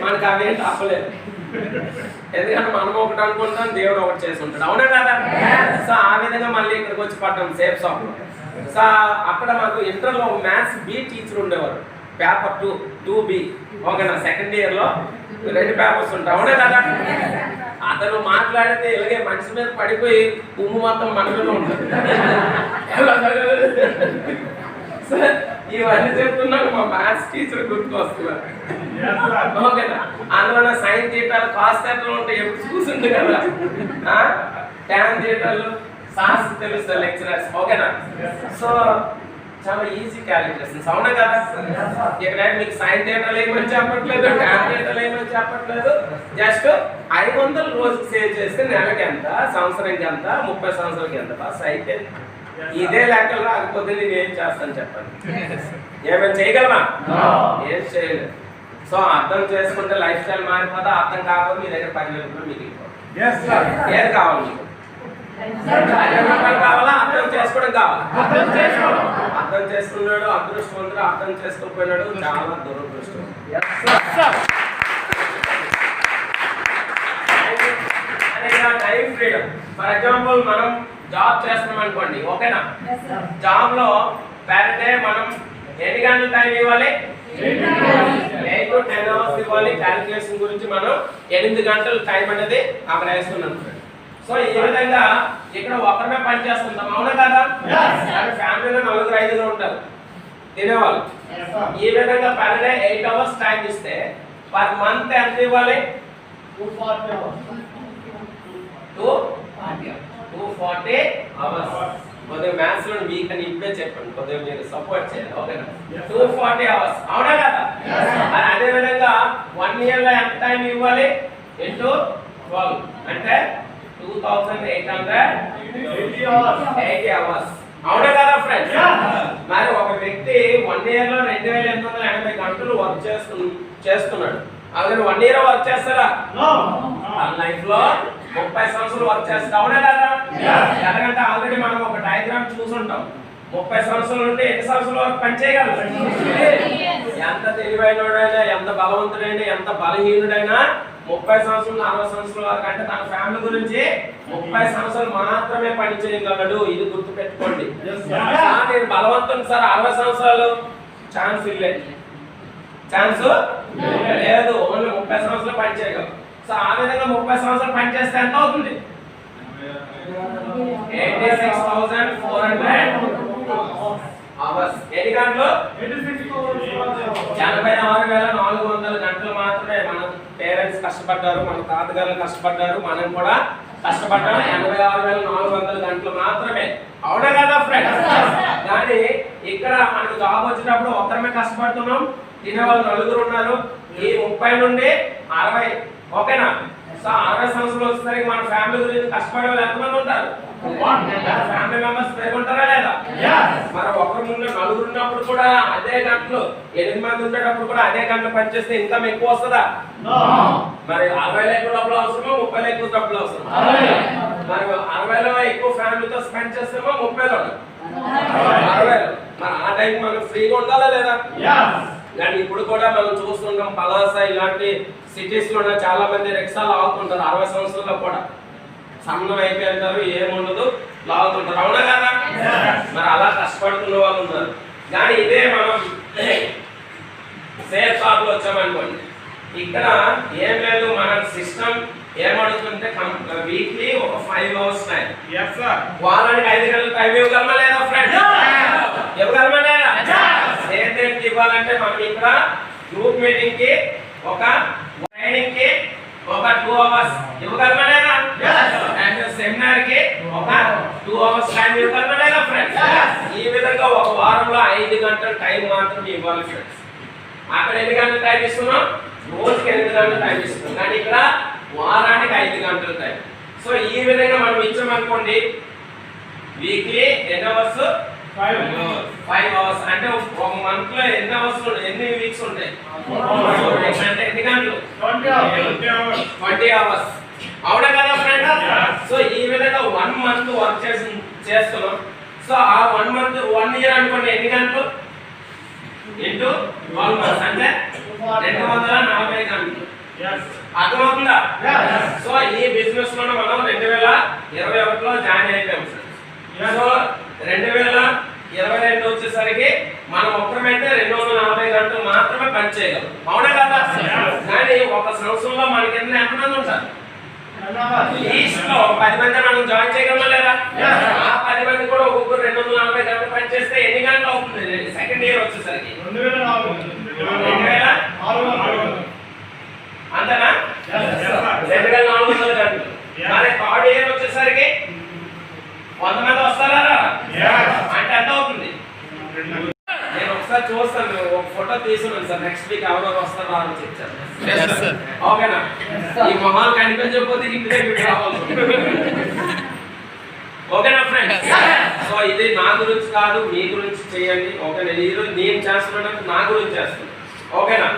Speaker 2: మనకు అవేం తప్పలేదు. ఎందుకంటే మనం ఒకటి అనుకుంటాం, దేవుడు ఒకటి చేసి ఉంటాడు. అవునా కదా? సో ఆ విధంగా మళ్ళీ ఇక్కడికి వచ్చి పడ్డాం సేఫ్ షాప్. సో అక్కడ మాకు ఇంటర్లో మ్యాథ్స్ బి టీచర్ ఉండేవారు. Paper 2B. ఓకేనా. సెకండ్ ఇయర్లో 2 పేపర్స్ ఉంటాయి. అవునా కదా? అతను మాట్లాడితే ఇలాగే మనిషి మీద పడిపోయి ఉమ్ము మొత్తం మన మీద ఉంటుంది. ఇవన్నీ చెప్తున్నాను, మా మ్యాథ్స్ టీచర్ గుర్తుకొస్తున్నారు. ఓకేనా. అందువల్ల సైన్ థీటాలు కాస్ థీటాలు ఉంటాయి, ఎప్పుడు చూసింది కదా. ట్యాన్ థీటాలు సాస్ తెలుస్తుంది లెక్చరర్స్. ఓకేనా. సో చాలా ఈజీ క్యాలిక్యులేషన్స్. అవునా కదా? ఇక్కడ మీకు సైన్ థీటాలు ఏమని చెప్పట్లేదు, ట్యాన్ థీటాలు ఏమని చెప్పట్లేదు. జస్ట్ 500 రోజుకి సేవ్ చేస్తే నెలకి ఎంత, సంవత్సరానికి ఎంత, 30 సంవత్సరాలకి ఎంత, బస్ అయితే ఇదే లెక్కలు రాకపోతే నేను ఏం చేస్తాను చెప్పండి. ఏమైనా చేయగలమా? ఏం చేయలేదు. సో అర్థం చేసుకుంటే లైఫ్ స్టైల్ మారిపోతా. అర్థం కాకపోతే మీ దగ్గర 10,000 రూపాయలు మిగిలిపోతుంది. ఏది కావాలి మీకు? 10,000 రూపాయలు కావాలా? అర్థం చేసుకోవడం కావాలా? అర్థం చేసుకున్నాడు అదృష్టవంతుడు, అర్థం చేసుకోకపోయినాడు చాలా దురదృష్టం. Time freedom. ఫర్ ఎగ్జాంపుల్ మనం జాబ్ చేస్తున్నాం అనుకోండి. ఓకేనా. జాబ్ లో పర్ డే మనం ఎన్ని గంటల టైం ఇవ్వాలి? 8 to 10 అవర్స్ ఇవ్వాలి. క్యాలిక్యులేషన్ గురించి మనం 8 గంటల టైం అనేది అక్కడ వేస్తున్నాం. సో ఈ విధంగా ఇక్కడ ఒకరిమే పని చేస్తుంటాం. అవునా కదా? ఫ్యామిలీలో 4-5 ఉంటారు తినేవాళ్ళు. ఈ విధంగా పర్ డే 8 అవర్స్ టైం ఇస్తే పర్ మంత్ ఎంత ఇవ్వాలి? 240 అవర్స్. కొద్దిగా మ్యాథ్స్ లో వీక్ అని ఇప్పుడే చెప్పండి, కొద్దిగా మీరు సపోర్ట్ చేయాలి. ఓకేనా. 240 అవర్స్. అవునా కదా? అదే విధంగా 1 ఇయర్ లో ఎంత టైం ఇవ్వాలి? ఇంటూ 12 అంటే 2880 అవర్స్. అవునా కదా ఫ్రెండ్స్? మరి ఒక వ్యక్తి 1 ఇయర్ లో 2880 గంటలు వర్క్ చేస్తున్నాడు. అలాగే 1 ఇయర్ వర్క్ చేస్తారా? లైఫ్ లో 30 సంవత్సరాలు వర్క్ చేస్తాం. అవునా కదా? ఎందుకంటే ఆల్రెడీ మనం ఒక డయాగ్రామ్ చూసుంటాం. 30 సంవత్సరాలు ఉంటే ఎన్ని సంవత్సరాల వరకు పని చేయగలరు? ఎంత తెలివైనడైనా, ఎంత బలవంతుడైనా, ఎంత బలహీనుడైనా 30 సంవత్సరాలు 40 సంవత్సరాల వరకు అంటే తన ఫ్యామిలీ గురించి 30 సంవత్సరాలు మాత్రమే పని చేయగలడు. ఇది గుర్తు పెట్టుకోండి. నేను బలవంతుని సార్ 60 సంవత్సరాలు ఛాన్స్ లేదు. ఓన్లీ 30 సంవత్సరాలు పని చేయగలరు. సో ఆ విధంగా 30 సంవత్సరాలు పని చేస్తే ఎంత అవుతుంది? 86,400 అవర్స్. ఎన్ని గంటలు? 86,400 గంటలు మాత్రమే మన పేరెంట్స్ కష్టపడ్డారు, మన తాతగారు కష్టపడ్డారు, మనం కూడా కష్టపడ్డాం. 86,400 గంటలు మాత్రమే. అవునా కదా ఫ్రెండ్స్? కానీ ఇక్కడ మనకు జాబ్ వచ్చినప్పుడు ఒక్కరమే కష్టపడుతున్నాం, తినేవాళ్ళు 4 ఉన్నారు. ఈ 30 నుండి 60. ఓకేనా. సో 60 సంవత్సరాలు వచ్చేసరికి మన ఫ్యామిలీ గురించి కష్టపడే వాళ్ళు ఎంతమంది ఉంటారు? ఫ్యామిలీ మెంబర్స్ పెరుగుంటారా లేదా? మరి ఒకరి ముందు 4 ఉన్నప్పుడు కూడా అదే గంటలు, 8 మంది ఉండేటప్పుడు కూడా అదే గంటలు పనిచేస్తే ఇన్కమ్ ఎక్కువ వస్తుందా? మరి 60 ఎక్కువ డబ్బులు అవసరమో, 30 ఎక్కువ డబ్బులు అవసరమా? మరి 60లో ఎక్కువ ఫ్యామిలీతో స్పెండ్ చేస్తామో, 30లో 60లో. మరి ఆ టైం మనం ఫ్రీగా ఉండాలా లేదా? కానీ ఇప్పుడు కూడా మనం చూస్తుంటాం పలాస ఇలాంటి సిటీస్ లో చాలా మంది రిక్షాలు ఆగుతుంటారు. 60 సంవత్సరాల్లో కూడా సన్నం అయిపోతారు, ఏముండదు, లాగుతుంటారు. అవునా కదా? మరి అలా కష్టపడుతున్న వాళ్ళు ఉన్నారు. కానీ ఇదే మనం సేఫ్ షాప్ లో వచ్చామనుకోండి, ఇక్కడ ఏం లేదు, మన సిస్టమ్ ఏమడుగుతుంటే వీక్లీ ఒక 5 అవర్స్ టైం. వారానికి 5 గంటలు టైం ఇవ్వగలమా లేదా ఫ్రెండ్స్? ఇవ్వగలమా లేదా? సేఫ్ ఇవ్వాలంటే మనం ఇక్కడ గ్రూప్ మీటింగ్ కి, ఒక ట్రైనింగ్ కి ఒక 2 అవర్స్ ఇవ్వగలమా లేదా? అండ్ సెమినార్ కి ఒక 2 అవర్స్ టైం ఇవ్వగలమా లేదా ఫ్రెండ్స్? ఈ విధంగా ఒక వారంలో 5 గంటల టైం మాత్రమే ఇవ్వాలి ఫ్రెండ్స్. అక్కడ ఎన్ని గంటల టైం ఇస్తున్నాం? రోజుకి 8 గంటల టైం ఇస్తున్నాం. కానీ ఇక్కడ వారానికి 5 గంటల టైం. సో ఈ విధంగా మనం ఇచ్చామనుకోండి, వీక్లీ ఎన్ని అవర్స్? 5 అవర్స్. 5 hours అంటే ఒక మంత్ లో ఎన్ని అవర్స్ ఎన్ని వీక్స్ ఉంటాయి అంటే ఎన్ని గంటలు 20 hours అవునా కదా ఫ్రెండ్స్ సో ఈ విధంగా 1 మంత్ వర్క్ చేస్తున్నాం సో ఆ 1 మంత్ 1 ఇయర్ అనుకోండి ఎన్ని గంటలు ఇంటూ 12 months అంటే 240 గంటలు అర్థమవుతుందా సో ఈ బిజినెస్ లో మనం 2021లో జాయిన్ అయిపోయాం సో 2022 వచ్చేసరికి మనం ఒక్కమైతే 240 గంటలు మాత్రమే పని చేయగలం అవునా కదా కానీ ఒక సంవత్సరంలో మనకి ఎంతమంది ఉంటారు లీస్ట్ లో 10 మంది మనం జాయిన్ చేయగలమా లేదా ఆ 10 మంది కూడా ఒక్కొక్కరు 240 గంటలు పని చేస్తే ఎన్ని గంటలు అవుతుంది సెకండ్ ఇయర్ వచ్చేసరికి 2400 అంతేనా 2400 గంటలు మరి థర్డ్ ఇయర్ వచ్చేసరికి 100 మంది వస్తారా అంటే ఎంత అవుతుంది నేను ఒకసారి చూస్తాను ఒక ఫోటో తీసుకున్నాను సార్ నెక్స్ట్ వీక్ ఎవరెవరు వస్తారో రారో చెప్తాను ఓకేనా ఈ మొహాలు కనిపించకపోతే ఇంటి దగ్గరికి రావాలి ఓకేనా ఫ్రెండ్స్ సో ఇది నా గురించి కాదు మీ గురించి చేయండి ఓకేనా ఈరోజు నేను చేస్తున్నానంటే నా గురించి చేస్తున్నాను ఓకేనా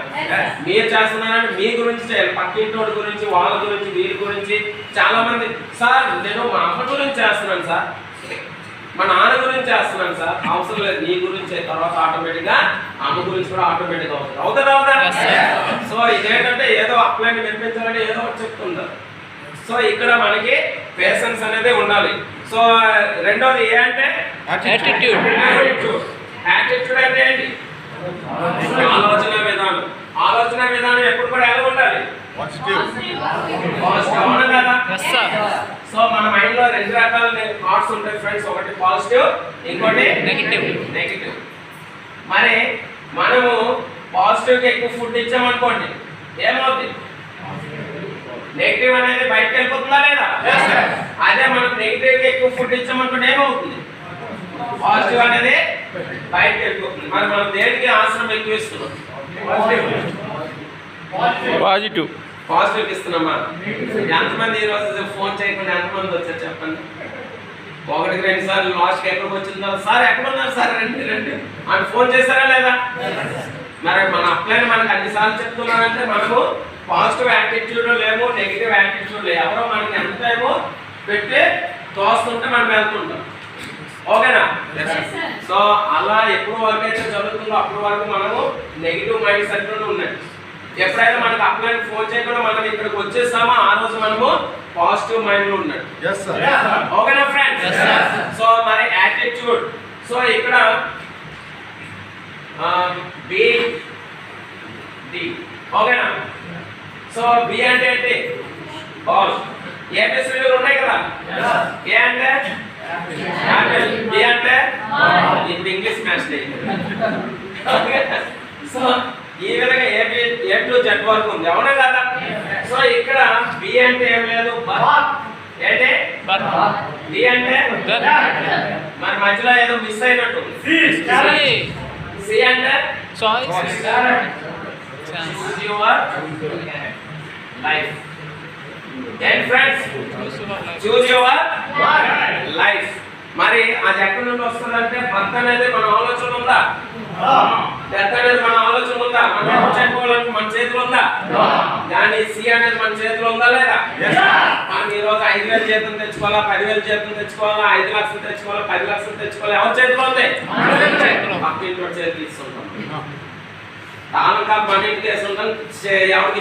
Speaker 2: మీరు చేస్తున్నారంటే మీ గురించి చేయాలి పక్కింటోడి గురించి వాళ్ళ గురించి వీరి గురించి చాలా మంది సార్ నేను మా అమ్మ గురించి చేస్తున్నాను సార్ మా నాన్న గురించి చేస్తున్నాను సార్ అవసరం లేదు నీ గురించి తర్వాత ఆటోమేటిక్ గా అమ్మ గురించి కూడా ఆటోమేటిక్ అవుతుంది అవుతుందా సో ఇదేంటంటే ఏదో అప్లైని నిర్మించాలని ఏదో ఒకటి చెప్తుంటారు సో ఇక్కడ మనకి పేషెన్స్ అనేది ఉండాలి సో రెండోది ఏ అంటే యాటిట్యూడ్ అంటే ఏంటి ఆలోచన విధానం ఎప్పుడు కూడా ఎలా ఉండాలి అవునా కదా సో మన మైండ్ లో 2 రకాల థాట్స్ ఉంటాయి ఫ్రెండ్స్ ఒకటి పాజిటివ్ ఇంకోటి నెగటివ్ మరి మనము పాజిటివ్ కి ఎక్కువ ఫుడ్ ఇచ్చామనుకోండి ఏమవుతుంది నెగటివ్ అనేది బయటకు వెళ్ళిపోతుందా లేదా అదే మనం నెగటివ్ కి ఎక్కువ ఫుడ్ ఇచ్చామనుకోండి ఏమవుతుంది పాజిటివ్ అనేది బయటకు వెళ్ళిపోతుంది మరి మనం దేనికి ఆశ్రమం ఎక్కువ ఇస్తున్నాం పాజిటివ్ ఇస్తున్నామా ఎంతమంది ఈ రోజు ఫోన్ చేయకుండా ఎంతమంది వచ్చారు చెప్పండి 1-2 సార్లు లాస్ట్ ఎక్కడికి వచ్చిందో సార్ ఎక్కడున్నారు సార్ రండి అని ఫోన్ చేశారా లేదా మరి మన అప్లైన్ మనకు అన్నిసార్లు చెప్తున్నారంటే మనము పాజిటివ్ యాటిట్యూడ్ లేము నెగిటివ్ యాటిట్యూడ్ లేదు ఎవరో మనకి ఎంత ఏమో పెట్టి తోస్తుంటే మనం వెళ్తుంటాం ఓకేనా సో అలా ఎప్పుడు వరకు అయితే జరుగుతుందో అప్పుడు వరకు మనము నెగిటివ్ మైండ్ సెట్ లో ఉన్నాయి ఎప్పుడైతే మనకు అప్లైన్ ఫోన్ చేయకుండా మనం ఇక్కడికి వచ్చేస్తామో ఆ రోజు మనము పాజిటివ్ మైండ్ లో ఉన్నాడు ఓకేనా ఫ్రెండ్స్ సో మరి యాటిట్యూడ్ సో ఇక్కడ బి డి ఓకేనా సో బి అంటే ఏంటి బాల్ ఏబిసిడీలు ఉన్నాయి కదా ఏ అంటే యాపిల్ బి అంటే ఇంగ్లీష్ మ్యాచ్ సో ఈ విధంగా ఏ టు జెడ్ వరకు ఉంది అవునా కదా సో ఇక్కడ బి అంటే ఏం లేదు ఏంటి బి అంటే మరి మధ్యలో ఏదో మిస్ అయినట్టు సి అంటే choose your life and friends choose your life మరి అది ఎక్కడి నుండి వస్తుందంటే భర్త అనేది మన ఆలోచన ఉందా డెత్ అనేది మన ఆలోచన ఉందా మనం చనిపోవాలంటే మన చేతిలో ఉందా కానీ సి అనేది మన చేతిలో ఉందా లేదా మనం ఈ రోజు 5,000 జీతం తెచ్చుకోవాలా 10,000 జీతం తెచ్చుకోవాలా 5 లక్షలు తెచ్చుకోవాలా 10 లక్షలు తెచ్చుకోవాలా ఎవరి చేతిలో ఉంది పక్కింటి చేతికి ఇస్తుంటాం తాను కాదు మన ఇంటికి వేస్తుంటాం ఎవరికి